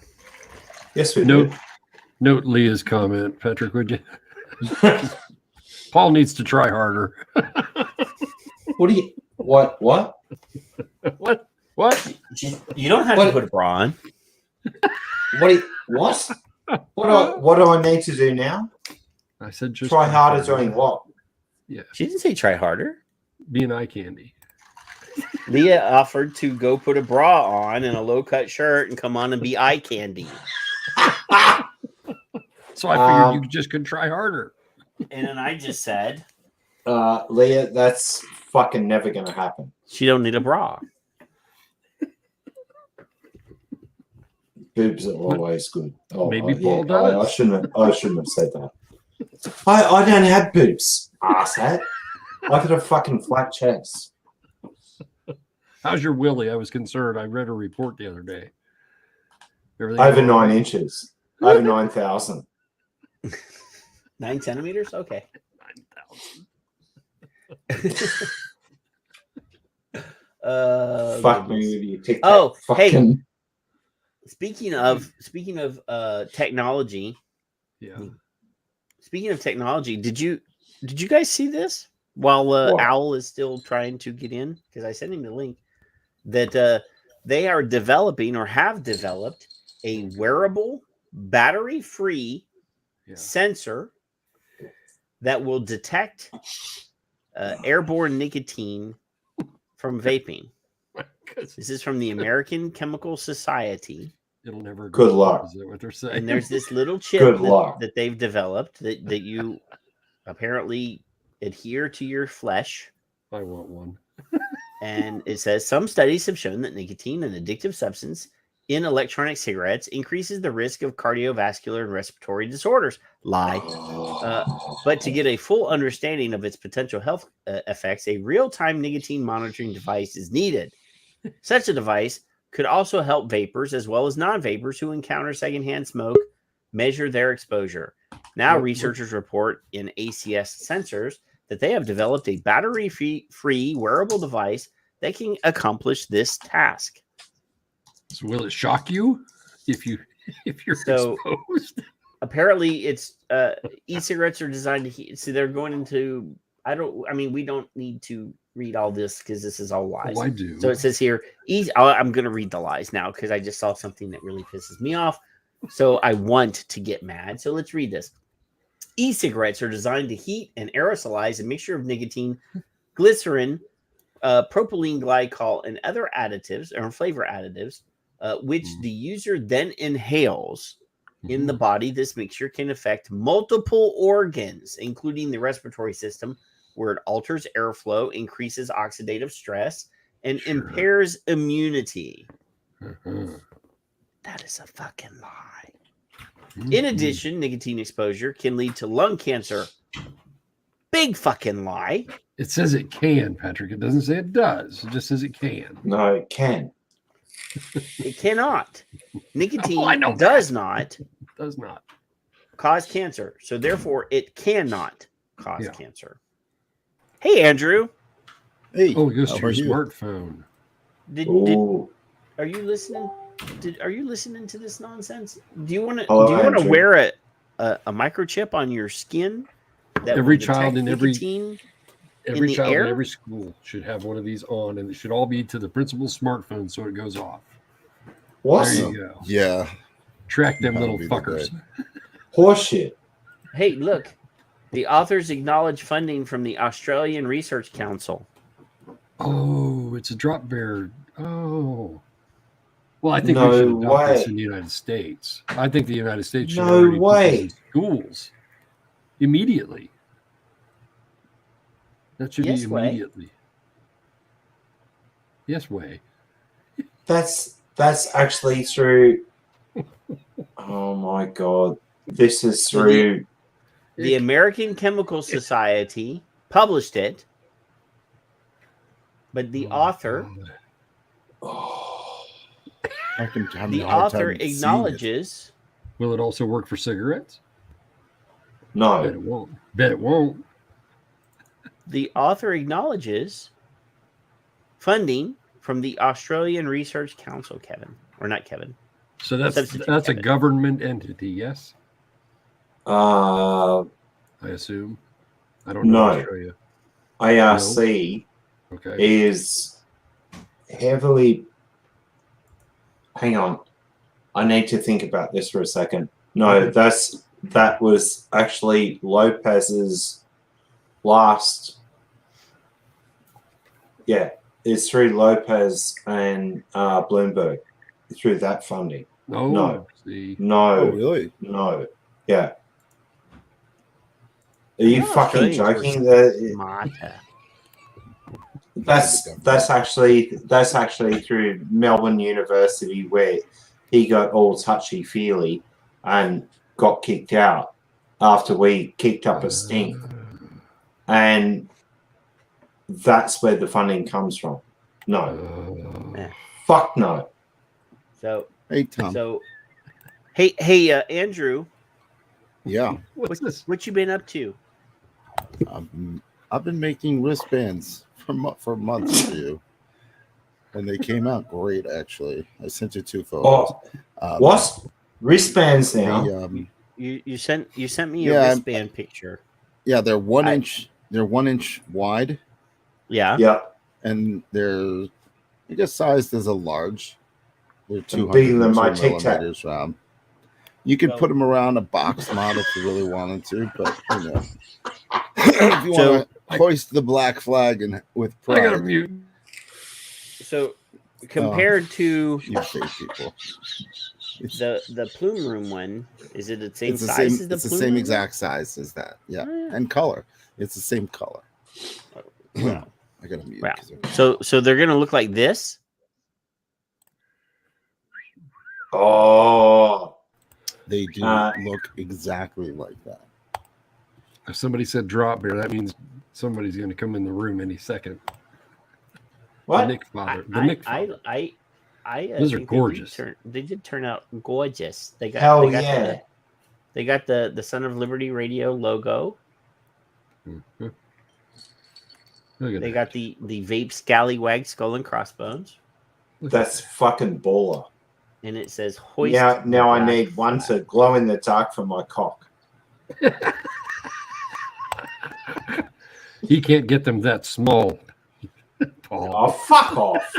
Yes, we do. Note Leah's comment, Patrick, would you? Paul needs to try harder. What? What? You don't have to put a bra on. What? What do I need to do now? I said just try harder doing what? Yeah. She didn't say try harder. Be an eye candy. Leah offered to go put a bra on and a low-cut shirt and come on and be eye candy. So I figured you just could try harder. And then I just said, Leah, that's fucking never going to happen. She don't need a bra. Boobs are always good. Oh, maybe Paul does. I shouldn't have said that. I don't have boobs. Asshat. I got a fucking flat chest. How's your willy? I was concerned. I read a report the other day. Over 9 inches. Over 9,000. 9 centimeters? Okay. 9,000. Fuck me with your TikTok. Oh, fucking... hey. Speaking of technology. Yeah. Speaking of technology, did you guys see this? While Owl is still trying to get in, because I sent him the link, that they are developing or have developed a wearable, battery-free sensor that will detect airborne nicotine from vaping. This is from the American Chemical Society. It'll never go. Good luck. Is that what they're saying? And there's this little chip that they've developed that you apparently adhere to your flesh. I want one. And it says some studies have shown that nicotine, an addictive substance in electronic cigarettes, increases the risk of cardiovascular and respiratory disorders. Lie. But to get a full understanding of its potential health effects, a real-time nicotine monitoring device is needed. Such a device could also help vapors as well as non-vapors who encounter secondhand smoke measure their exposure. Now, researchers report in ACS Sensors that they have developed a battery-free wearable device that can accomplish this task. So will it shock you if you're exposed? Apparently, it's e-cigarettes are designed to heat. So they're going into. We don't need to read all this because this is all lies. Oh, I do. So it says here, I'm going to read the lies now because I just saw something that really pisses me off. So I want to get mad. So let's read this. E-cigarettes are designed to heat and aerosolize a mixture of nicotine, glycerin, propylene glycol, and other additives or flavor additives, which the user then inhales in the body. This mixture can affect multiple organs, including the respiratory system, where it alters airflow, increases oxidative stress, and impairs immunity. That is a fucking lie. In addition, nicotine exposure can lead to lung cancer. Big fucking lie. It says it can, Patrick. It doesn't say it does. It just says it can. No, it can. It cannot. Nicotine does not cause cancer. So therefore, it cannot cause cancer. Hey, Andrew. Hey. Oh, it goes to your smartphone. Are you listening? Are you listening to this nonsense? Do you want to wear a microchip on your skin? That every child in every child in every school should have one of these on, and it should all be to the principal's smartphone so it goes off. What? There you go. Yeah. Track them little fuckers. Horseshit. Hey, look. The authors acknowledge funding from the Australian Research Council. Oh, it's a drop bear. Oh. Well, I think No we should adopt this way. in the United States. I think the United States should No already put way. this in schools immediately. That should Yes be way. immediately. Yes way. That's actually through. Oh my god, this is So through. The American Chemical Society published it, but the author I can have the a hard author time seeing it. acknowledges Will it also work for cigarettes? Bet No, it won't. Bet it won't. the author acknowledges funding from the Australian Research Council, Kevin. Or not Kevin. So that's Substitute a Kevin. government entity, yes? uh, I assume. I don't know. No. Australia. ARC Okay. is heavily. Hang on, I need to think about this for a second. No, that was actually Lopez's last. Yeah, it's through Lopez and Bloomberg through that funding. Oh, No. see. No, Oh, really? no, yeah. Are you Oh, fucking Australians joking? Mata. That's actually through Melbourne University, where he got all touchy feely and got kicked out after we kicked up a stink, and that's where the funding comes from. No, fuck no. So Hey, Tom. hey, Andrew, Yeah, What's this? what you been up to? I've been making wristbands for months for you, and they came out great. Actually, I sent you 2 photos. What wristbands now? The, You sent me Yeah, a wristband picture. yeah, they're 1 inch. They're 1 inch wide, Yeah. Yeah, and they're I guess sized as a large. They're bigger than my 202 Tic Tac. millimeters round. You could Well- put them around a box mod if you really wanted to, but you know, if you So- want to hoist the black flag and with I got a pride, mute. So compared to you fake people. the Plume Room one, is it the same It's the size same. as the It's the Plume same Room? exact size as that. Yeah, Oh, yeah. and color. It's the same color. Wow. I got to mute. Wow. 'cause they're- So they're gonna look like this. Oh, They do Uh, look exactly like that. If somebody said drop bear, that means somebody's going to come in the room any second. The what? Nick father. The Nick father. Those Those are gorgeous. They did turn out gorgeous. They got Hell they got yeah. they got the Son of Liberty Radio logo. Mhm. Look at They that. got the Vape Scallywag Skull and Crossbones, That's fucking baller. and it says hoist. Now I black need one flag. to glow in the dark for my cock. He can't get them that small. Paul. Oh, fuck off.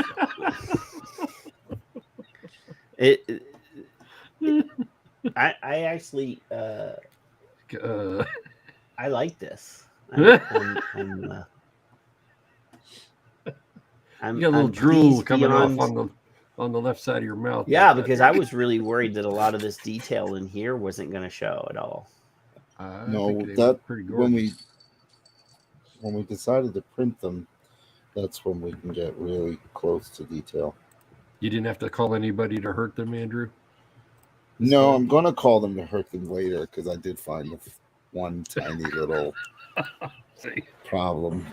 I actually Uh, I like this. I'm you got a little I'm drool pleased coming beyond- off on the left side of your mouth. Yeah, like that. because I was really worried that a lot of this detail in here wasn't going to show at all. I No, think they that look pretty gorgeous. when we decided to print them, that's when we can get really close to detail. You didn't have to call anybody to hurt them, Andrew. No, I'm gonna call them to hurt them later because I did find one tiny little See, problem.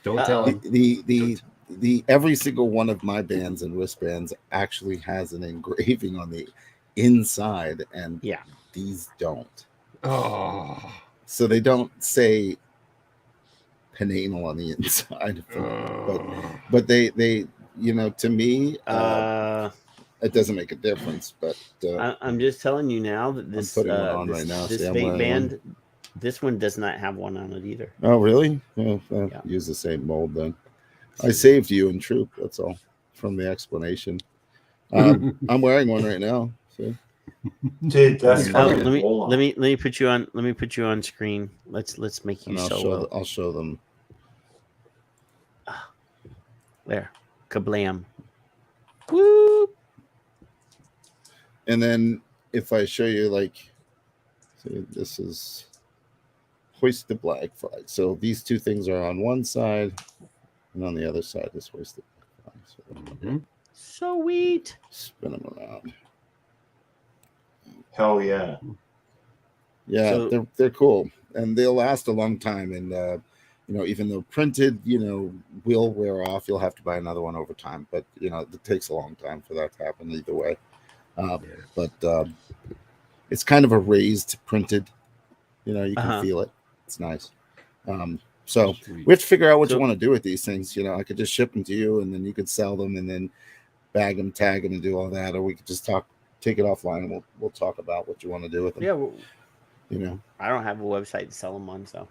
don't tell The, him. the every single one of my bands and wristbands actually has an engraving on the inside, and Yeah. these don't. Oh, So they don't say penanal on the inside of them, oh. but they you know, to me, it doesn't make a difference. But I'm just telling you now that this putting one on right now. this See, I'm vape wearing band, this one does not have one on it either. oh, really? Yeah, Yeah. Use the same mold then. I saved you in troop. That's all from the explanation. I'm wearing one right now. See? Dude, that's Oh, fucking let baller. me put you on. Let me put you on screen. Let's make you And solo. I'll show them. There, kablam. Whoop. And then if I show you, like, see, this is hoist the black flag. So these two things are on one side, and on the other side is hoist the black flag. So Sweet. spin them around. Hell yeah. Yeah, So- they're cool, and they'll last a long time. And you know, even though printed, you know, will wear off, you'll have to buy another one over time. But you know, it takes a long time for that to happen either way. But it's kind of a raised printed. You know, you can feel it. It's nice. So Sweet. we have to figure out what you want to do with these things. You know, I could just ship them to you, and then you could sell them, and then bag them, tag them, and do all that, or we could just take it offline, and we'll talk about what you want to do with them. Yeah, well, You know, I don't have a website to sell them on, so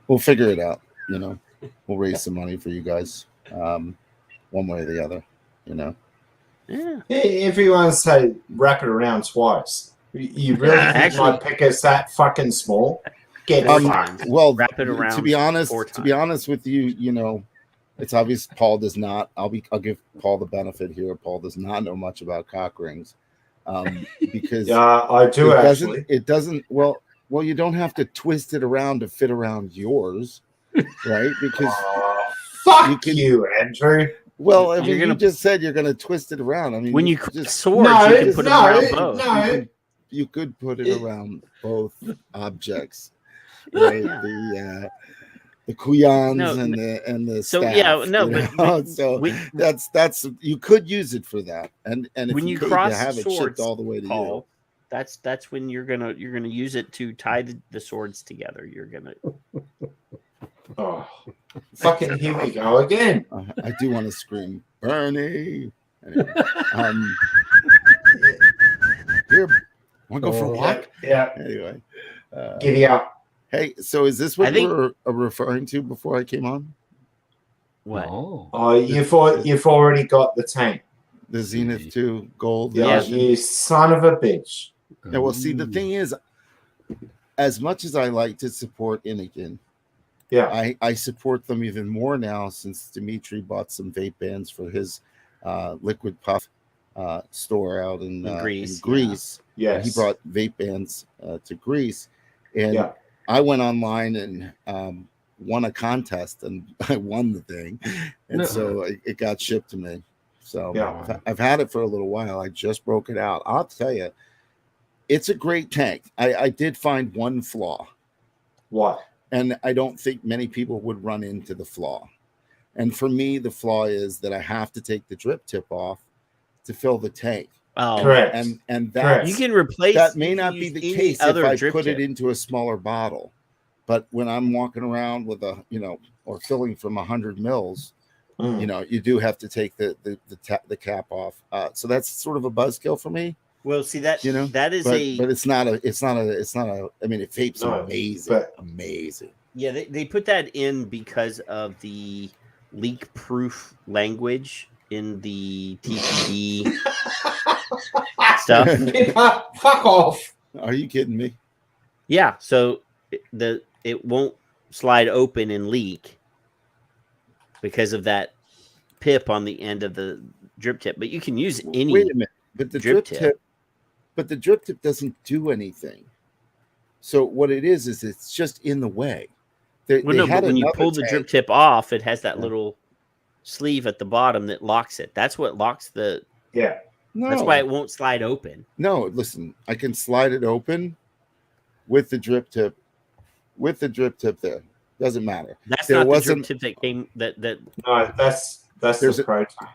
we'll figure it out. You know, we'll raise some money for you guys, one way or the other. You know, yeah. If you want to say wrap it around twice, you really think Actually- my pick is that fucking small? Get Four fucked. times. well, Wrap it around To be honest, 4 to be times. honest with you, you know, it's obvious Paul does not. I'll give Paul the benefit here. Paul does not know much about cock rings, because Yeah, I do actually. It doesn't. Well, you don't have to twist it around to fit around yours, right? Because Fuck you you, can- Andrew. well, I You're mean, you gonna- just said you're going to twist it around. I mean, When you could crack just swords, you can put them around both. you could put it around both objects, right? Yeah. The kuyans No, and the so, staff, yeah, no, you but know? So we- that's you could use it for that, and if when you paid cross to have it swords, shipped all the way to Paul, that's when you're gonna use it to tie the swords together. You're gonna Oh, fucking here we go again. you. I do want to scream, Bernie. Anyway, here, want to go for a walk? Yeah, Anyway, giddy up. hey, so is this what I think- you were referring to before I came on? what? Oh. Oh, you've already got the tank. The Zenith 2 Gold Yeah, edition? you son of a bitch. Yeah, well, see, the thing is, as much as I like to support Inikin, Yeah, I support them even more now since Dimitri bought some vape bands for his liquid puff store out in Greece, Greece. yes. He brought vape bands to Greece, and Yeah. I went online and won a contest, and I won the thing, and No. so it got shipped to me. So Yeah. I've had it for a little while. I just broke it out. I'll tell you, it's a great tank. I did find one flaw, What? and I don't think many people would run into the flaw. And for me, the flaw is that I have to take the drip tip off to fill the tank. Oh, Correct. And that Correct. you can replace that may you can not be use the any case if other I drip put tip. it into a smaller bottle. But when I'm walking around with a, or filling from 100 mils, Mm. you do have to take the cap off. So that's sort of a buzzkill for me, Well, see that that is but it's not a. I mean, it vapes No, amazing, but- amazing. yeah they put that in because of the leak proof language in the TPD stuff. Fuck off. Are you kidding me? Yeah, so it won't slide open and leak because of that pip on the end of the drip tip. But you can use any. Wait a minute, but the drip drip tip. tip, but the drip tip doesn't do anything. So what it is it's just in the way. Well, no, but when you another pull the tank- drip tip off, it has that Yeah. little sleeve at the bottom that locks it. That's what locks the. Yeah. No, That's why it won't slide open. No, listen, I can slide it open with the drip tip. There doesn't matter. That's There not the wasn't- drip tip that came that. No, that's There's the a- pro type.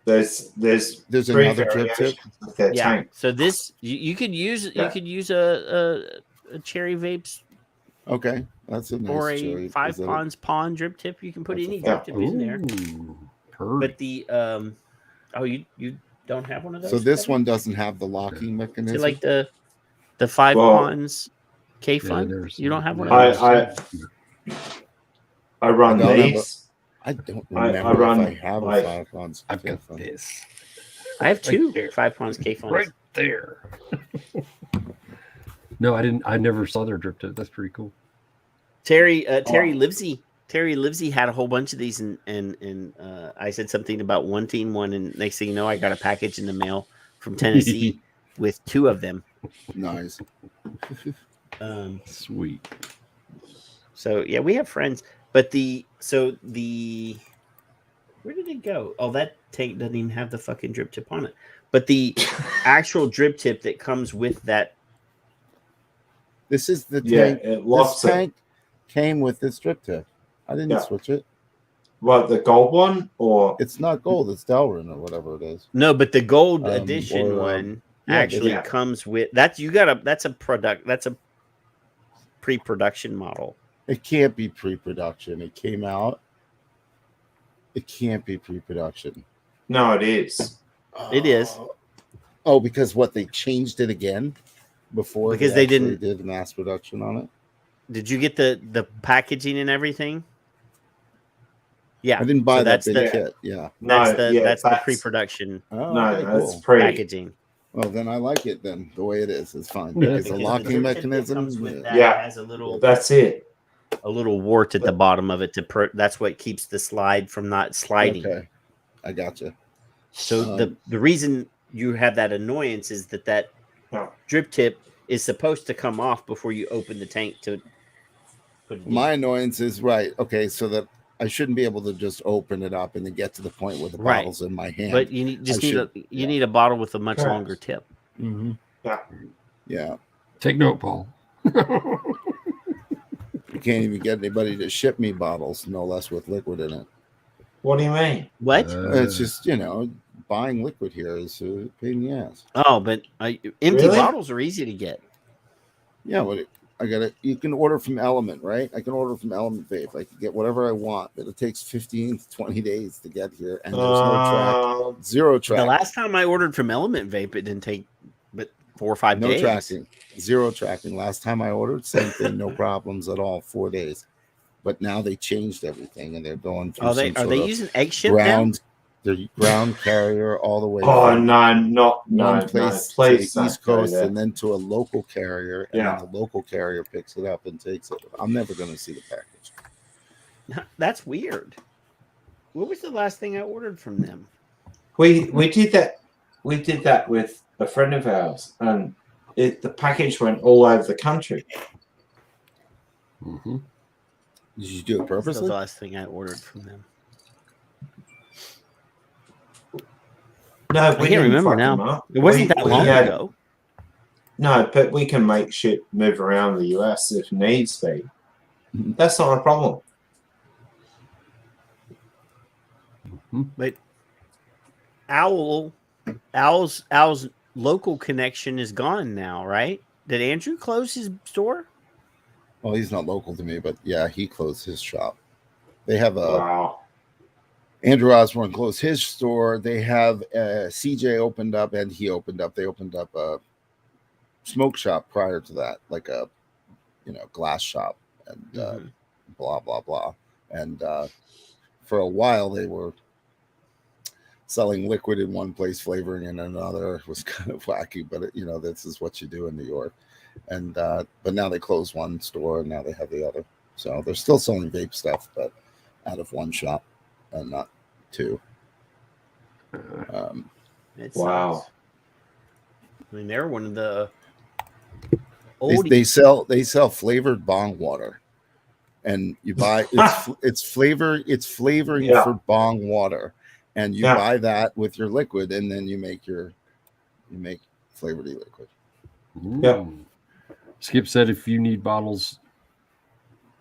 There's There's three another drip tip. variations of their Yeah. tank. So this you could use Yeah. a cherry vapes Okay, that's a nice or a cherry. 5 Is that ponds pond drip tip. You can put That's a any five drip tip in there. Heard. But the you don't have one of those. So this Kevin? one doesn't have the locking So mechanism. like the 5 Well, ponds K fun. there's- You don't have one of I those. I run I don't have these. I don't I remember run, if I have like- a 5 ponds. I've got K-Fun. this I have 2 there. 5 ponds K funds. right there. No, I didn't. I never saw their drip tip. That's pretty cool. Terry Oh. Livesey had a whole bunch of these, and I said something about wanting one, and next thing you know, I got a package in the mail from Tennessee with 2 of them. Nice. Sweet. So yeah, we have friends, but the where did it go? Oh, that tank doesn't even have the fucking drip tip on it. But the actual drip tip that comes with that. This is the Yeah, tank. it locks This it. tank came with this drip tip. I didn't Yeah. switch it. What, the gold one or It's not gold. It's Delrin or whatever it is. No, but the gold edition or, one yeah, actually yeah. comes with that. You got that's a pre-production model. It can't be pre-production. It came out. It can't be pre-production. no? It is. It is. Oh, because what, they changed it again before Because they actually didn't- did mass production on it. Did you get the packaging and everything? Yeah, I didn't buy so that that's big the- kit. Yeah. That's No, the yeah, that's the pre-production Oh, No, okay, that's cool. pre. packaging. Well, then I like it. Then the way it is fine. Yeah, Because the Because locking drip tip that mechanism. comes with that Yeah. has a little That's it. wart at the bottom of it that's what keeps the slide from not sliding. Okay, I gotcha. So the reason you have that annoyance is that Yeah. drip tip is supposed to come off before you open the tank to put it in. My annoyance is right. Okay, so that I shouldn't be able to just open it up and then get to the point where the Right. bottle's in my hand. But you need yeah. need a bottle with a much Correct. longer tip. Mm-hmm. Yeah. Yeah, Take note, Paul. you can't even get anybody to ship me bottles, no less with liquid in it. What do you mean? What? It's just buying liquid here is a pain in the ass. Oh, but empty Really? bottles are easy to get. Yeah, but I got it. You can order from Element, right? I can order from Element Vape. I can get whatever I want, but it takes 15 to 20 days to get here, and there's no track, zero track. The last time I ordered from Element Vape, it didn't take but 4 or 5 No days. tracking, zero tracking. Last time I ordered, same thing, no problems at all, 4 days. But now they changed everything, and they're going through Are they using egg ship ground, the ground carrier all the way. Oh from no, no, one no, place please to the East don't go Coast, there. and then to a local carrier, and Yeah. then the local carrier picks it up and takes it. I'm never going to see the package. That's weird. What was the last thing I ordered from them? We did that. We did that with a friend of ours, and the package went all over the country. Mm-hmm. Did you do it What was the purposely? last thing I ordered from them? No, I we can't didn't remember fuck now. them up. It wasn't We- that we long had- ago. No, but we can make shit move around the US if needs be. That's not a problem. But Owl's local connection is gone now, right? Did Andrew close his store? Well, he's not local to me, but yeah, he closed his shop. They have Wow. Andrew Osborne closed his store. They have CJ opened up, and he opened up. They opened up a smoke shop prior to that, like a glass shop, and blah blah blah. And for a while, they were selling liquid in one place, flavoring in another. It was kind of wacky, but this is what you do in New York. And but now they closed one store, and now they have the other. So they're still selling vape stuff, but out of one shop and not two. It Wow. sucks. I mean, they're one of the They, old. they sell flavored bong water, and you buy it's flavoring Yeah. for bong water, and you Yeah. buy that with your liquid, and then you make flavored e-liquid. Yeah. Skip said if you need bottles,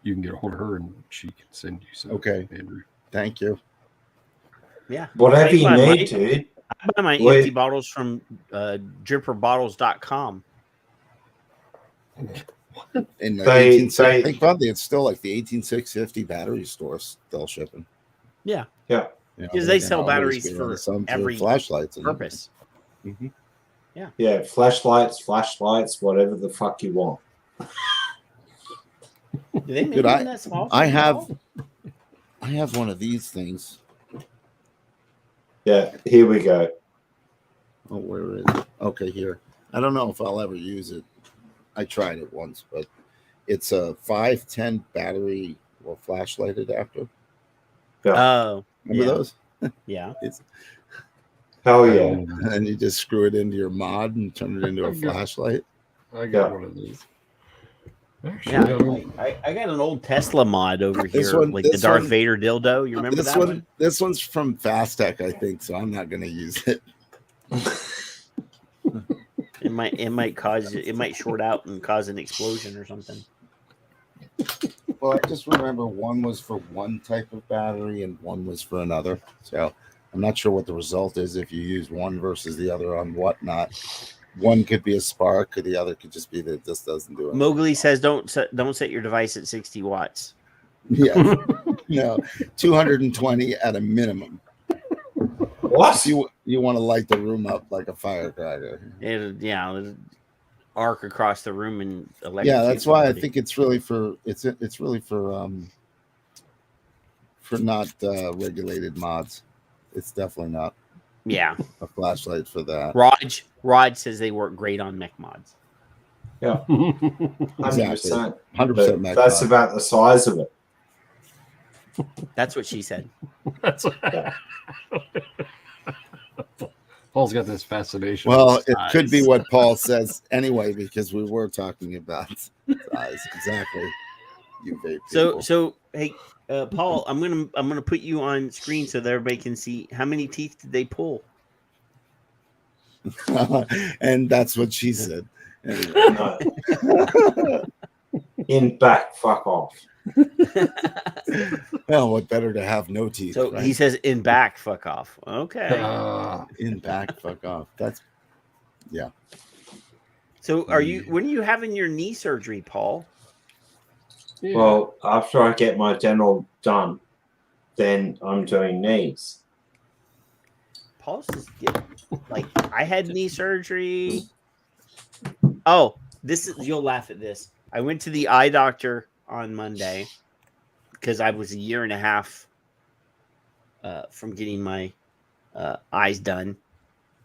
you can get a hold of her and she can send you some. Okay. Andrew. Thank you. Yeah. Whatever I you buy need, dude. I buy my Wait. empty bottles from dripperbottles.com. In the They- 18, thank God it's still like the 18650 battery store still shipping. Yeah. Yeah. Because they sell batteries always be for on some every flashlights and purpose. Mhm. Yeah, flashlights, whatever the fuck you want. Do they make Dude, them that small? I have one of these things. Yeah, here we go. Oh, where is it? Okay, here. I don't know if I'll ever use it. I tried it once, but it's a 510 battery or flashlight adapter. Oh, Remember yeah. those? Yeah. Hell yeah. And you just screw it into your mod and turn it into a flashlight. I got Yeah. one of these. Yeah, I got an old Tesla mod over This here, one- like the this Darth one- Vader dildo. You remember that one? This one's from Fastech, I think, so I'm not going to use it. It might short out and cause an explosion or something. Well, I just remember one was for one type of battery and one was for another. So I'm not sure what the result is if you use one versus the other on whatnot. One could be a spark, or the other could just be that this doesn't do it. Mowgli says, "Don't set your device at 60 watts." Yeah, no, 220 at a minimum. What? You want to light the room up like a firecracker. It'll arc across the room and electrocute. Yeah, that's why I somebody. think it's really for not regulated mods. It's definitely not Yeah, a flashlight for that. Rod says they work great on mech mods. Yeah. 100%. 100% mech That's mod. about the size of it. That's what she said. Paul's got this fascination. Well, with it size. could be what Paul says anyway, because we were talking about size. Exactly. You vape people. So hey, Paul, I'm gonna put you on screen so that everybody can see how many teeth did they pull. And that's what she said. Anyway. No. In back, fuck off. Well, what better to have no teeth? So right? he says in back, fuck off. Okay. In back, fuck off. That's yeah. So when are you having your knee surgery, Paul? Yeah. Well, after I get my dental done, then I'm doing knees. Paul's just getting like I had knee surgery. Oh, you'll laugh at this. I went to the eye doctor on Monday because I was a year and a half from getting my eyes done,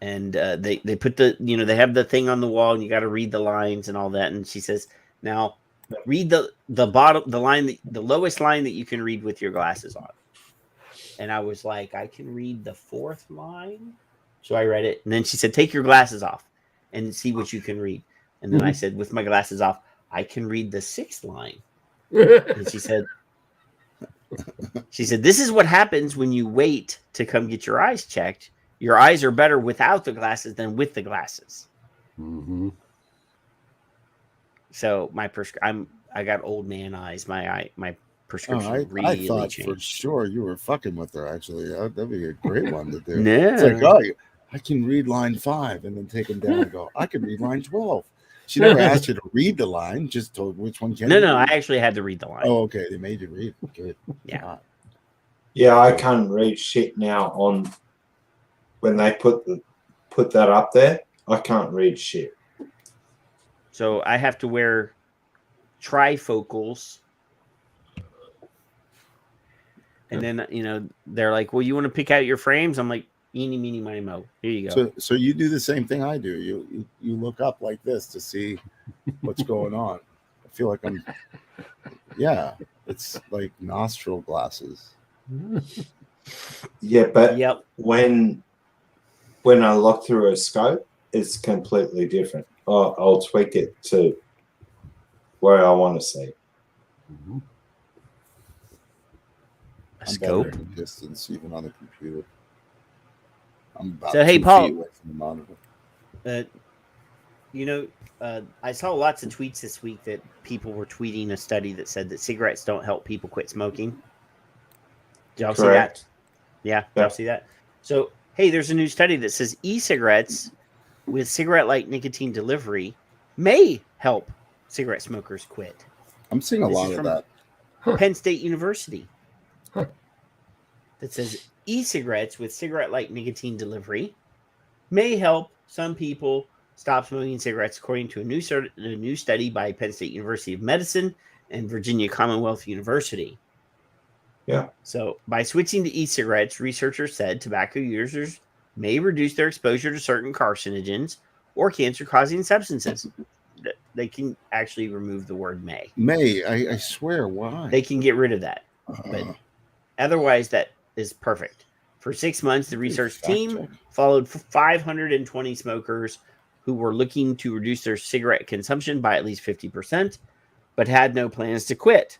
and they put they have the thing on the wall and you got to read the lines and all that. And she says, now read the bottom, the lowest line that you can read with your glasses on. And I was like, I can read the fourth line. So I read it. And then she said, take your glasses off and see what you can read. And then I said, with my glasses off, I can read the sixth line. And she said, this is what happens when you wait to come get your eyes checked. Your eyes are better without the glasses than with the glasses. Mm-hmm. So I got old man eyes. My prescription I really thought changed. for sure you were fucking with her. Actually, that'd be a great one to do. No. It's like, oh, I can read line 5 and then take them down and go, I can read line 12. She never asked you to read the line, just told which one can you No, I read. actually had to read the line. Oh, okay. They made you read. Good. Yeah. God. Yeah, I can't read shit now on when they put that up there. I can't read shit. So I have to wear trifocals. And then, they're like, well, you want to pick out your frames? I'm like, eeny, meeny, miny, mo. Here you go. So you do the same thing I do. You look up like this to see what's going on. I feel like yeah, it's like nostril glasses. Yeah, but Yep. when I look through a scope, it's completely different. I'll tweak it to where I want to see. Mm-hmm. A I'm scope. better at distance, even on the computer. I'm about So, hey, 2 Paul. feet away from the monitor. I saw lots of tweets this week that people were tweeting a study that said that cigarettes don't help people quit smoking. Did y'all see that? Correct. Yeah, did Yeah. y'all see that? So, hey, there's a new study that says e-cigarettes with cigarette-like nicotine delivery may help cigarette smokers quit. I'm seeing a This lot is of from that. Penn State University. Huh. That says e-cigarettes with cigarette-like nicotine delivery may help some people stop smoking cigarettes, according to a new study by Penn State University of Medicine and Virginia Commonwealth University. Yeah. So by switching to e-cigarettes, researchers said tobacco users may reduce their exposure to certain carcinogens or cancer-causing substances. They can actually remove the word may. May, I swear, why? They can get rid of that. But otherwise, that is perfect. For 6 months, the research Fact team check. followed 520 smokers who were looking to reduce their cigarette consumption by at least 50%, but had no plans to quit.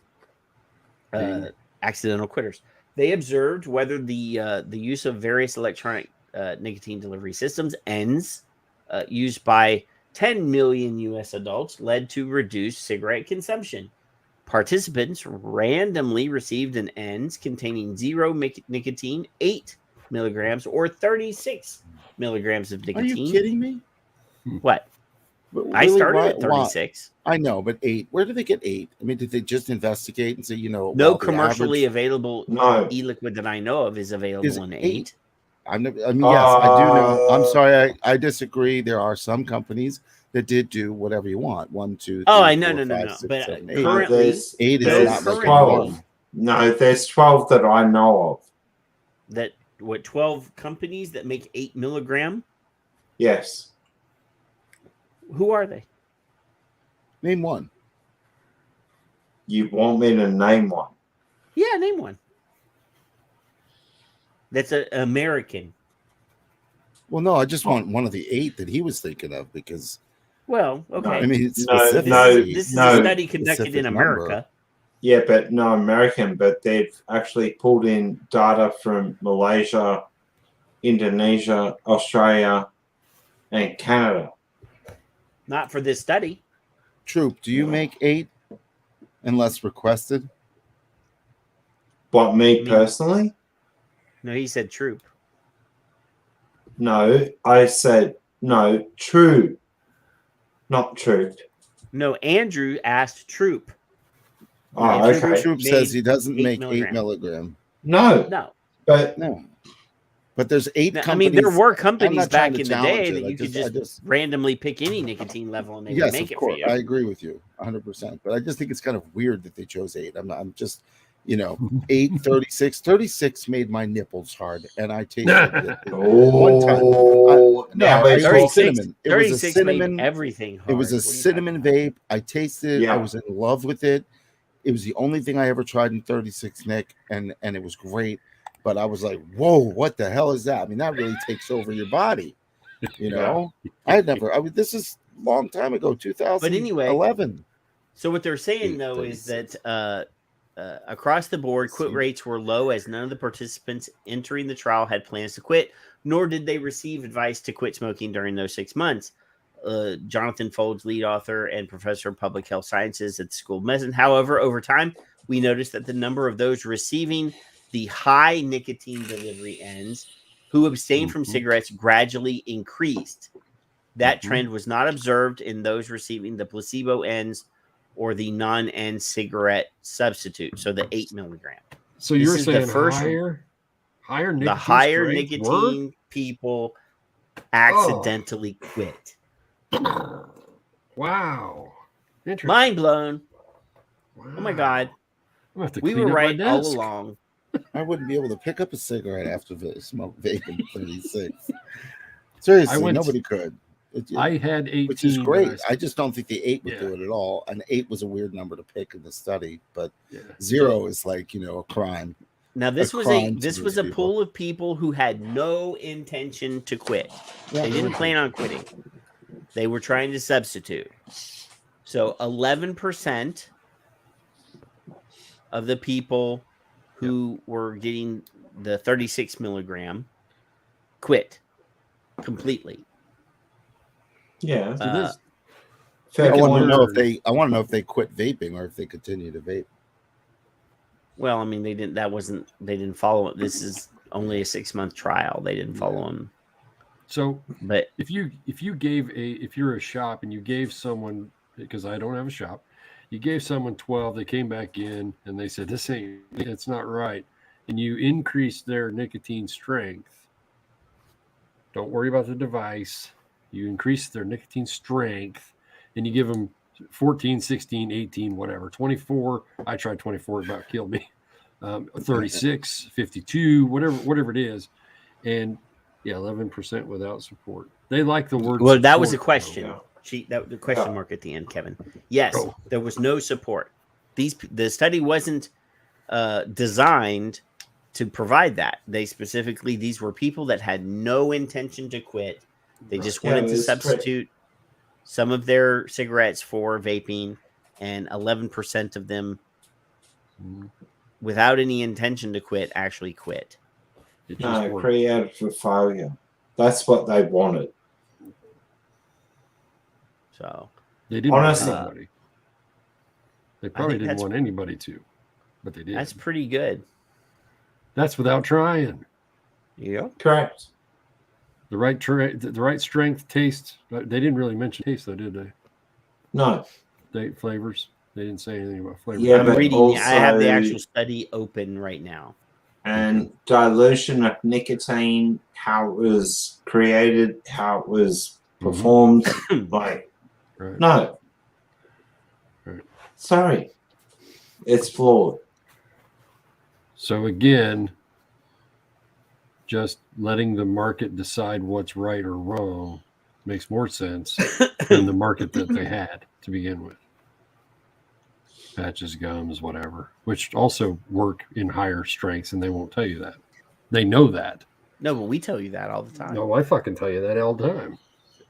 Accidental quitters. They observed whether the use of various electronic nicotine delivery systems, ENDS, used by 10 million U.S. adults led to reduced cigarette consumption. Participants randomly received an ENDS containing 0 nicotine, 8 milligrams, or 36 milligrams of Are nicotine. you kidding me? What? But I really, started why- at 36. I know, but 8. Where did they get 8? I mean, did they just investigate and say, No well, the commercially average- available No. e-liquid that I know of is available Is in 8? 8. I mean, yes, I do know. I'm sorry, I disagree. There are some companies that did do whatever you want. 1, 2, 3, Oh, I know, 4, no. 5, 6, But 7, 8. currently, there's 8 is there's not like currently- 12. No, there's 12 that I know of. that 12 companies that make 8 milligram. Yes. Who are they? Name one. You want me to name one? Yeah, name one. That's an American. Well, no, I just want one of the 8 that he was thinking of because Well, okay. I mean, it's No, specific. this is no, a study conducted specific in number. America. Yeah, but no American, but they've actually pulled in data from Malaysia, Indonesia, Australia, and Canada. Not for this study. Troop, do you make 8 unless requested? What, me mean- personally? No, he said troop. No, I said no, true. Not truth. No, Andrew asked troop. Oh, Andrew okay. Troop made says he doesn't 8 make 8 milligram. milligram. No, No. but No. But there's 8 Now, I companies. mean, there were I'm companies not trying back to in the challenge day it. that I you could just- I just just- randomly pick any nicotine level and they would Yes, make of it course. for you. I agree with you 100%. But I just think it's kind of weird that they chose 8. I'm just, 8, 36. 36 made my nipples hard, and I tasted it. One time. oh, No, now I we're tried 36, talking. cinnamon. It was a 36 cinnamon. made everything hard. It was a What are you cinnamon talking vape. I tasted it. I Yeah. was in love with it. It was the only thing I ever tried in 36, Nick, and it was great. But I was like, whoa, what the hell is that? I mean, that really takes over your body. This is a long time ago, 2011. So what they're saying, though, is that across the board, quit rates were low as none of the participants entering the trial had plans to quit, nor did they receive advice to quit smoking during those 6 months. Jonathan Folds, lead author and professor of public health sciences at the School of Medicine. However, over time, we noticed that the number of those receiving the high nicotine delivery ends who abstained from cigarettes gradually increased. That trend was not observed in those receiving the placebo ends or the non-end cigarette substitute, so the 8 milligram. So This you're is the saying first- higher nicotine The higher strength nicotine people accidentally quit. work? Wow. Interesting. Mind blown. Wow. Oh my God. I'm gonna have to We clean were up my right all desk. along. I wouldn't be able to pick up a cigarette after smoke vaping 36. Seriously, went- nobody could. I had 18. Which is when great. I I just don't think the 8 would Yeah. do it at all. And 8 was a weird number to pick in the study, but yeah. 0 is like, a crime. Now this was crime to this these was a people. pool of people who had no intention to quit. They didn't plan on quitting. They were trying to substitute. So 11% of the people who were getting the 36 milligram quit completely. Yeah. So this, Fair I want to point. know if they quit vaping or if they continue to vape. Well, I mean, they didn't follow it. This is only a 6-month trial. They didn't follow them. so But if you're a shop and you gave someone, because I don't have a shop, you gave someone 12, they came back in and they said, it's not right. And you increased their nicotine strength. Don't worry about the device. You increase their nicotine strength and you give them 14, 16, 18, whatever, 24. I tried 24, it about killed me. 36, 52, whatever it is. And 11% without support. They like the word. well, that was a support, question. though. The question mark at the end, Kevin. Yes, Oh. there was no support. The study wasn't designed to provide that. They specifically, these were people that had no intention to quit. They just wanted to substitute some of their cigarettes for vaping, and 11% of them, without any intention to quit, actually quit. It just worked. Creative failure. That's what they wanted. So They didn't Honestly, want anybody. They probably didn't want anybody to, but they did. That's pretty good. That's without trying. Yeah, correct. The right strength, taste. They didn't really mention taste, though, did they? No. Flavors. They didn't say anything about flavors. Yeah, I'm but reading. also, I have the actual study open right now. And dilution of nicotine, how it was created, how it was performed. Like, Right. no. Right. Sorry. It's flawed. So again, just letting the market decide what's right or wrong makes more sense than the market that they had to begin with. Patches, gums, whatever, which also work in higher strengths, and they won't tell you that. They know that. No, but we tell you that all the time. No, I fucking tell you that all the time.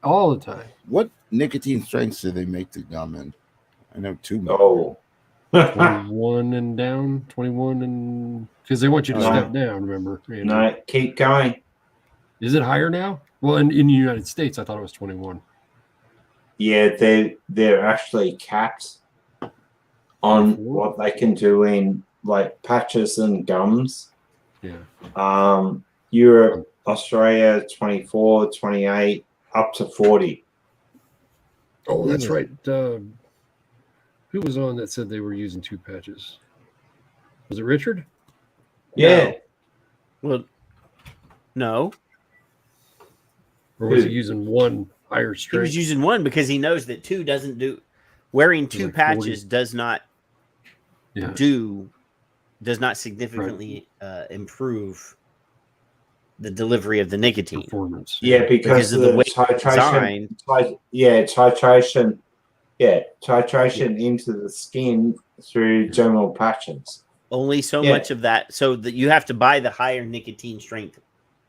All the time. What nicotine strengths do they make the gum in? I know 2. Oh. 21 and down, 21 and... Because they want you to step down, remember? Andrew? No, keep going. Is it higher now? Well, in the United States, I thought it was 21. Yeah, they're actually capped on what they can do in like patches and gums. Yeah. Europe, Australia, 24, 28, up to 40. Oh, that's right. Who was on that said they were using 2 patches? Was it Richard? Yeah. Well, no. Or was he using one higher strength? He was using one because he knows that 2 doesn't do. Wearing 2 like patches 40. does not significantly improve the delivery of the nicotine performance. Yeah, because of the way titration. Titration into the skin through general patches. Only so much of that, so that you have to buy the higher nicotine strength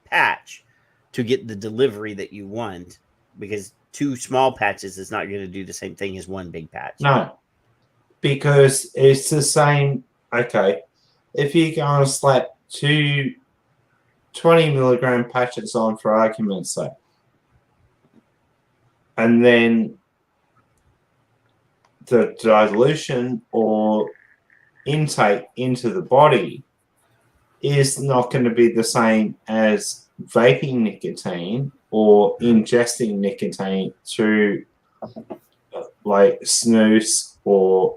patch to get the delivery that you want, because 2 small patches is not going to do the same thing as 1 big patch. No, because it's the same. Okay, if you're going to slap 2 20-milligram patches on, for argument's sake, and then the dilution or intake into the body is not going to be the same as vaping nicotine or ingesting nicotine through like snus or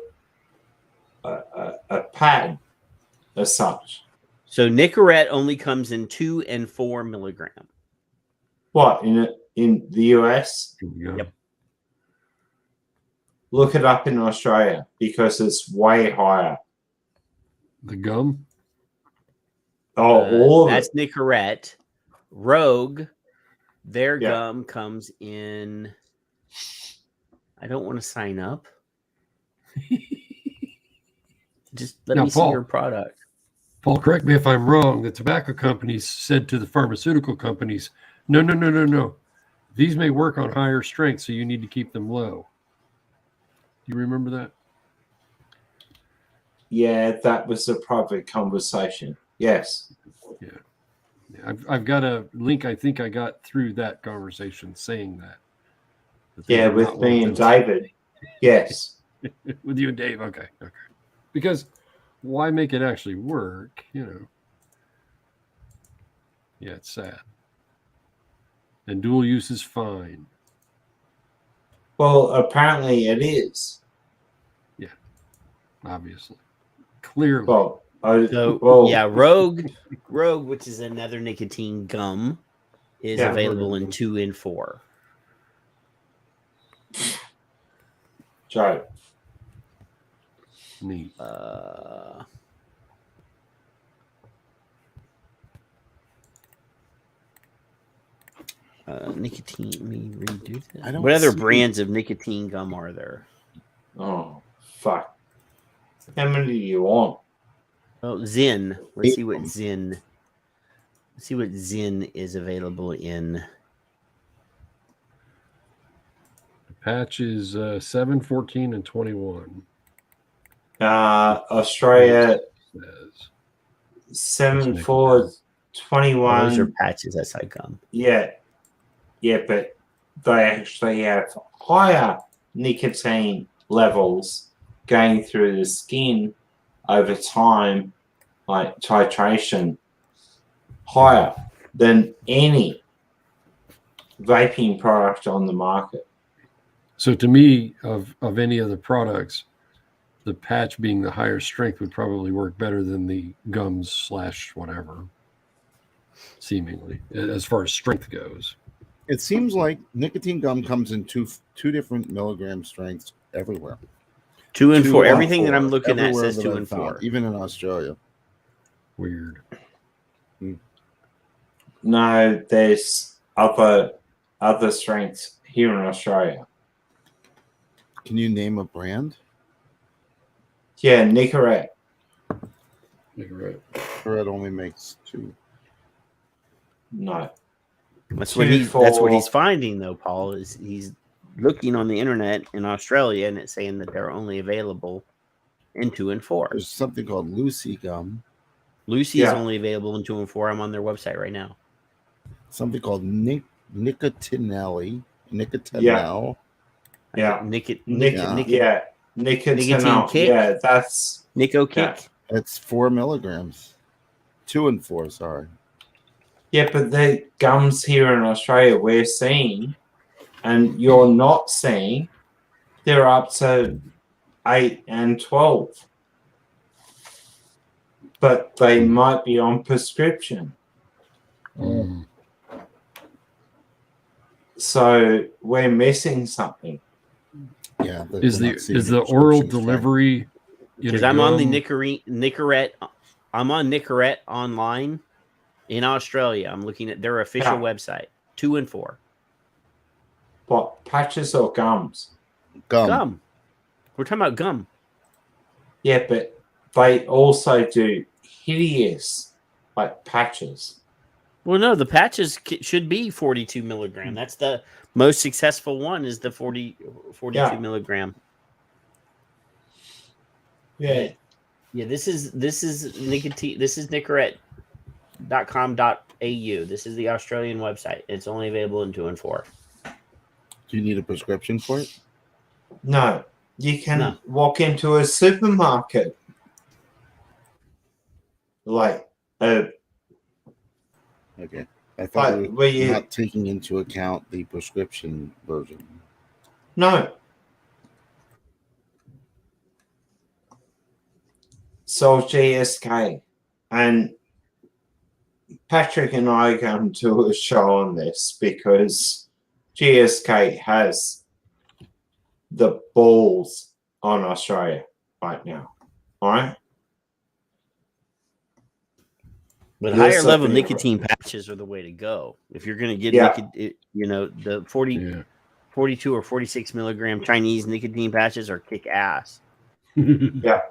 a pad as such. So Nicorette only comes in 2 and 4 milligram. What, in the US? Yep. Look it up in Australia because it's way higher. The gum? Oh, that's Nicorette. Rogue, their gum comes in. I don't want to sign up. Just let me see your product. Paul, correct me if I'm wrong. The tobacco companies said to the pharmaceutical companies, no. These may work on higher strength, so you need to keep them low. Do you remember that? Yeah, that was a private conversation. Yes. Yeah. I've got a link I think I got through that conversation saying that. Yeah, with me and David. Yes. With you and Dave. Okay. Because why make it actually work? Yeah, it's sad. And dual use is fine. Well, apparently it is. Yeah, obviously. Clearly. Well, Rogue, which is another nicotine gum, is available in 2 and 4. Joe. Neat. Nicotine. Let me redo that. What other brands of nicotine gum are there? Oh, fuck. How many do you want? Oh, Zyn. Let's see what Vaping. Zyn. Let's see what Zyn is available in. The patch is 7, 14, and 21. Australia Says. 7, That's 4, nicotine. 21. Those are patches. That's like gum. Yeah, but they actually have higher nicotine levels going through the skin over time, like titration, higher than any vaping product on the market. So to me, of any of the products, the patch being the higher strength would probably work better than the gums / whatever, seemingly, as far as strength goes. It seems like nicotine gum comes in two different milligram strengths everywhere. 2 and 2 4. and Everything that 4, I'm looking at everywhere says that 2 I've and found, 4. even in Australia. Weird. No, there's other strengths here in Australia. Can you name a brand? Yeah, Nicorette. You're right. Or it only makes 2. No. That's 2, what he's 4. that's what he's finding though, Paul, is he's looking on the internet in Australia and it's saying that they're only available in 2 and 4. There's something called Lucy gum. Lucy is Yeah. only available in 2 and 4. I'm on their website right now. Something called Nicotinelli. Yeah. Nicotinell. Nicotine kick? Yeah, that's Nico kick. It's 4 milligrams. 2 and 4, sorry. yeah, but the gums here in Australia we're seeing, and you're not seeing, they're up to 8 and 12. But they might be on prescription. Mm. So So we're missing something. yeah, Is the oral delivery? Because I'm on the Nicorette. I'm on Nicorette online in Australia. I'm looking at their official website. 2 and 4. What, patches or gums? Gum. We're talking about gum. Yeah, but they also do hideous, like, patches. Well, no, the patches should be 42 milligram. That's the most successful one. Is the 42 milligram. Yeah. Yeah, this is nicotine. This is Nicorette.com.au. This is the Australian website. It's only available in 2 and 4. Do you need a prescription for it? No, you can walk into a supermarket. Like, Okay. I thought like where you not taking into account the prescription version. no. So GSK, and Patrick and I are going to do a show on this because GSK has the balls on Australia right now. All right. But Yes, higher level I think- nicotine patches are the way to go. If you're going to get the 42 or 46 milligram Chinese nicotine patches are kick ass. Yeah.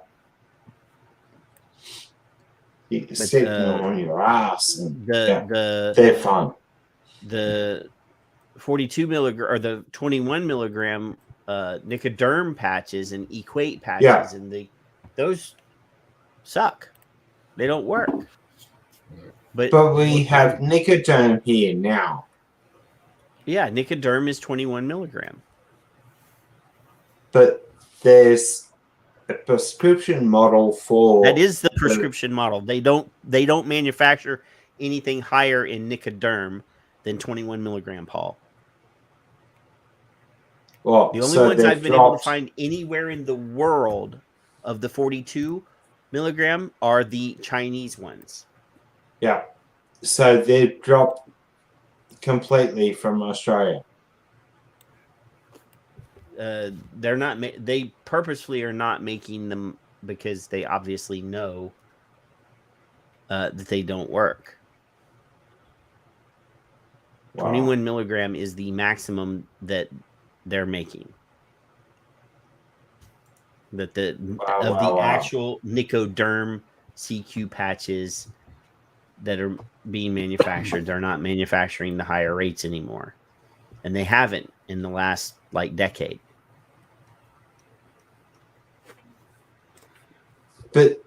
You can stick them on your ass. And, they're fun. The 42 milligram or the 21 milligram Nicoderm patches and Equate patches and those suck. They don't work. But we have Nicotine here now. Yeah, Nicoderm is 21 milligram. But there's a prescription model for that is the prescription model. They don't manufacture anything higher in Nicoderm than 21 milligram, Paul. Well, the only ones I've been able to find anywhere in the world of the 42 milligram are the Chinese ones. Yeah. So they've dropped completely from Australia. They're not. They purposefully are not making them because they obviously know that they don't work. Wow. 21 milligram is the maximum that they're making. That the actual Nicoderm CQ patches that are being manufactured. They're not manufacturing the higher rates anymore, and they haven't in the last decade. But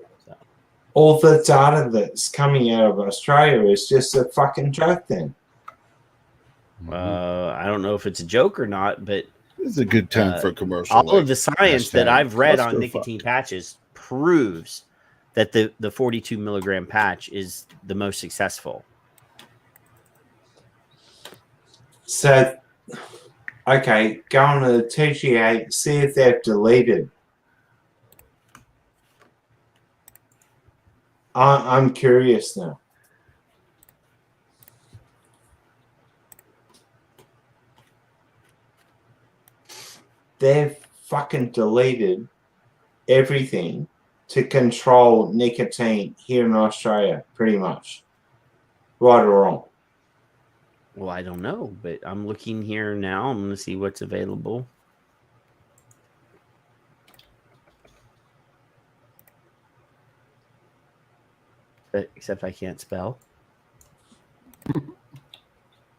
all the data that's coming out of Australia is just a fucking joke then. I don't know if it's a joke or not, but It's a good time for a commercial. All of the science that I've read on clusterfuck. nicotine patches proves that the 42 milligram patch is the most successful. So, okay, go on to the TGA, see if they've deleted. I'm curious now. They've fucking deleted everything to control nicotine here in Australia, pretty much. Right or wrong? Well, I don't know, but I'm looking here now. I'm going to see what's available. Except I can't spell.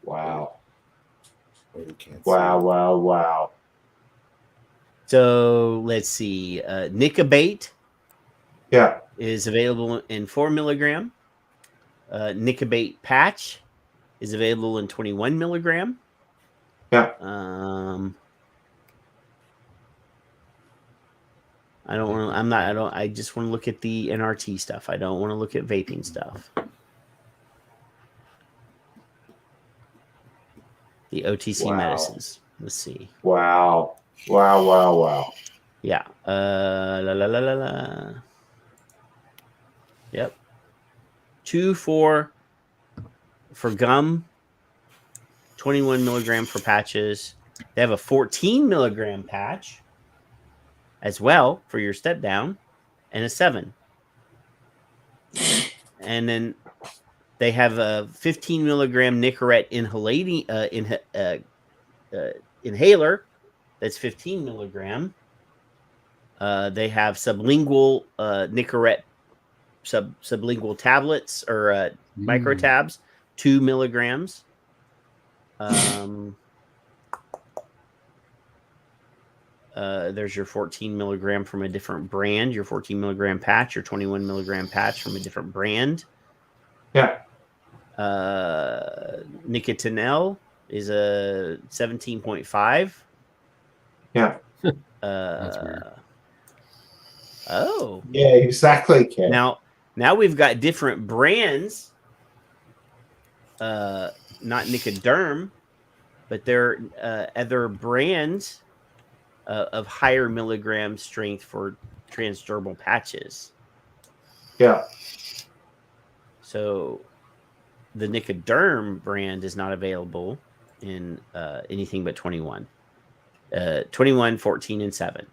Wow. Wow. Wow. So let's see. Nicobate is available in 4 milligram. Nicobate patch is available in 21 milligram. Yeah. I just want to look at the NRT stuff. I don't want to look at vaping stuff. The OTC medicines. Let's see. Wow. Yeah. Yep. 2 for gum, 21 milligram for patches. They have a 14 milligram patch as well for your step down, and a 7. And then they have a 15 milligram Nicorette inhaler that's 15 milligram. They have sublingual Nicorette sublingual tablets or microtabs, 2 milligrams. There's your 14 milligram from a different brand, your 14 milligram patch, your 21 milligram patch from a different brand. Yeah. Nicotinell is a 17.5. Yeah. That's weird. Oh. Yeah, exactly, Ken. Now we've got different brands. Not Nicoderm, but there are other brands of higher milligram strength for transdermal patches. Yeah. So the Nicoderm brand is not available in anything but 21. 21, 14, and 7.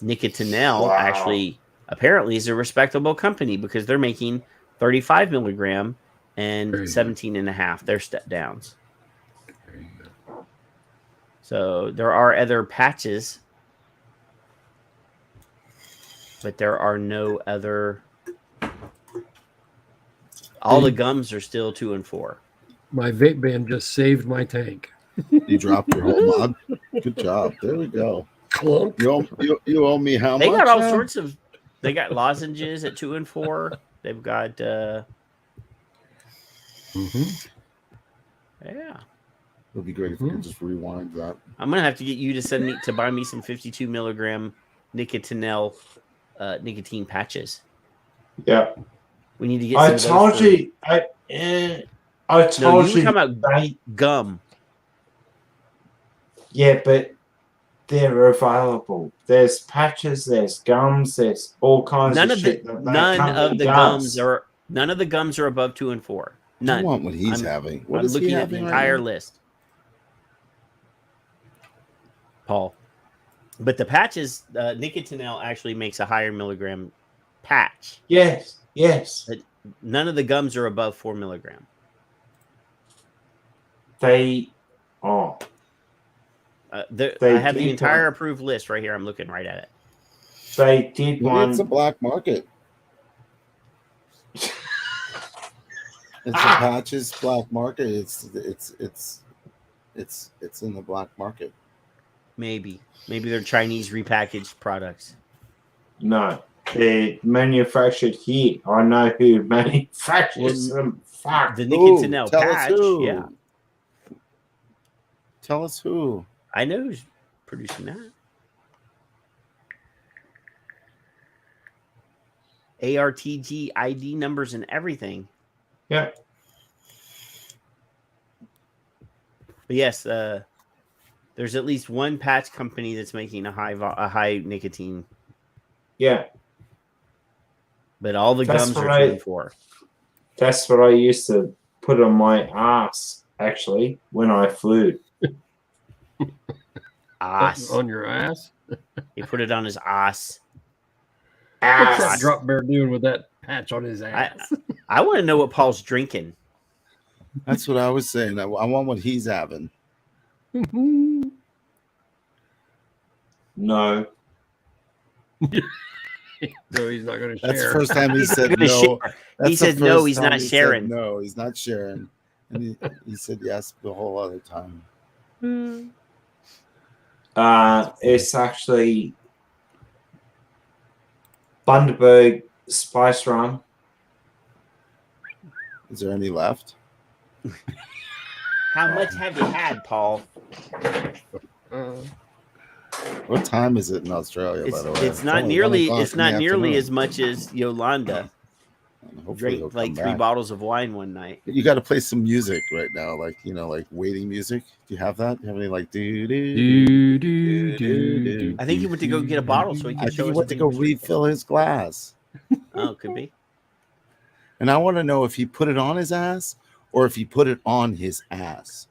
Nicotinell actually apparently is a respectable company because they're making 35 milligram and 17 and a half. They're step downs. So there are other patches, but there are no other. All the gums are still 2 and 4. My vape ban just saved my tank. You dropped your whole mod. Good job. There we go. Clunk. You owe me how much? They got all now? sorts of. They got lozenges at 2 and 4. They've got. Yeah. It would be great if you could just rewind that. I'm gonna have to get you to buy me some 52 milligram Nicotinell nicotine patches. Yeah. We need to get. I told you. I told you. You talking about gum? Yeah, but they're available. There's patches. There's gums. There's all kinds of shit. None of the gums are above 2 and 4. None. I want what he's having. What I'm is he looking at having the right entire now? list, Paul. But the patches, Nicotinell actually makes a higher milligram patch. Yes. But none of the gums are above 4 milligram. They. I have the entire approved list right here. I'm looking right at it. They did one. It's a black market. It's a patches black market. It's in the black market. Maybe they're Chinese repackaged products. No, they're manufactured here. I know who manufactures them. Fuck. The Nicotine tell patch. us who. Yeah, Tell us who. I know who's producing that. ARTG ID numbers and everything. Yeah. But yes, there's at least one patch company that's making a high nicotine. Yeah. But all the That's gums are what I- 24. That's what I used to put on my ass, actually, when I flew. Ass. On your ass? He put it on his ass. What's that Ass. drop bear doing with that patch on his ass? I want to know what Paul's drinking. That's what I was saying. I want what he's having. No. No, he's not going to share. That's the first time he said gonna no. share. That's He the said no, first he's time not he said sharing. no, he's not sharing. And he said yes the whole other time. It's actually Bundaberg Spice Rum. Is there any left? How much have you had, Paul? What time is it in Australia, by the way? It's not only nearly 1 o'clock in the afternoon. as much as Yolanda Hopefully he'll drank like come 3 back. bottles of wine one night. You got to play some music right now, like like waiting music. Do you have that? Do you have any like do? I think he went to go get a bottle so he I could think show he us went what to he go was drinking. refill his glass, Oh, could be. and I want to know if he put it on his ass or if he put it on his ass.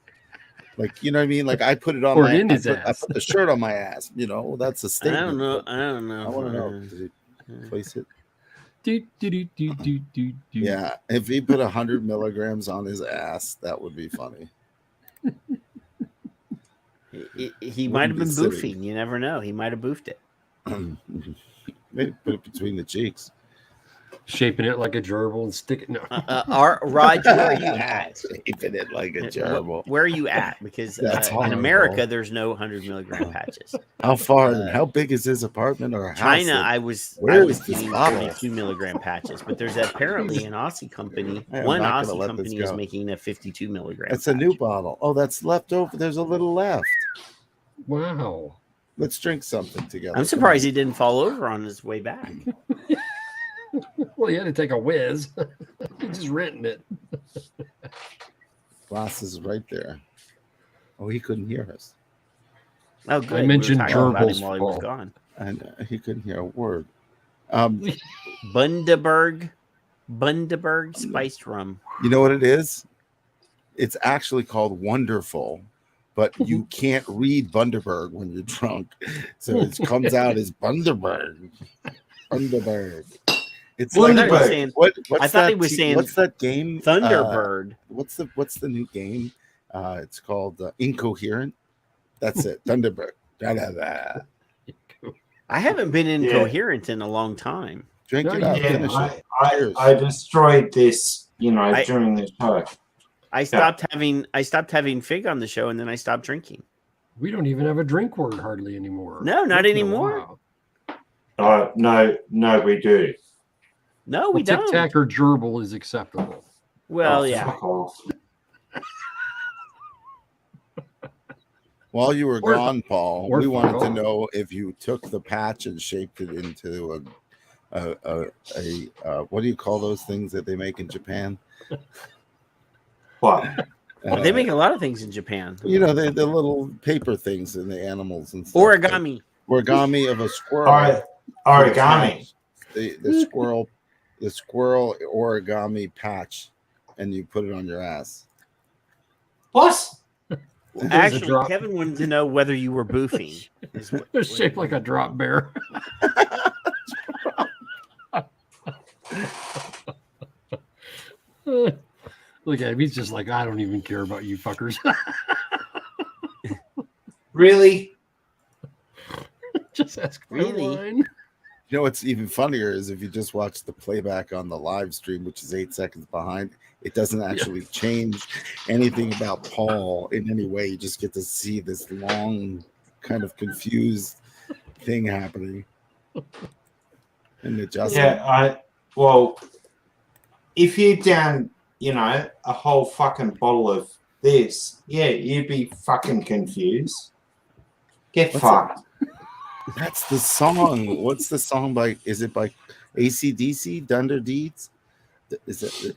Like, you know what I mean? Like I put it on Or my in his I ass. put the shirt on my ass. That's a I statement. don't know. but I don't know. I want to know. Did he place it? Yeah, if he put 100 milligrams on his ass, that would be funny. He might have been be silly. boofing. You never know. He might have boofed it. Maybe put it between the cheeks. Shaping it like a gerbil and stick it. No. Raj, where are you at? Shaping it like a gerbil. Where are you at? Because That's in horrible. America, there's no 100 milligram patches. How far? how big is his apartment or house? China, I was Where is this getting bottle? 32 milligram patches, but there's apparently an Aussie company. I am One not gonna Aussie let company this is go. making a 52 milligram. That's a new bottle. Oh, that's left over. There's a little left. Wow. Let's drink something together. I'm surprised he didn't fall over on his way back. Well, he had to take a whiz. He's just renting it. Glass is right there. Oh, he couldn't hear us. Oh, good. I mentioned we were talking about him gerbils, while he was Paul. gone. And he couldn't hear a word. Bundaberg spiced rum. You know what it is? It's actually called Wonderful, but you can't read Bundaberg when you're drunk. So it comes out as Bundaberg. Bundaberg. It's Well, I like thought he was saying- what's I thought that he was saying what's that game? Thunderbird. What's the new game? It's called Incoherent. That's it. Thunderbird. Da-da-da. I haven't been Yeah. incoherent in a long time. Drink No, it you up. can't. Finish it. I Cheers. destroyed this, I- during the show. I stopped having Fig on the show, and then I stopped drinking. We don't even have a drink word hardly anymore. No, not Once in a anymore. while. No, we do. No, we Tic don't. Tac or gerbil is acceptable. Well, Oh, yeah. fuck off. While you were Or- gone, Paul, or we wanted to fuck off. know if you took the patch and shaped it into a what do you call those things that they make in Japan? What? They make a lot of things in Japan. the little paper things and the animals and stuff. Origami. Origami of a squirrel. All right, origami. The squirrel origami patch, and you put it on your ass. What? There's a Actually, drop. Kevin wanted to know whether you were boofing. They're shaped like a drop bear. Look at him. He's just like, I don't even care about you fuckers. Really? Just ask for Really? wine. You know what's even funnier is if you just watch the playback on the live stream, which is 8 seconds behind, it doesn't actually change anything about Paul in any way. You just get to see this long, kind of confused thing happening. And adjustment. Yeah, well, if you down, a whole fucking bottle of this, yeah, you'd be fucking confused. Get fucked. That's the song. What's the song by? Is it by AC/DC? Dunder Deeds? Is it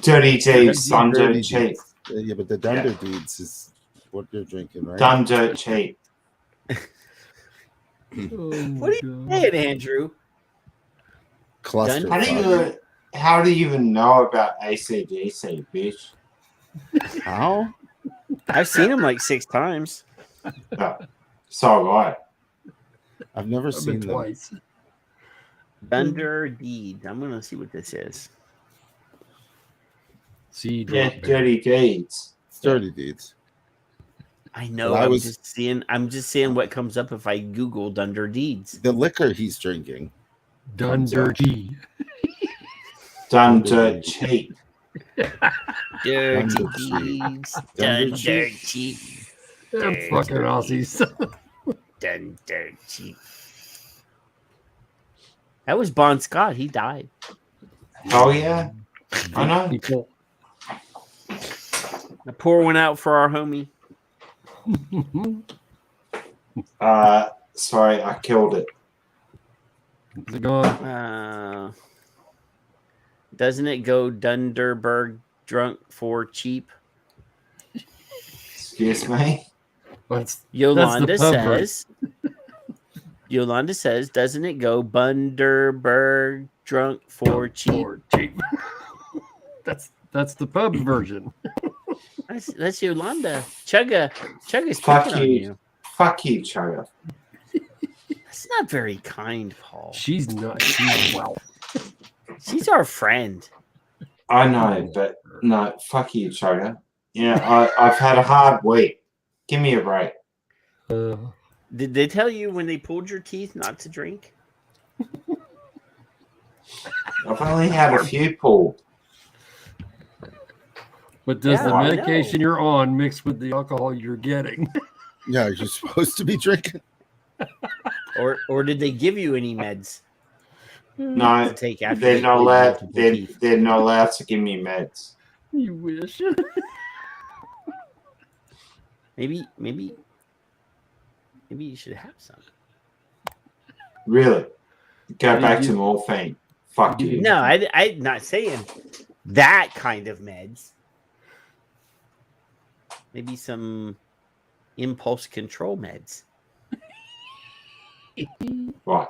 Dirty Deeds, Dunder Cheap. Yeah, but the Dunder Deeds is what you're drinking, right? Dunder Cheap. What are you saying, Andrew? Cluster. How do you even know about AC/DC, bitch? How? I've seen him like 6 times. So right. I've never seen them twice. Thunder Deed. I'm gonna see what this is. Yeah, Dirty Deeds. Dirty Deeds. I know. I'm just seeing what comes up if I Google Dunder Deeds. The liquor he's drinking. Dunder G. Dunder Cheap. Dirty Deeds. Dunder Cheap. Them fucking Aussies. Dunder Cheap. That was Bon Scott. He died. Oh yeah, I know. I pour one out for our homie. Sorry, I killed it. Is it gone? Doesn't it go Dunderberg drunk for cheap? Excuse me. Yolanda says. Yolanda says, doesn't it go Bunderberg drunk for cheap? That's the pub version. That's Yolanda. Chugga's Fuck picking on you. Fuck you, Chugga. That's not very kind, Paul. She's not. She's our friend. I know, but no, fuck you, Chugga. Yeah, I've had a hard week. Give me a break. Did they tell you when they pulled your teeth not to drink? I've only had a few pulled. But does the medication you're on mix with the alcohol you're getting? Yeah, you're supposed to be drinking. Or did they give you any meds? No, to take after they're not allowed. They're not allowed to give me meds. You wish. Maybe you should have some. Really? Go back to morphine. Fuck you. No, I'm not saying that kind of meds. Maybe some impulse control meds. Right.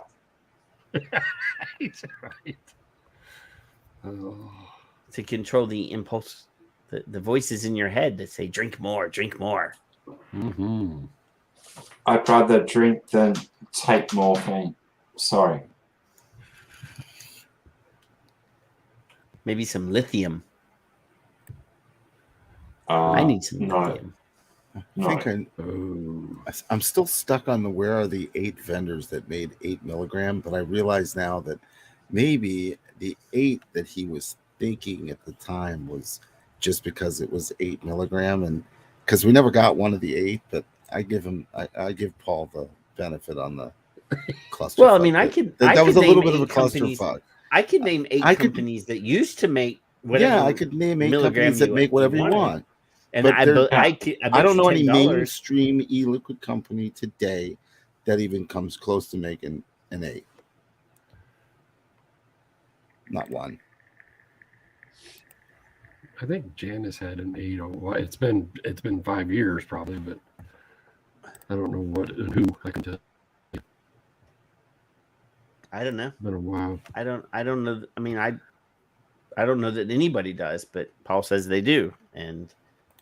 Right. Oh. To control the impulse, the voices in your head that say, drink more, drink more. Mm-hmm. I'd rather drink than take morphine. Sorry. Maybe some lithium. I need some lithium. I'm still stuck on where are the 8 vendors that made 8 milligram, but I realize now that maybe the 8 that he was thinking at the time was just because it was 8 milligram, and because we never got one of the 8, but I give Paul the benefit on the cluster. Well, I mean, that was a little bit of a clusterfuck. I could name 8 companies that used to make whatever. Yeah, I could name 8 companies that make whatever you want. And but I don't know any $10. mainstream e-liquid company today that even comes close to making an 8. Not one. I think Janice had an 8. It's been 5 years probably, but I don't know who I can tell. I don't know. It's been a while. I don't know. I mean, I don't know that anybody does, but Paul says they do, and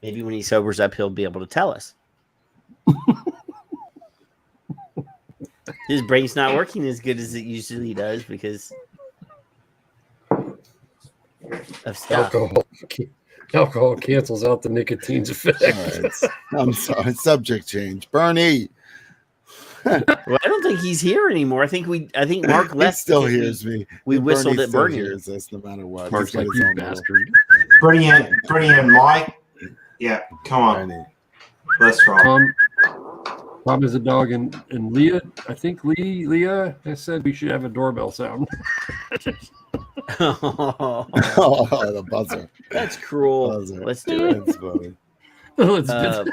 maybe when he sobers up, he'll be able to tell us. His brain's not working as good as it usually does because of stuff. Alcohol cancels out the nicotine's effect. Right. I'm sorry. Subject change. Bernie. Well, I don't think he's here anymore. I think Mark He left. still because hears me. we whistled Bernie at still Bernie. hears us no matter what. Mark's He's got like, his you own little- bastard. Brilliant, Mike. Yeah, come on, Bernie. let's roll. Tom is a dog, and Leah, I think Leah has said we should have a doorbell sound. Oh, Oh, the buzzer. that's cruel. Buzzer. Let's do it. That's funny. Let's do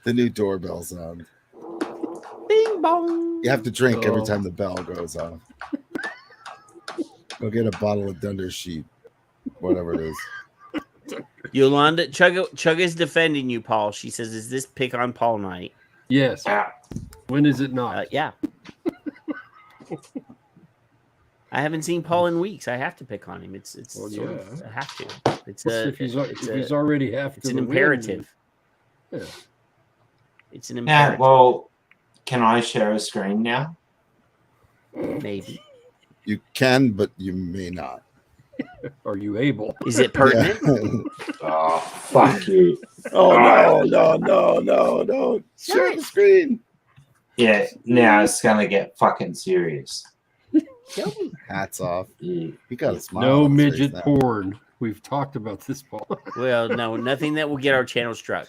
The new doorbell sound. Bing bong. You have to drink every Oh. time the bell goes off. Go get a bottle of Dunder Sheet, whatever it is. Yolanda, Chugga is defending you, Paul. She says, "Is this pick on Paul night?" Yes. Yeah. When is it not? Yeah. I haven't seen Paul in weeks. I have to pick on him. It's Well, sort of, yeah. I have to. It's If he's already half it's to an the win, imperative. yeah. It's an Yeah, imperative. well, can I share a screen now? Maybe. You can, but you may not. Are you able? Is it pertinent? Oh, fuck you. Oh, no. Share the screen. Yeah, now it's gonna get fucking serious. Hats off. Yeah. He got a smile. No on his face midget now. porn. We've talked about this, Paul. Well, no, nothing that will get our channel struck.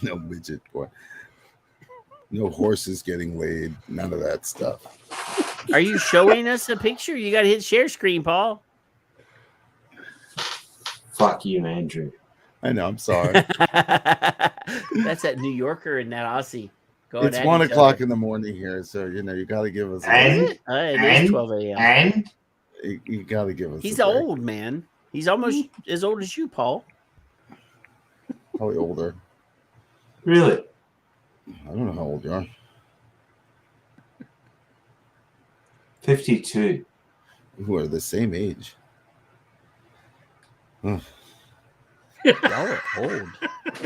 No midget boy. No horses getting laid. None of that stuff. Are you showing us a picture? You got to hit share screen, Paul. Fuck you, Andrew. I know. I'm sorry. That's that New Yorker and that Aussie. Going It's at 1 each o'clock other. in the morning here, so you got to give us. And It And- is 12 a.m. and You got to give us. He's a break. old, man. He's almost as old as you, Paul. Probably older. really, I don't know how old you are. 52. Who are the same age? Y'all are old.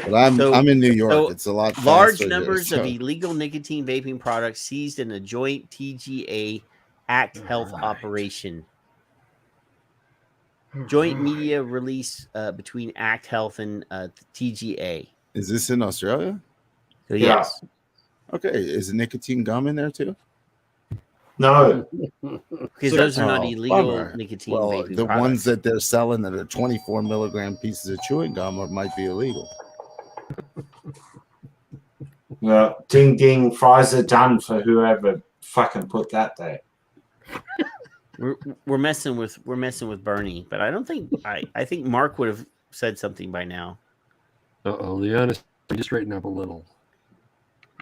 But I'm in New York. so It's a lot. Large faster here, numbers so- of illegal nicotine vaping products seized in a joint TGA Act Health Right. operation. Joint media release between Act Health and TGA. Is this in Australia? So Yeah. yes, Okay. Is nicotine gum in there too? No, because those are not Oh, illegal bummer. nicotine Well, vaping the products. ones that they're selling that are 24 milligram pieces of chewing gum might be illegal. well, ding ding, fries are done for whoever fucking put that there. We're messing with Bernie, but I don't think I think Mark would have said something by now. Uh-oh, Leon is just straighten up a little.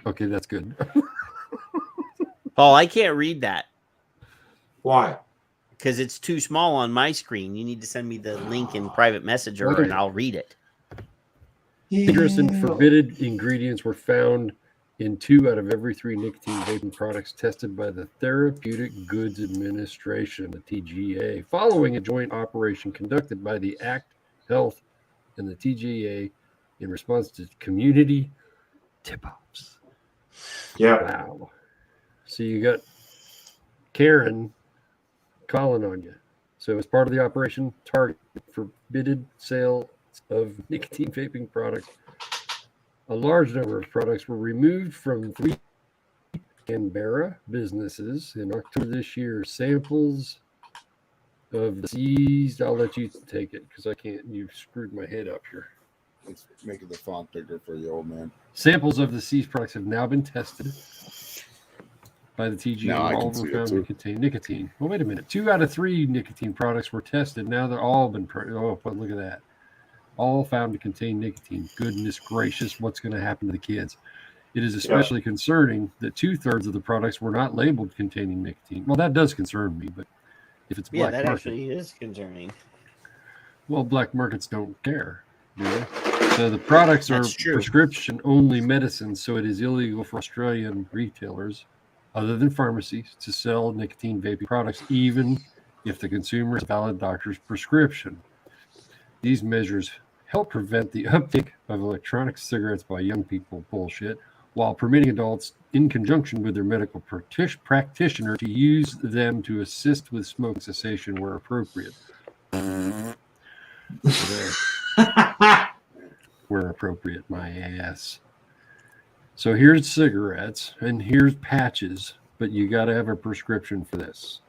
Okay, that's good. Paul, I can't read that Why? because it's too small on my screen. You need to send me the link in private messenger and I'll read it. Dangerous and forbidden ingredients were found in 2 out of every 3 nicotine vaping products tested by the Therapeutic Goods Administration, the TGA, following a joint operation conducted by the Act Health and the TGA in response to community tip-offs. Yeah. Wow. So you got Karen calling on you. So as part of the operation, target forbidden sale of nicotine vaping products. A large number of products were removed from 3 Canberra businesses in October this year. Samples of the seized. I'll let you take it because I can't. You screwed my head up here. It's making the font bigger for you, old man. Samples of the seized products have now been tested by the TGA. Now I can All see were it found too. to contain nicotine. Well, wait a minute. 2 out of 3 nicotine products were tested. Now they're all been. Oh, but look at that. All found to contain nicotine. Goodness gracious, what's going to happen to the kids? It is especially concerning that 2/3 of the products were not labeled containing nicotine. Well, that does concern me, but if it's Yeah, black that market, actually is concerning. well, black markets don't care, do they? So the products are That's true. prescription-only medicines, so it is illegal for Australian retailers, other than pharmacies, to sell nicotine vaping products, even if the consumer has a valid doctor's prescription. These measures help prevent the uptake of electronic cigarettes by young people, bullshit, while permitting adults, in conjunction with their medical practitioner, to use them to assist with smoke cessation where appropriate. Where appropriate, my ass. So here's cigarettes and here's patches, but you got to have a prescription for this.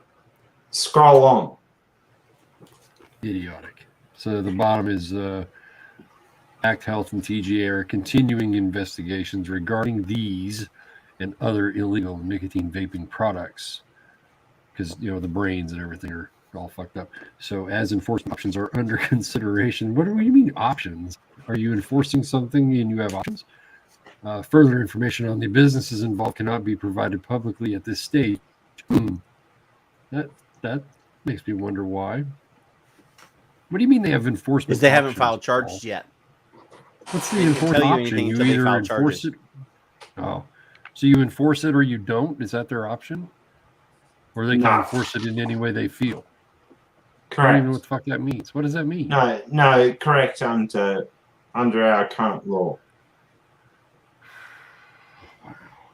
Scroll on. Idiotic. So the bottom is Act Health and TGA are continuing investigations regarding these and other illegal nicotine vaping products because, the brains and everything are all fucked up. So as enforcement options are under consideration, what do you mean options? Are you enforcing something and you have options? Further information on the businesses involved cannot be provided publicly at this stage. That makes me wonder why. What do you mean they have enforcement? Because they haven't options, filed charges Paul? yet. What's the They can't enforcement tell you option? anything You until they either file enforce charges. it. Oh, so you enforce it or you don't? Is that their option? Or they can No. enforce it in any way they feel? I don't even know what Correct. the fuck that means. What does that mean? No, correct under our current law.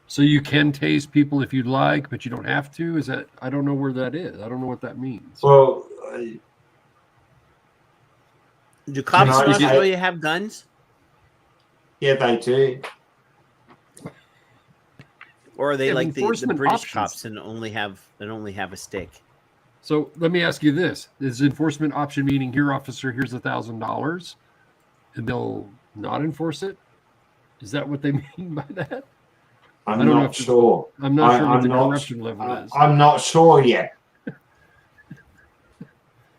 So you can tase people if you'd like, but you don't have to? Is that? I don't know where that is. I don't know what that means. Well, Do cops No, in I- Australia have guns? yeah, they do. Or are they have like the enforcement British options. cops and only have a stick? So let me ask you this. Is enforcement option meaning here, officer, here's $1,000 and they'll not enforce it? Is that what they mean by that? I'm I don't know not if sure. I'm not sure what I'm the not- corruption level is. I'm not sure yet.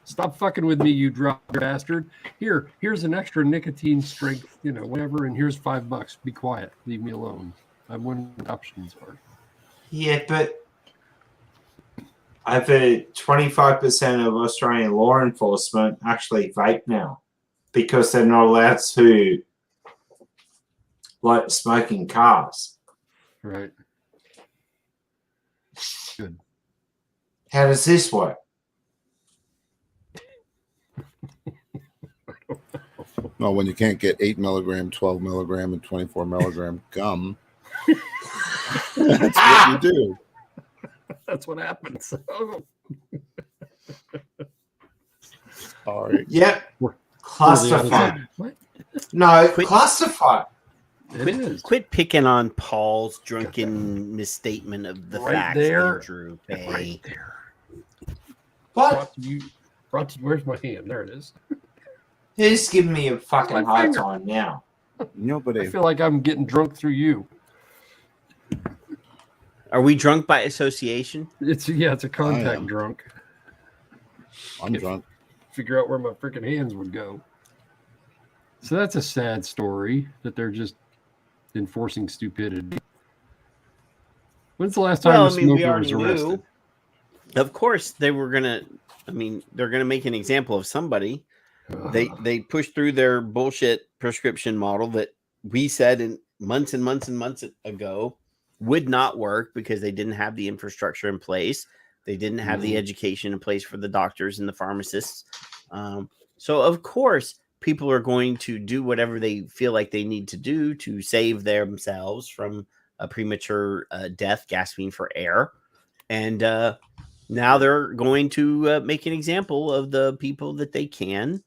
Stop fucking with me, you drop bastard. Here's an extra nicotine strength, whatever, and here's $5. Be quiet. Leave me alone. I'm wondering what options are. Yeah, but over 25% of Australian law enforcement actually vape now because they're not allowed to smoke in cars. Right. Good. How does this work? Well, when you can't get 8 milligram, 12 milligram, and 24 milligram gum, that's what you do. That's what happens. Sorry. Yep. We're- Clusterfuck. What? No, Quit- clusterfuck. It is. Quit picking on Paul's drunken misstatement of the Right facts, there. Andrew. Hey. Right there. What? Where's my hand? There it is. Who's giving me a fucking My hard finger. time now? I Nobody. feel like I'm getting drunk through you. Are we drunk by association? It's a contact am. drunk. I'm drunk. Figure out where my freaking hands would go. So that's a sad story that they're just enforcing stupidity. When's the last time Well, a I mean, we smoker was already arrested? knew. Of course, they were gonna. I mean, they're gonna make an example of somebody. They pushed through their bullshit prescription model that we said in months and months and months ago would not work because they didn't have the infrastructure in place. They didn't have the education in place for the doctors and the pharmacists. So of course, people are going to do whatever they feel like they need to do to save themselves from a premature death, gasping for air. And now they're going to make an example of the people that they can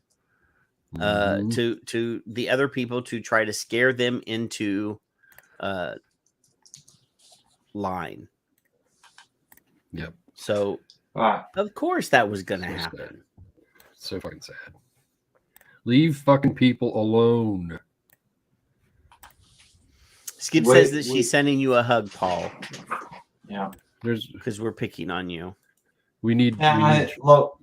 to the other people to try to scare them into line. Yep. So Right. of course that was going to So happen. sad. So fucking sad. Leave fucking people alone. Skip Wait, says that wait. she's sending you a hug, Paul, Yeah. because we're picking on you. We need Look,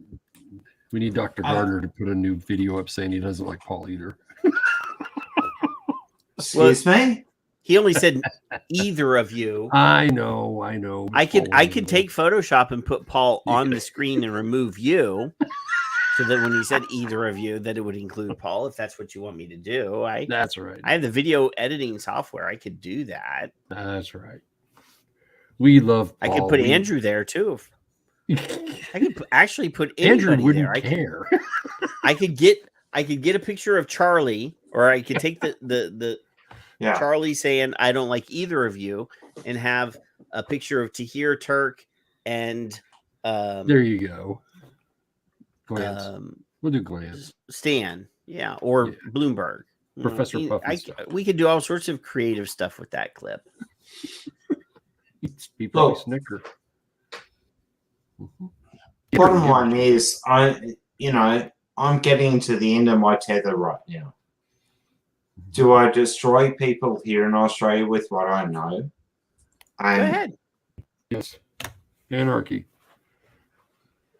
Dr. Gardner to put a new video up saying he doesn't like Paul either. excuse me? He only said either of you. I know. I could Paul, take Photoshop and put Paul on the screen and remove you, so that when you said either of you, that it would include Paul. If that's what you want me to do, That's right. I have the video editing software. I could do that. That's right. We love Paul. I could put Andrew there too. I could actually put Andrew anybody wouldn't there. care. I could get a picture of Charlie, or I could take the Yeah. Charlie saying I don't like either of you, and have a picture of Tahir, Turk, and There you go. Glance. We'll do glance. Stan, or Yeah. Bloomberg. Professor Puffy stuff. We could do all sorts of creative stuff with that clip. He probably snicker. Bottom line is, I'm getting to the end of my tether right now. Do I destroy people here in Australia with what I know? Go ahead. Yes. Anarchy.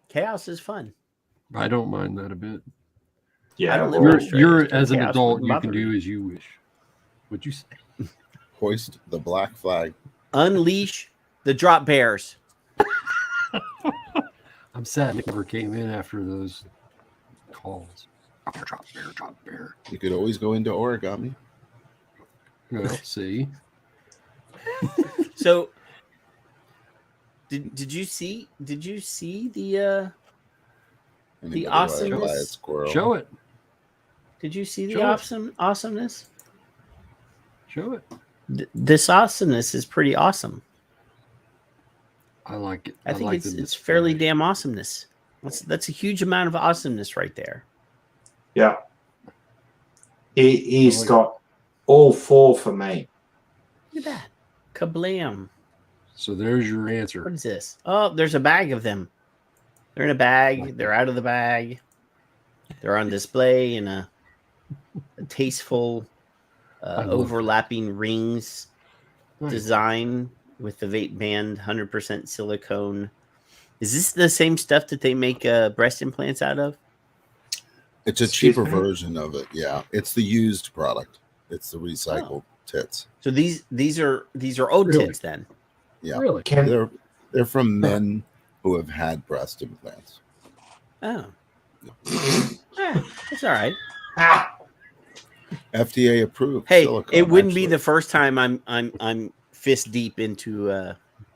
Chaos is fun. I don't mind that a bit. I don't live in Australia, You're so as an chaos adult, wouldn't you bother can do me. as you wish. What'd you say? Hoist the black flag. Unleash the drop bears. I'm sad Nick never came in after those calls. Drop bear. You could always go into origami. Well, see. So did you see the Anybody awesomeness- buy a squirrel? Show it. did you see the Show it. awesomeness? Show it. This awesomeness is pretty awesome. I like it. I think like it's fairly damn awesomeness. That's a huge amount of awesomeness right there. Yeah. He's got all four for me. Look at that. Kablam. So there's your What answer. is this? Oh, there's a bag of them. They're in a bag. They're out of the bag. They're on display in a tasteful love overlapping rings Nice. design with the vape band, 100% silicone. Is this the same stuff that they make breast implants out of? It's a Excuse cheaper me? version of it. Yeah, it's the used product. It's the recycled tits. So these are old Really? tits then. Yeah, Really? they're from men who have had breast implants. Oh, that's all right. FDA approved. Hey, silicone, it wouldn't be actually. the first time I'm fist deep into.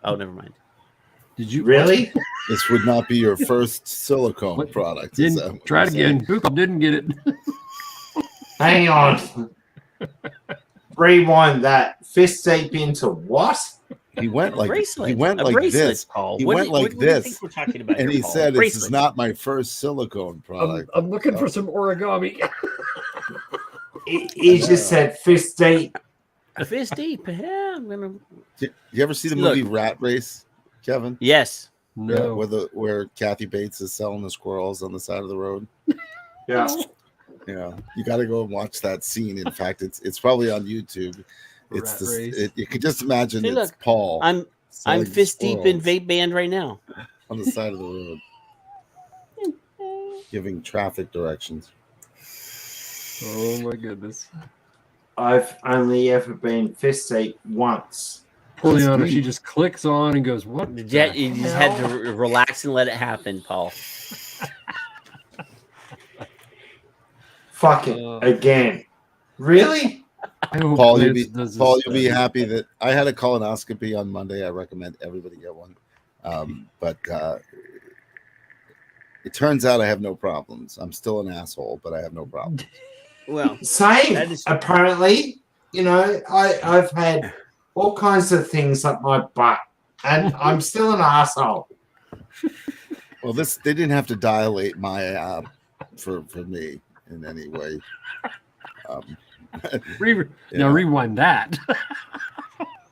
Oh, never mind. Did you Really? This would not be your first silicone What? product. is that Didn't what try it you're saying? again. Boop, didn't get it. Hang on. Rewind that. Fist deep into what? He went like Bracelet. he went A like bracelet, this, Paul. He What went do- like what do you this, think we're talking about and here, he Paul? said, "This is Bracelet. not my first silicone product." I'm looking for some origami. He just said fist deep. A fist deep. Yeah, I'm gonna. Did you ever see the Look. movie Rat Race, Kevin? Yes. No. Where Kathy Bates is selling the squirrels on the side of the road. Yeah. Yeah, you got to go and watch that scene. In fact, it's probably on YouTube. It's Rat this. race. You can just imagine See, it's look, Paul. I'm selling fist deep in squirrels vape band right now. on the side of the road, giving traffic directions. Oh my goodness. I've only ever been fist deep once. Poor Liana, she just clicks on and goes, "What?" You the just had hell?" to relax and let it happen, Paul. Fuck it. Again. Really? I hope Paul, you'll Lance be does this Paul, you'll be study. happy that I had a colonoscopy on Monday. I recommend everybody get one. But it turns out I have no problems. I'm still an asshole, but I have no problems. Well, Same. That is- Apparently, I've had all kinds of things up my butt, and I'm still an asshole. Well, they didn't have to dilate my for me in any way. Now rewind that.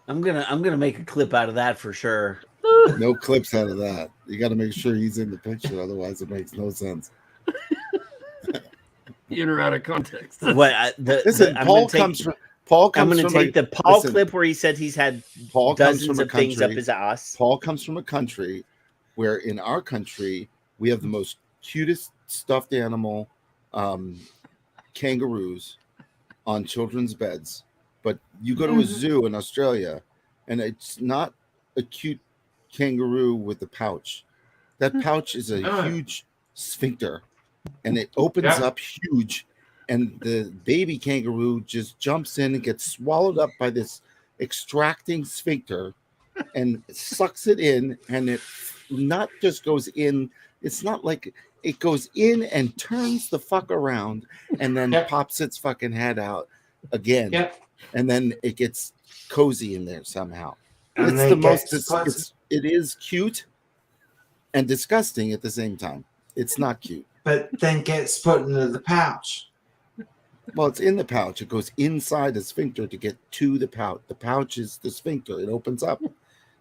I'm gonna make a clip out of that for sure. No clips out of that. You got to make sure he's in the picture, otherwise it makes no sense. In or out of context. Listen, I'm Paul gonna comes take, from Paul I'm comes gonna from take a, the Paul listen, clip where he said he's had Paul comes dozens from a of things up country. his ass. Paul comes from a country where in our country we have the most cutest stuffed animal kangaroos on children's beds. But you go to a zoo in Australia and it's not a cute kangaroo with a pouch. That pouch is a huge sphincter and it opens up huge, and the baby kangaroo just jumps in and gets swallowed up by this extracting sphincter and sucks it in, and it not just goes in, it's not like it goes in and turns the fuck around and then pops its fucking head out again. And then it gets cozy in there somehow. And It's then the most gets it is cute and disgusting at the same time. It's not cute. but then gets put into the pouch. Well, it's in the pouch. It goes inside the sphincter to get to the pouch. The pouch is the sphincter. It opens up.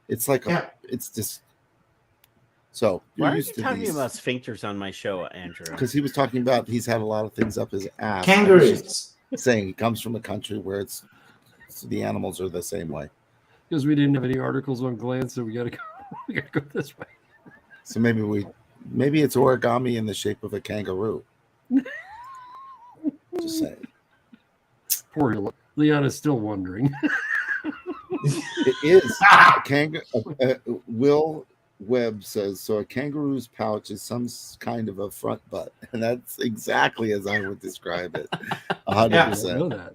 It's like it's just. So Why you're are you used to talking these. about sphincters on my show, Andrew? Because he was talking about he's had a lot of things up his ass. Kangaroos. Saying he comes from a country where the animals are the same way. Because we didn't have any articles on glands, so we gotta go this way. So maybe it's origami in the shape of a kangaroo. Just saying. Poor Leanna's still wondering. It is a kangaroo. Will Webb says so. A kangaroo's pouch is some kind of a front butt, and that's exactly as I would describe it. 100%. know that.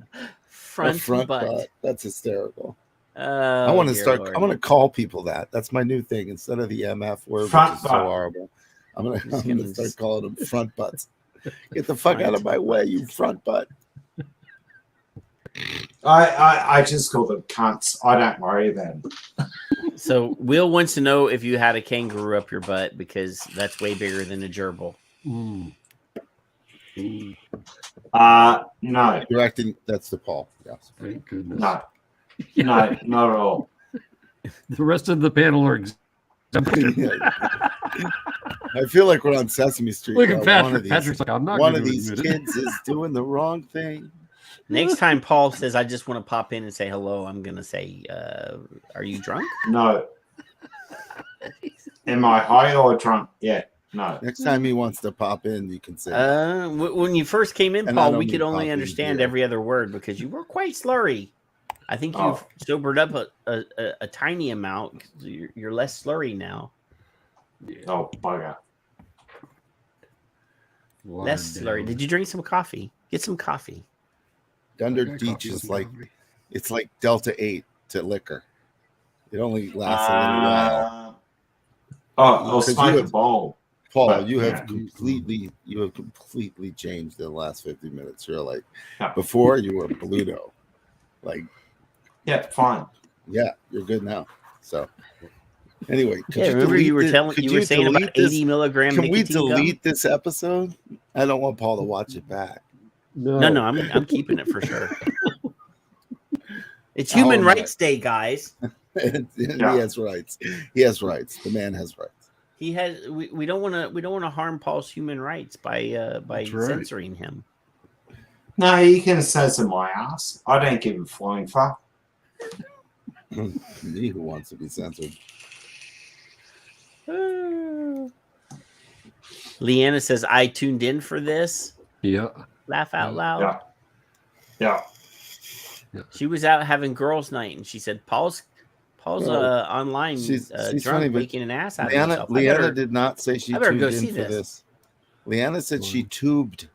Front butt. That's hysterical. Oh, I want to dear start. Lord. I want to call people that. That's my new thing. Instead of the MF word, Front which is so butt. horrible, I'm gonna gonna start calling them front butts. Get the fuck out of my way, you front butt. I just call them cunts. I don't worry about them. So Will wants to know if you had a kangaroo up your butt because that's way bigger than a gerbil. Mm. No, You're acting. That's the Paul. Yes. Thank goodness. no, no, not at all. The rest of the panel are I feel like we're on Sesame Street. Look at now. One Patrick. of these, Patrick's like, I'm not one going of to these admit it. kids is doing the wrong thing. Next time Paul says, I just want to pop in and say hello, I'm going to say, are you drunk? No. Am I high or drunk? Yeah, no. Next time he wants to pop in, you can say. When you first came in, And I Paul, don't we could mean only popping understand beer. every other word because you were quite slurry. I think you've sobered up a tiny amount. You're less slurry now. Oh, bugger. Less slurry. Did you drink some coffee? Get some coffee. Dunder Deech is like it's like Delta 8 to liquor. It only lasts a little while. I'll Because smoke you a have- bowl. Paul, but, you yeah. have completely changed in the last 50 minutes. You're like Yeah. before you were Bluto. Like, Yeah, fine. yeah, you're good now. So anyway, could Yeah, remember you were could you were saying about delete this? 80 milligram Can we nicotine gum? delete this episode? I don't want Paul to watch it back. No, I'm keeping it for sure. It's Oh, Human my. Rights Day, guys. He has rights. He has rights. The man has rights. He has. We don't want to harm Paul's human rights by That's right. censoring him. No, you can censor my ass. I don't give a flying fuck. Me who wants to be censored. Leanna says, I tuned in for this. Yeah. Laugh out loud. Yeah. She was out having girls' night, and she said, Paul's Well, online she's drunk, funny, but making an ass out of himself. Leanna did not say she I better tuned go in see for this. this. Leanna said she tubed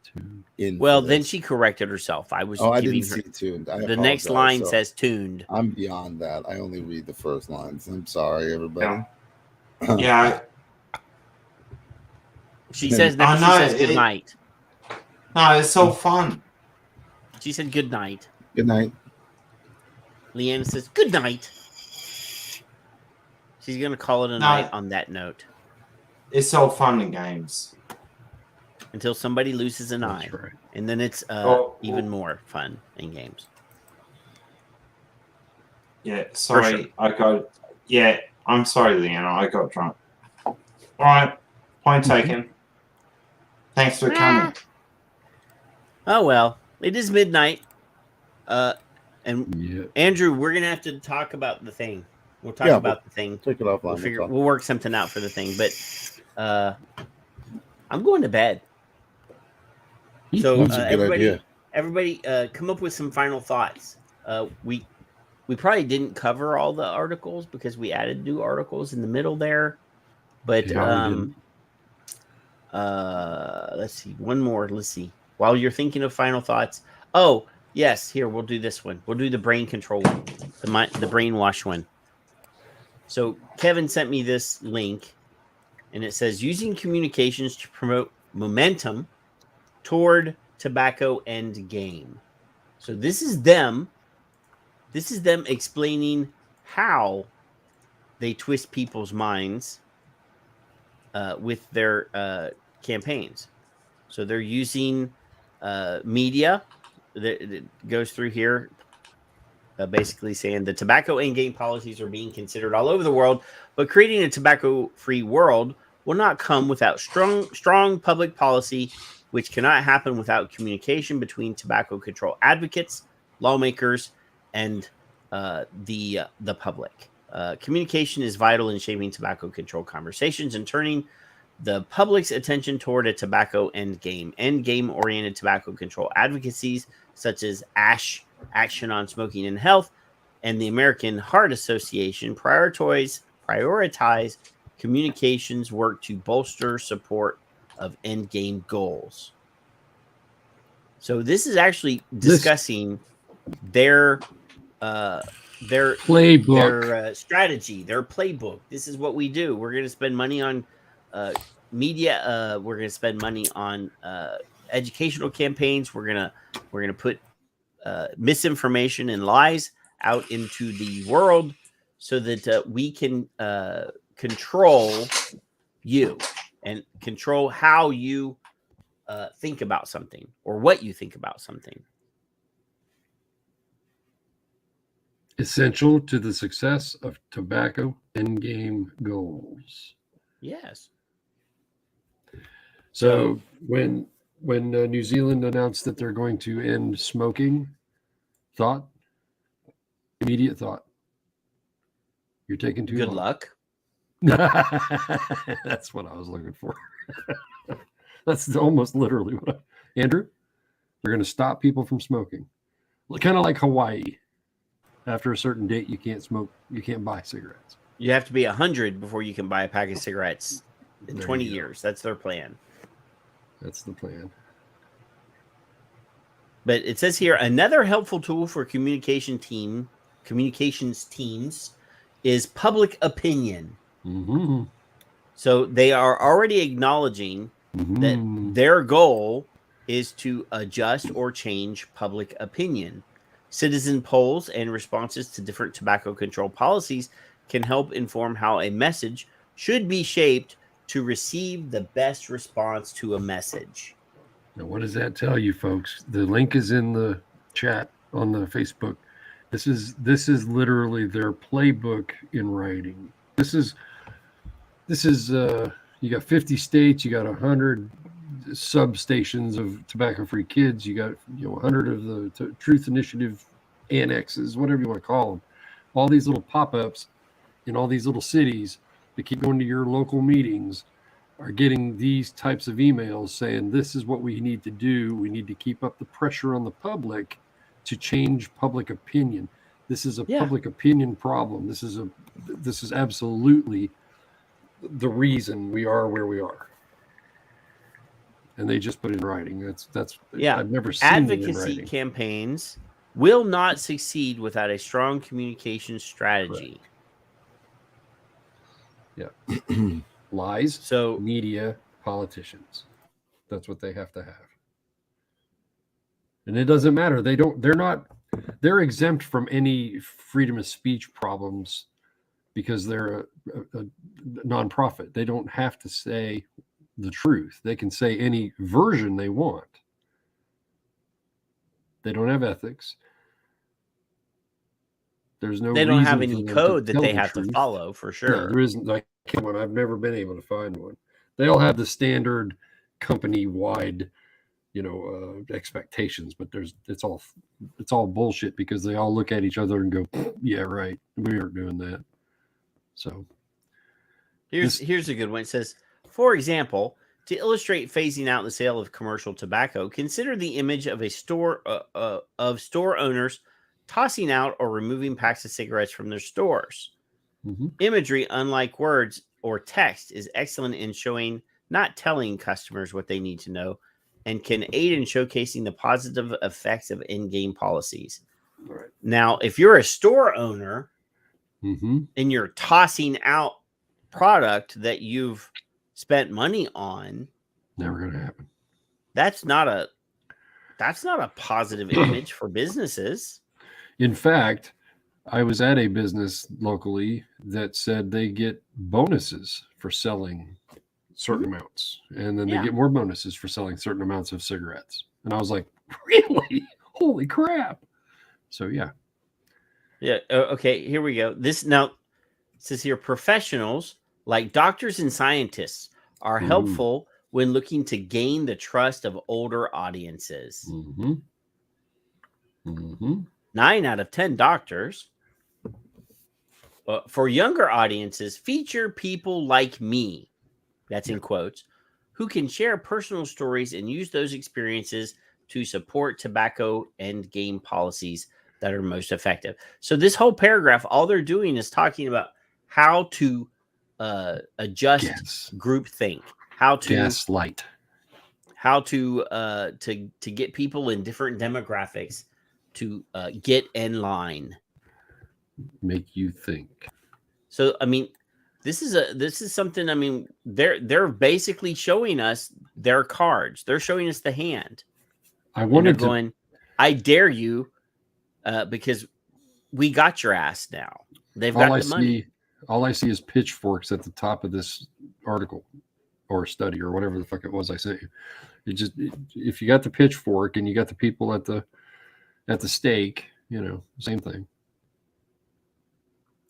in. Well, for then this. she corrected herself. I was I giving didn't her. see tuned. I The next apologize. line So says tuned. I'm beyond that. I only read the first lines. I'm sorry, everybody. Yeah. She says now. I She know, says good night. No, it's so fun. She said good night. Good night. Leanna says good night. She's gonna call it a night on that note It's all fun and games. until somebody loses an eye, That's right. and then it's even more fun in games. Yeah, sorry. sure. I'm sorry, Leanna. I got drunk. All right. Point taken. Thanks for coming. Oh well, it is midnight. And Yeah. Andrew, we're gonna have to talk about the thing. We'll talk Yeah, about the thing. Take it offline. We'll work something out for the thing. But I'm going to bed. So That's a good idea. everybody, come up with some final thoughts. We probably didn't cover all the articles because we added new articles in the middle there. But Yeah, we didn't. let's see, one more. Let's see. While you're thinking of final thoughts, oh yes, here we'll do this one. We'll do the brain control one, the brainwash one. So Kevin sent me this link, and it says using communications to promote momentum toward tobacco end game. So this is them explaining how they twist people's minds with their campaigns. So they're using media it goes through here, basically saying the tobacco in-game policies are being considered all over the world, but creating a tobacco-free world will not come without strong public policy, which cannot happen without communication between tobacco control advocates, lawmakers, and the public. Communication is vital in shaping tobacco control conversations and turning the public's attention toward a tobacco endgame. Endgame-oriented tobacco control advocacies such as Action on Smoking and Health and the American Heart Association prioritize communications work to bolster support of endgame goals. So this is actually discussing their playbook, their strategy, their playbook. This is what we do. We're going to spend money on media. We're going to spend money on educational campaigns. We're gonna put misinformation and lies out into the world so that we can control you and control how you think about something or what you think about something. Essential to the success of tobacco endgame goals. Yes. So when New Zealand announced that they're going to end smoking, immediate thought, you're taking too Good long. luck. That's what I was looking for. That's almost literally what Andrew, they're going to stop people from smoking. Kind of like Hawaii. After a certain date, you can't smoke. You can't buy cigarettes. You have to be 100 before you can buy a pack of cigarettes in There 20 you go. years. That's their plan. That's the plan. But it says here, another helpful tool for communications teams is public opinion. Mm-hmm. So they are already acknowledging that their goal is to adjust or change public opinion. Citizen polls and responses to different tobacco control policies can help inform how a message should be shaped to receive the best response to a message. Now, what does that tell you, folks? The link is in the chat on the Facebook. This is literally their playbook in writing. This is you got 50 states, you got 100 substations of tobacco-free kids, you got 100 of the Truth Initiative annexes, whatever you want to call them. All these little pop-ups in all these little cities that keep going to your local meetings are getting these types of emails saying this is what we need to do. We need to keep up the pressure on the public to change public opinion. This is a public opinion problem. This is absolutely the reason we are where we are. And they just put it in writing. That's I've never seen advocacy campaigns will not succeed without a strong communication strategy. Correct. Yeah. Lies, so media, politicians. That's what they have to have. And it doesn't matter. They're exempt from any freedom of speech problems because they're a nonprofit. They don't have to say the truth. They can say any version they want. They don't have ethics. There's no. They don't have reason any for them code that they have truth. to follow for sure. No, there isn't like one. I've never been able to find one. They all have the standard company-wide, expectations, but it's all bullshit because they all look at each other and go, "Yeah, right. We aren't doing that." So here's a good one. It says, for example, to illustrate phasing out the sale of commercial tobacco, consider the image of a store owners tossing out or removing packs of cigarettes from their stores. Mm-hmm. Imagery, unlike words or text, is excellent in showing, not telling customers what they need to know, and can aid in showcasing the positive effects of in-game policies. Right. Now, if you're a store owner mm-hmm. and you're tossing out product that you've spent money on, never going to happen. That's not a positive image for businesses. In fact, I was at a business locally that said they get bonuses for selling certain amounts, and then they get more bonuses for selling certain amounts of cigarettes. And I was like, really? Holy crap. So, yeah. Yeah. Okay. Here we go. This now says here professionals like doctors and scientists are helpful when looking to gain the trust of older audiences. 9 out of 10 doctors. For younger audiences, feature people like me, that's in quotes, who can share personal stories and use those experiences to support tobacco and game policies that are most effective. So this whole paragraph, all they're doing is talking about how to adjust groupthink, how to gaslight, how to get people in different demographics to get in line, make you think. So I mean, this is something. I mean, they're basically showing us their cards. They're showing us the hand. Going, I dare you, because we got your ass now. They've got the money. All I see is pitchforks at the top of this article or study or whatever the fuck it was I sent you. If you got the pitchfork and you got the people at the stake, same thing.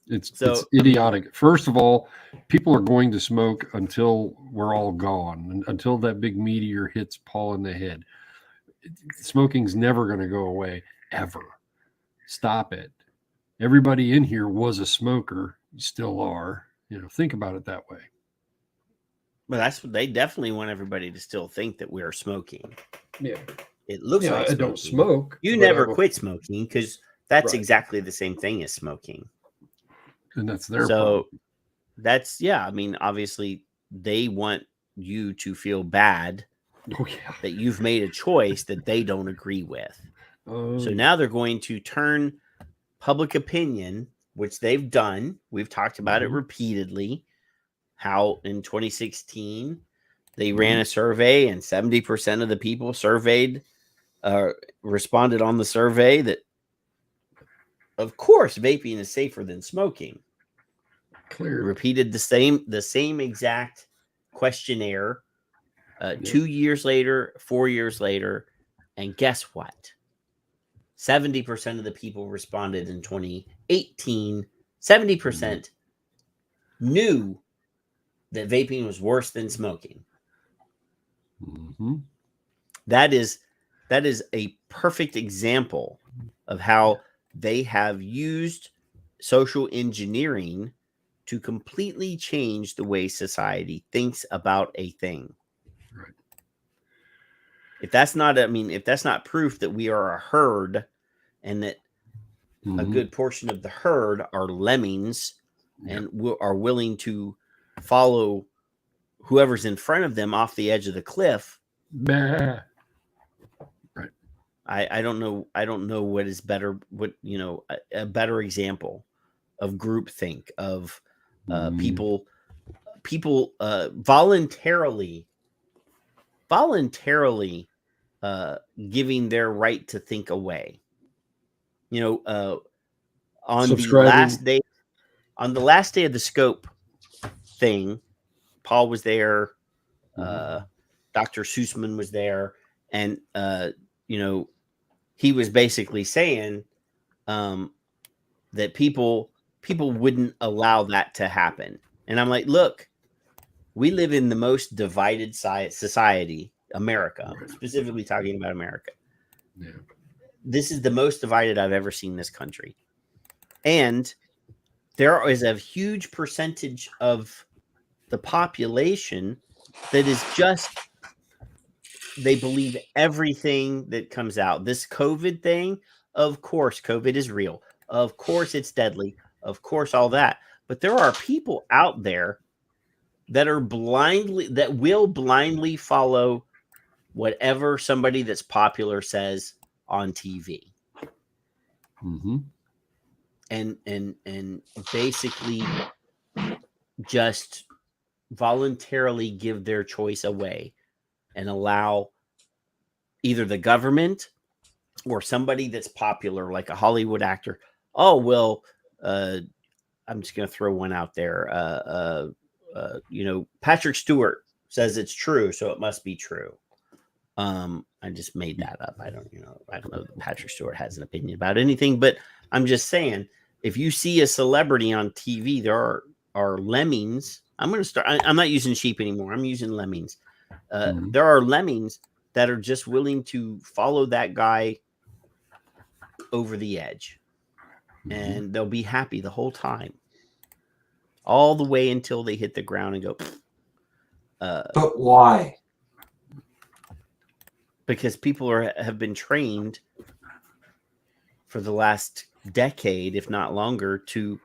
It's idiotic. First of all, people are going to smoke until we're all gone, until that big meteor hits Paul in the head. Smoking's never going to go away, ever. Stop it. Everybody in here was a smoker, still are. Think about it that way. Well, that's what they definitely want everybody to still think that we are smoking. Yeah. It looks like I don't smoke. You never quit smoking because that's exactly the same thing as smoking. And that's their problem. That's, I mean, obviously they want you to feel bad that you've made a choice that they don't agree with. So now they're going to turn public opinion, which they've done. We've talked about it repeatedly, how in 2016 they ran a survey and 70% of the people surveyed responded on the survey that, of course, vaping is safer than smoking. Clear. Repeated the same exact questionnaire 2 years later, 4 years later, and guess what? 70% of the people responded in 2018. 70% knew that vaping was worse than smoking. That is a perfect example of how they have used social engineering to completely change the way society thinks about a thing. Right. If that's not proof that we are a herd and that a good portion of the herd are lemmings and are willing to follow whoever's in front of them off the edge of the cliff. Right. I don't know what is better, a better example of groupthink, of people voluntarily giving their right to think away. On the last day of the scope thing, Paul was there, Dr. Sussman was there, and he was basically saying that people wouldn't allow that to happen. And I'm like, look, we live in the most divided society, America, specifically talking about America. Yeah. This is the most divided I've ever seen this country. And there is a huge percentage of the population that is just, they believe everything that comes out. This COVID thing, of course, COVID is real. Of course, it's deadly. Of course, all that. But there are people out there that will blindly follow whatever somebody that's popular says on TV. And basically just voluntarily give their choice away and allow either the government or somebody that's popular, like a Hollywood actor. Oh, well, I'm just going to throw one out there. Patrick Stewart says it's true, so it must be true. I just made that up. I don't know that Patrick Stewart has an opinion about anything, but I'm just saying, if you see a celebrity on TV, there are lemmings. I'm going to start. I'm not using sheep anymore. I'm using lemmings. There are lemmings that are just willing to follow that guy over the edge, and they'll be happy the whole time, all the way until they hit the ground and go. But why? Because people have been trained for the last decade, if not longer, to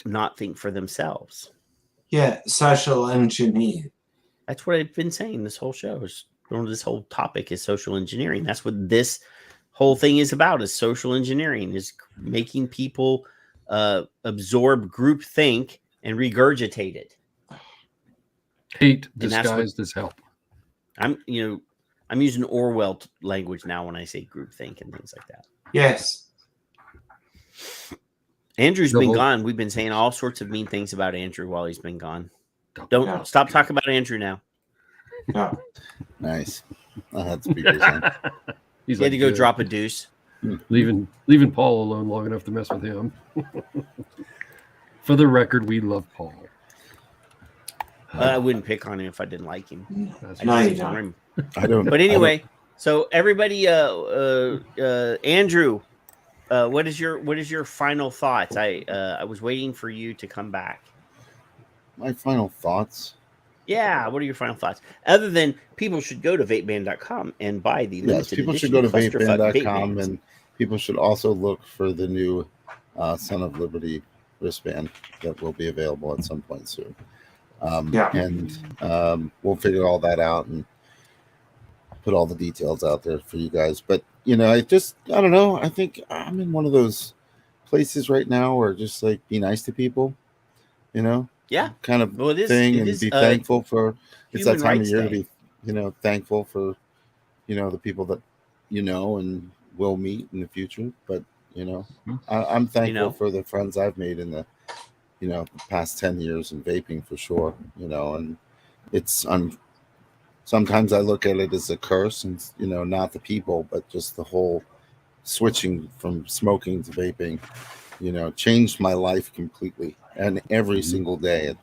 not think for themselves. Yeah, social engineer. That's what I've been saying this whole show. This whole topic is social engineering. That's what this whole thing is about, is social engineering, is making people absorb groupthink and regurgitate it. Hate disguised as help. I'm using Orwell language now when I say groupthink and things like that. Yes. Andrew's been gone. We've been saying all sorts of mean things about Andrew while he's been gone. Don't stop talking about Andrew now. Yeah. Nice. I had speakers on. He had to go drop a deuce. Leaving Paul alone long enough to mess with him. For the record, we love Paul. I wouldn't pick on him if I didn't like him. No, you don't. I don't. But anyway, so everybody, Andrew, what is your final thoughts? I was waiting for you to come back. My final thoughts. Yeah, what are your final thoughts? Other than people should go to vapeband.com and buy the limited people edition should go to Clusterfuck vapeband.com, vape and people should also look for the new Son of Liberty wristband that will be available at some point soon. And we'll figure all that out and put all the details out there for you guys. But I don't know. I think I'm in one of those places right now where just like be nice to people, kind of thing, and be thankful for. It's that time of year to be, thankful for, the people that and will meet in the future. But I'm thankful for the friends I've made in the the past 10 years in vaping for sure, and sometimes I look at it as a curse, and not the people, but just the whole switching from smoking to vaping, changed my life completely. And every single day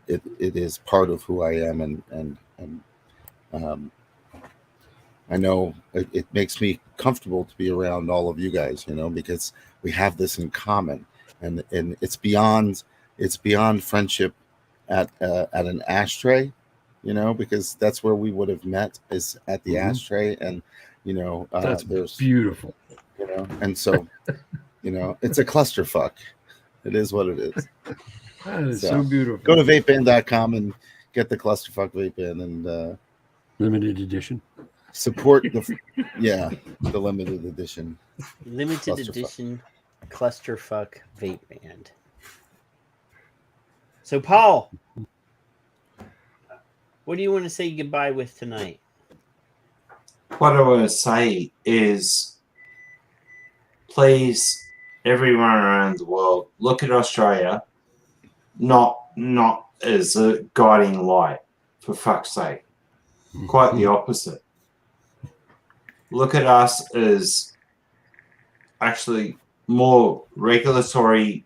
it is part of who I am, and I know it makes me comfortable to be around all of you guys, because we have this in common, and it's beyond friendship at an ashtray, because that's where we would have met, is at the ashtray. And that's there's beautiful, and so it's a clusterfuck. It is what it is. That is so beautiful. Go to vapeband.com and get the clusterfuck vape in, and limited edition. Support the limited edition clusterfuck vape band. So, Paul, what do you want to say goodbye with tonight? What I want to say is, please, everyone around the world, look at Australia not as a guiding light, for fuck's sake. Quite the opposite. Look at us as actually more regulatory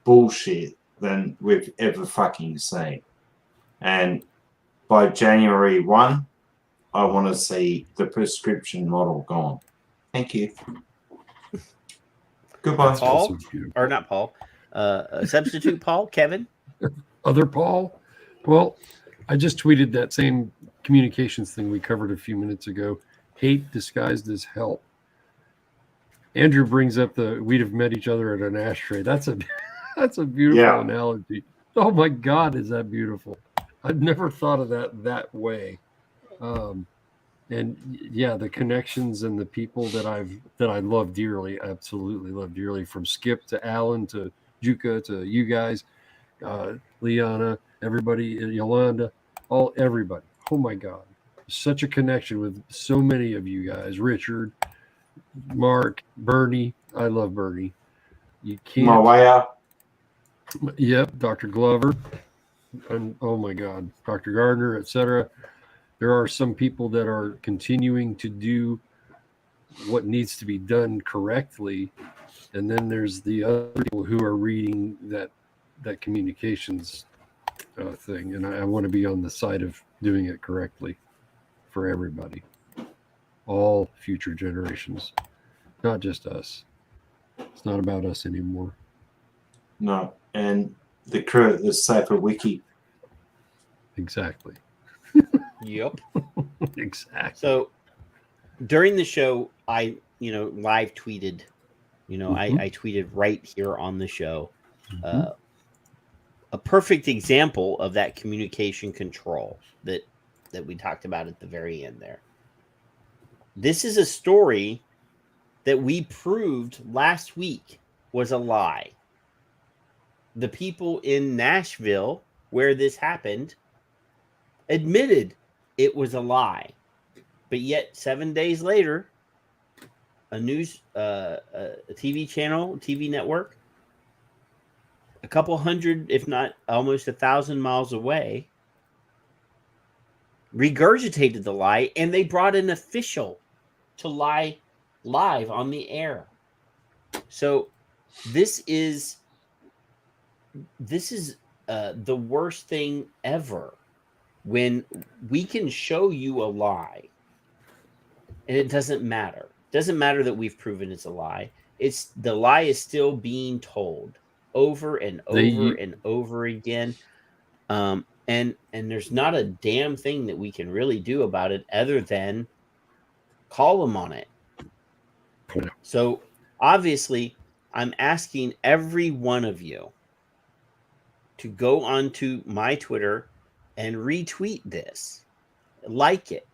bullshit than we've ever fucking seen. And by January 1, I want to see the prescription model gone. Thank you. Goodbye. Paul, or not Paul, substitute Paul, Kevin? Other Paul? Well, I just tweeted that same communications thing we covered a few minutes ago. Hate disguised as help. Andrew brings up we'd have met each other at an ashtray. That's a beautiful analogy. Oh my God, is that beautiful? I've never thought of that way. And yeah, the connections and the people that I love dearly, absolutely love dearly, from Skip to Alan to Juka to you guys, Liana, everybody, Yolanda, everybody. Oh my God, such a connection with so many of you guys. Richard, Mark, Bernie. I love Bernie. You can't. My way out. Yep, Dr. Glover, and oh my God, Dr. Gardner, etc. There are some people that are continuing to do what needs to be done correctly, and then there's the other people who are reading that communications thing, and I want to be on the side of doing it correctly for everybody, all future generations, not just us. It's not about us anymore. No, and the crew at the Safer Wiki. Exactly. Yep. Exactly. So during the show, I live tweeted. I tweeted right here on the show. A perfect example of that communication control that we talked about at the very end there. This is a story that we proved last week was a lie. The people in Nashville where this happened admitted it was a lie. But yet 7 days later, a TV channel, TV network, a couple hundred, if not almost 1,000 miles away, regurgitated the lie, and they brought an official to lie live on the air. So this is the worst thing ever, when we can show you a lie and it doesn't matter. It doesn't matter that we've proven it's a lie. The lie is still being told over and over and over again. And there's not a damn thing that we can really do about it other than call them on it. So obviously, I'm asking every one of you to go onto my Twitter and retweet this, like it,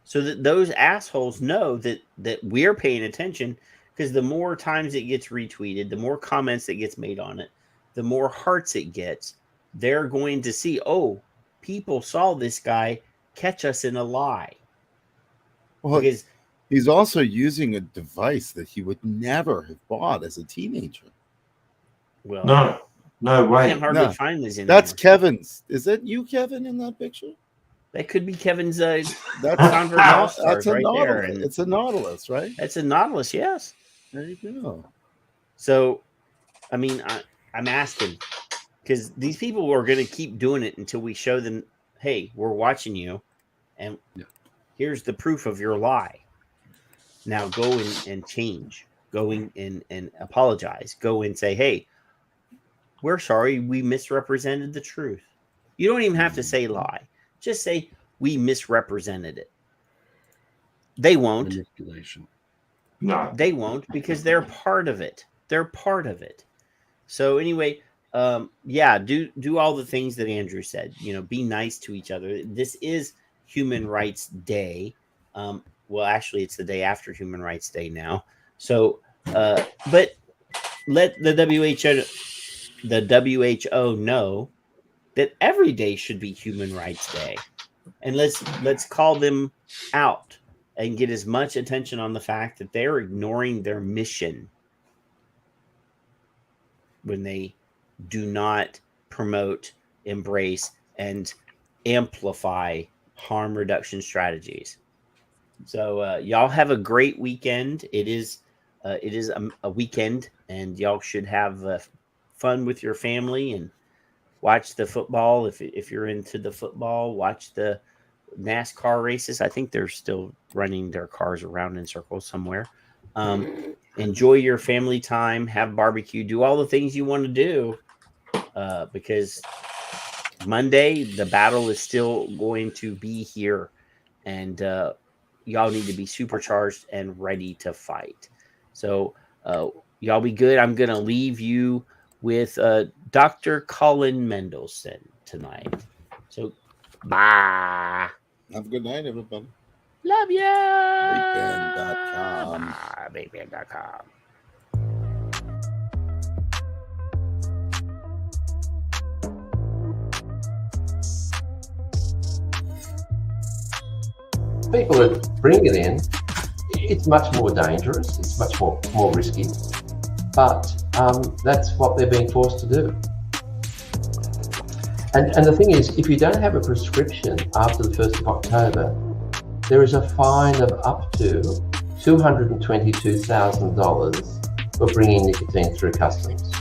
so that those assholes know that we're paying attention. Because the more times it gets retweeted, the more comments that gets made on it, the more hearts it gets. They're going to see, oh, people saw this guy catch us in a lie. Well, because he's also using a device that he would never have bought as a teenager. Well, no way. You can't hardly find this anymore. That's Kevin's. Is that you, Kevin, in that picture? That could be Kevin's that's Convert All-Stars right there. And it's a Nautilus, right? That's a Nautilus, yes. There you go. So, I mean, I'm asking, because these people are going to keep doing it until we show them, hey, we're watching you, and here's the proof of your lie. Now go and change. Go in and apologize. Go and say, hey, we're sorry, we misrepresented the truth. You don't even have to say lie. Just say, we misrepresented it. They won't. Manipulation. No. They won't, because they're part of it. They're part of it. So anyway, do all the things that Andrew said. Be nice to each other. This is Human Rights Day. Well, actually, it's the day after Human Rights Day now. So, but let the WHO know that every day should be Human Rights Day, and let's call them out and get as much attention on the fact that they're ignoring their mission when they do not promote, embrace, and amplify harm reduction strategies. So y'all have a great weekend. It is a weekend, and y'all should have fun with your family and watch the football. If you're into the football, watch the NASCAR races. I think they're still running their cars around in circles somewhere. Enjoy your family time, have barbecue, do all the things you want to do, because Monday, the battle is still going to be here, and y'all need to be supercharged and ready to fight. So y'all be good. I'm going to leave you with Dr. Colin Mendelson tonight. So bye. Have a good night, everybody. Love ya. Vaping.com. Vaping.com. People that bring it in, it's much more dangerous, it's much more risky, but that's what they're being forced to do. And the thing is, if you don't have a prescription after the 1st of October, there is a fine of up to $222,000 for bringing nicotine through customs.